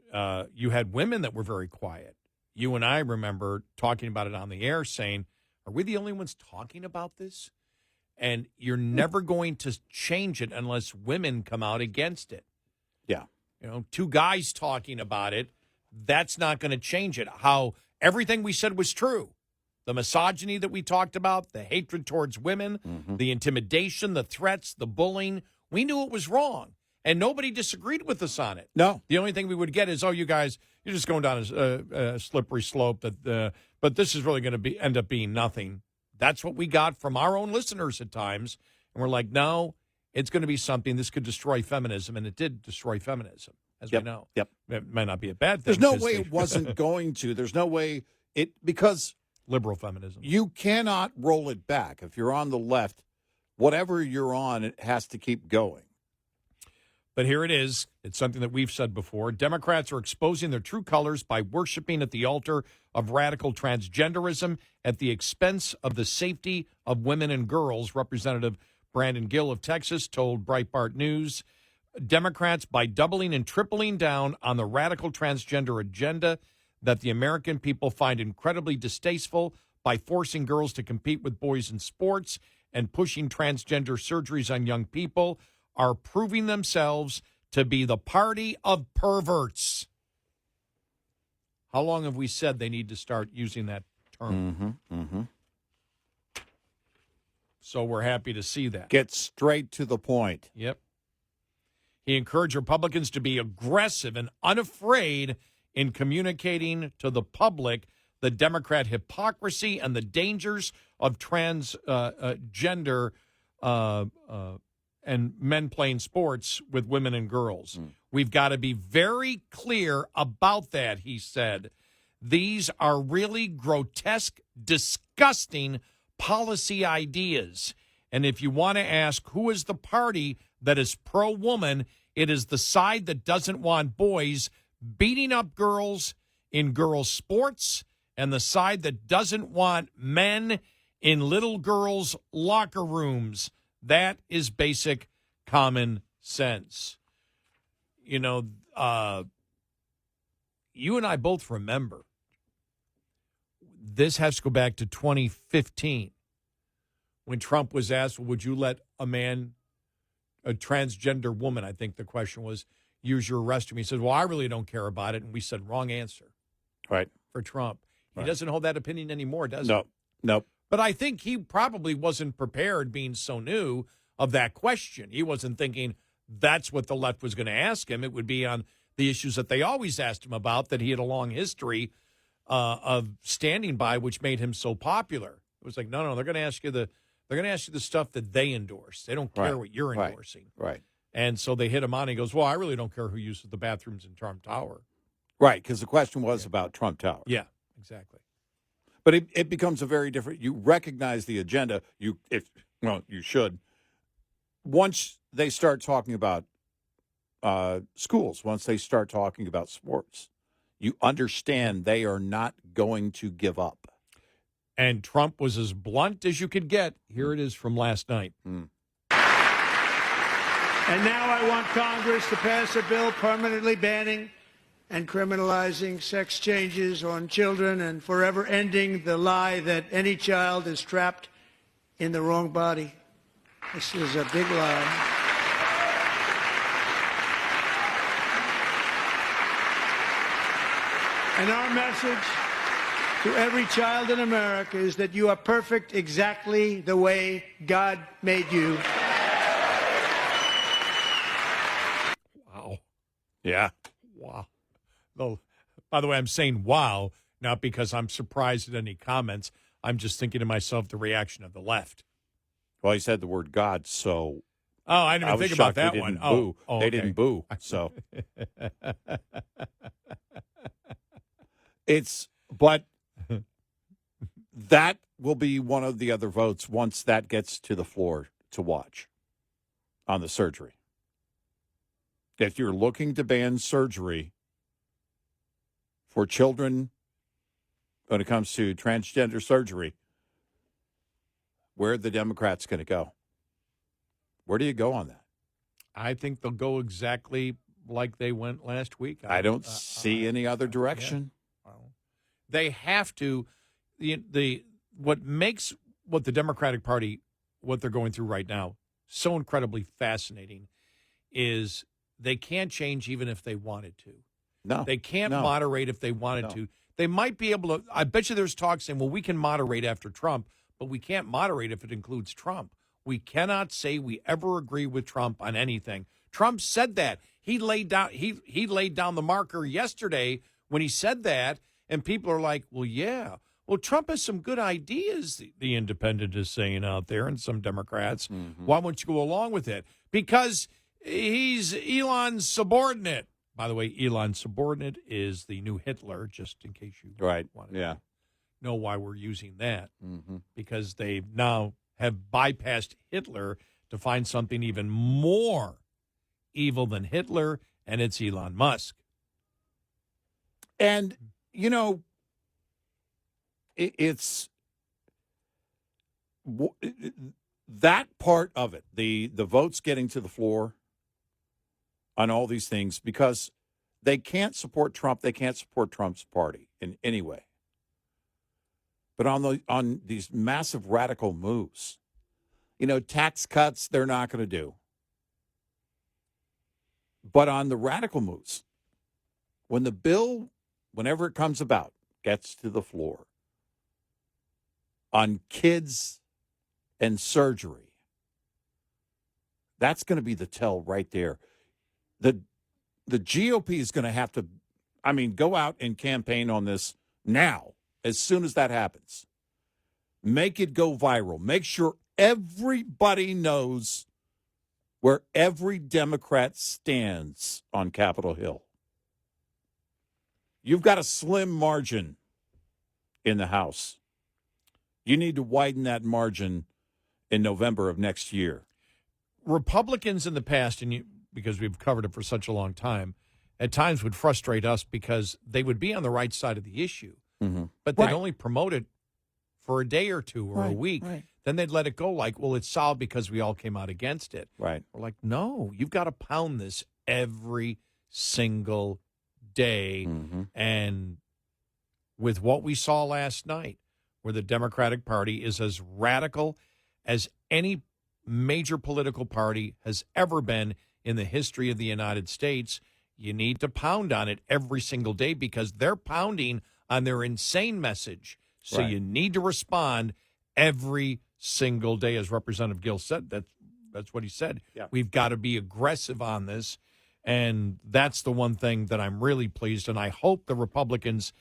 you had women that were very quiet. You and I remember talking about it on the air, saying, are we the only ones talking about this? And you're never going to change it unless women come out against it. Yeah. Two guys talking about it, that's not going to change it. How everything we said was true. The misogyny that we talked about, the hatred towards women, the intimidation, the threats, the bullying, we knew it was wrong. And nobody disagreed with us on it. No. The only thing we would get is, oh, you guys, you're just going down a slippery slope. But this is really going to end up being nothing. That's what we got from our own listeners at times. And we're like, no, it's going to be something. This could destroy feminism. And it did destroy feminism, as we know. Yep. It might not be a bad thing. There's no way it wasn't going to. There's no way because liberal feminism. You cannot roll it back. If you're on the left, whatever you're on, it has to keep going. But here it is. It's something that we've said before. Democrats are exposing their true colors by worshiping at the altar of radical transgenderism at the expense of the safety of women and girls. Representative Brandon Gill of Texas told Breitbart News, Democrats, by doubling and tripling down on the radical transgender agenda that the American people find incredibly distasteful, by forcing girls to compete with boys in sports and pushing transgender surgeries on young people, are proving themselves to be the party of perverts. How long have we said they need to start using that term? So we're happy to see that. Get straight to the point. Yep. He encouraged Republicans to be aggressive and unafraid in communicating to the public the Democrat hypocrisy and the dangers of transgender and men playing sports with women and girls. We've got to be very clear about that, he said. These are really grotesque, disgusting policy ideas. And if you want to ask who is the party that is pro-woman, it is the side that doesn't want boys beating up girls in girls' sports and the side that doesn't want men in little girls' locker rooms. That is basic common sense. You know, you and I both remember this has to go back to 2015 when Trump was asked, well, would you let a transgender woman, I think the question was, use your restroom? He said, well, I really don't care about it. And we said, wrong answer. Right. For Trump. He Right. doesn't hold that opinion anymore, does he? No. Nope. But I think he probably wasn't prepared, being so new, of that question. He wasn't thinking that's what the left was going to ask him. It would be on the issues that they always asked him about, that he had a long history of standing by, which made him so popular. It was like, no, they're going to ask you the stuff that they endorse. They don't care what you're endorsing. Right. And so they hit him on. He goes, well, I really don't care who uses the bathrooms in Trump Tower. Right, because the question was about Trump Tower. Yeah, exactly. But it becomes a very different. You recognize the agenda. You should. Once they start talking about schools, once they start talking about sports, you understand they are not going to give up. And Trump was as blunt as you could get. Here it is from last night. And now I want Congress to pass a bill permanently banning and criminalizing sex changes on children and forever ending the lie that any child is trapped in the wrong body. This is a big lie. And our message to every child in America is that you are perfect exactly the way God made you. Wow. Yeah. Wow. Well, by the way, I'm saying wow, not because I'm surprised at any comments. I'm just thinking to myself the reaction of the left. Well, he said the word God, so... Oh, I didn't even think about that one. Boo. Oh, they okay. didn't boo, so... But that will be one of the other votes once that gets to the floor to watch on the surgery. If you're looking to ban surgery for children when it comes to transgender surgery, where are the Democrats going to go? Where do you go on that? I think they'll go exactly like they went last week. I don't see any other direction. Yeah. Well, they have to. What makes what the Democratic Party, what they're going through right now, so incredibly fascinating is they can't change even if they wanted to. No. They can't moderate if they wanted to. They might be able to. I bet you there's talk saying, well, we can moderate after Trump, but we can't moderate if it includes Trump. We cannot say we ever agree with Trump on anything. Trump said that. He laid down the marker yesterday when he said that, and people are like, well, yeah. Well, Trump has some good ideas, the Independent is saying out there, and some Democrats. Mm-hmm. Why won't you go along with it? Because he's Elon's subordinate. By the way, Elon's subordinate is the new Hitler, just in case you want to know why we're using that. Mm-hmm. Because they now have bypassed Hitler to find something even more evil than Hitler, and it's Elon Musk. And, you know, it's that part of it, the votes getting to the floor on all these things, because they can't support Trump. They can't support Trump's party in any way. But on these massive radical moves, you know, tax cuts, they're not going to do. But on the radical moves, when the bill, whenever it comes about, gets to the floor, on kids and surgery, that's going to be the tell right there. The GOP is going to have to, go out and campaign on this now, as soon as that happens. Make it go viral. Make sure everybody knows where every Democrat stands on Capitol Hill. You've got a slim margin in the House. You need to widen that margin in November of next year. Republicans in the past, because we've covered it for such a long time, at times would frustrate us because they would be on the right side of the issue, but they'd only promote it for a day or two or a week. Right. Then they'd let it go like, well, it's solved because we all came out against it. Right. We're like, no, you've got to pound this every single day. Mm-hmm. And with what we saw last night, where the Democratic Party is as radical as any major political party has ever been in the history of the United States, you need to pound on it every single day because they're pounding on their insane message. So you need to respond every single day. As Representative Gill said, that's what he said. Yeah. We've got to be aggressive on this. And that's the one thing that I'm really pleased. And I hope the Republicans,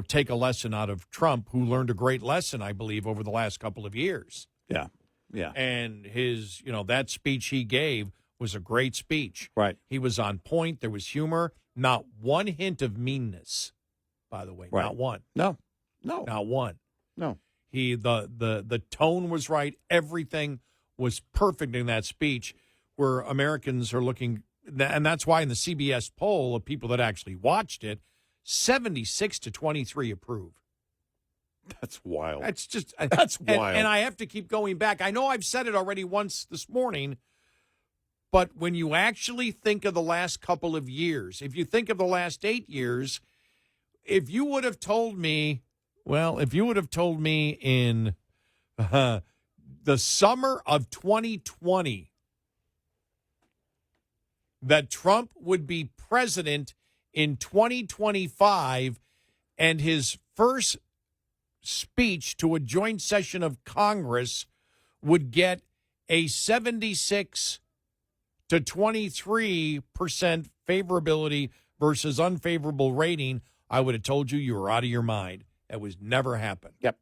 take a lesson out of Trump, who learned a great lesson, I believe, over the last couple of years. Yeah. Yeah. And his, that speech he gave was a great speech. Right. He was on point. There was humor. Not one hint of meanness, by the way. Right. Not one. No. Not one. No. The tone was right. Everything was perfect in that speech, where Americans are looking, and that's why in the CBS poll of people that actually watched it, 76-23 approve. That's wild. That's wild. And I have to keep going back. I know I've said it already once this morning, but when you actually think of the last couple of years, if you think of the last 8 years, if you would have told me in the summer of 2020 that Trump would be president in 2025, and his first speech to a joint session of Congress would get a 76 to 23% favorability versus unfavorable rating, I would have told you were out of your mind. That was never happened. Yep.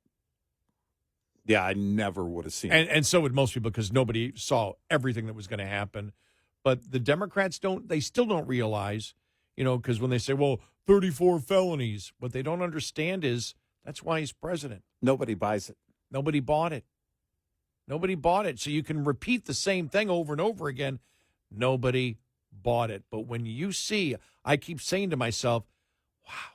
Yeah, I never would have seen it. And so would most people, because nobody saw everything that was going to happen. But the Democrats still don't realize, because when they say, well, 34 felonies, what they don't understand is that's why he's president. Nobody buys it. Nobody bought it. Nobody bought it. So you can repeat the same thing over and over again. Nobody bought it. But when you see, I keep saying to myself, wow,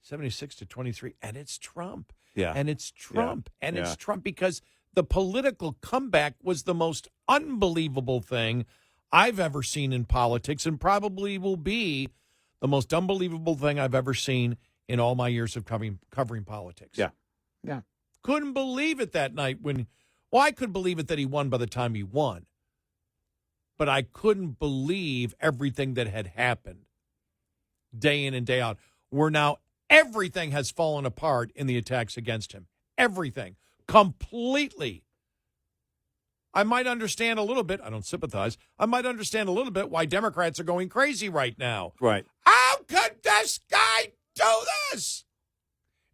76 to 23, and it's Trump. Yeah. And it's Trump. Yeah. And it's Trump, because the political comeback was the most unbelievable thing I've ever seen in politics, and probably will be the most unbelievable thing I've ever seen in all my years of covering politics. Yeah. Yeah. Couldn't believe it that night I could believe it that he won by the time he won. But I couldn't believe everything that had happened day in and day out. Everything has fallen apart in the attacks against him. Everything. Completely. I might understand a little bit. I don't sympathize. I might understand a little bit why Democrats are going crazy right now. Right. How could this guy do this?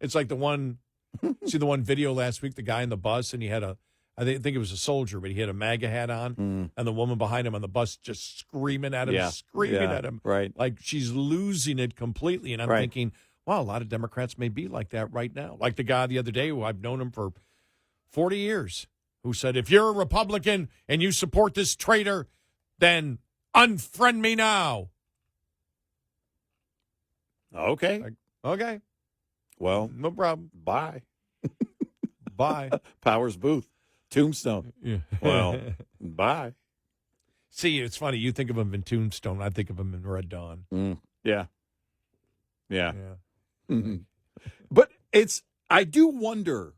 It's like the one video last week, the guy in the bus, and he had I think it was a soldier, but he had a MAGA hat on, and the woman behind him on the bus just screaming at him, at him. Right. Like she's losing it completely. And I'm thinking, wow, a lot of Democrats may be like that right now. Like the guy the other day, who I've known him for 40 years, who said, if you're a Republican and you support this traitor, then unfriend me now. Okay. Okay. Well, no problem. Bye. Bye. Powers Booth. Tombstone. Yeah. Well, bye. See, it's funny. You think of him in Tombstone. I think of him in Red Dawn. Yeah. Yeah. Mm-hmm. But I do wonder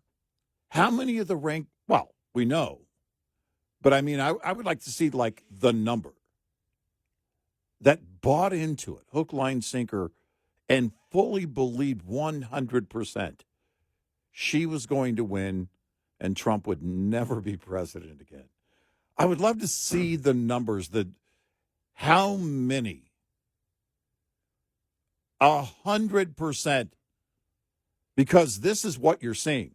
how many of the we know. But I mean, I would like to see like the number that bought into it, hook, line, sinker, and fully believed 100% she was going to win and Trump would never be president again. I would love to see the numbers, how many 100%, because this is what you're seeing.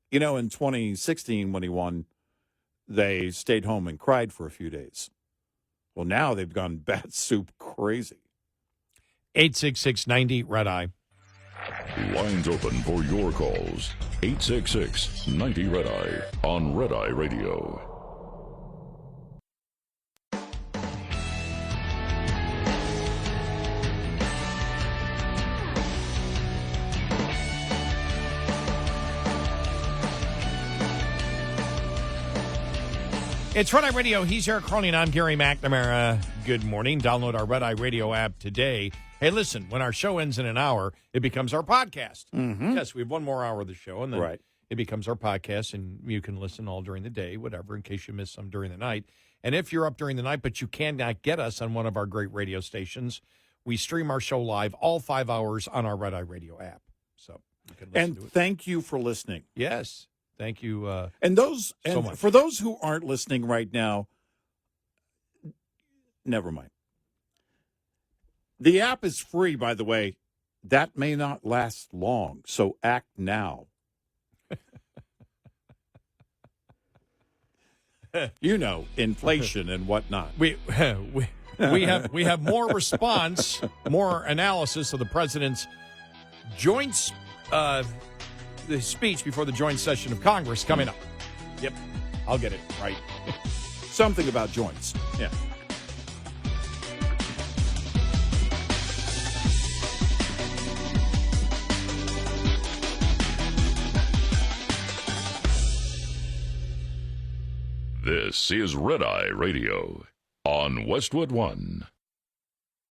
In 2016 when he won, they stayed home and cried for a few days. Well, now they've gone bat soup crazy. 866-90 Red Eye. Lines open for your calls. 866-90 Red Eye on Red Eye Radio. It's Red Eye Radio. He's Eric Harley, and I'm Gary McNamara. Good morning. Download our Red Eye Radio app today. Hey, listen, when our show ends in an hour, it becomes our podcast. Mm-hmm. Yes, we have one more hour of the show, and then right. It becomes our podcast, and you can listen all during the day, whatever, in case you miss some during the night. And if you're up during the night, but you cannot get us on one of our great radio stations, we stream our show live all 5 hours on our Red Eye Radio app. So you can listen to it. Thank you for listening. Yes. Thank you. So much. For those who aren't listening right now, never mind. The app is free, by the way. That may not last long, so act now. Inflation and whatnot. We have more response, more analysis of the president's joint the speech before the joint session of Congress coming up. Yep, I'll get it right. Something about joints. Yeah. This is Red Eye Radio on Westwood One.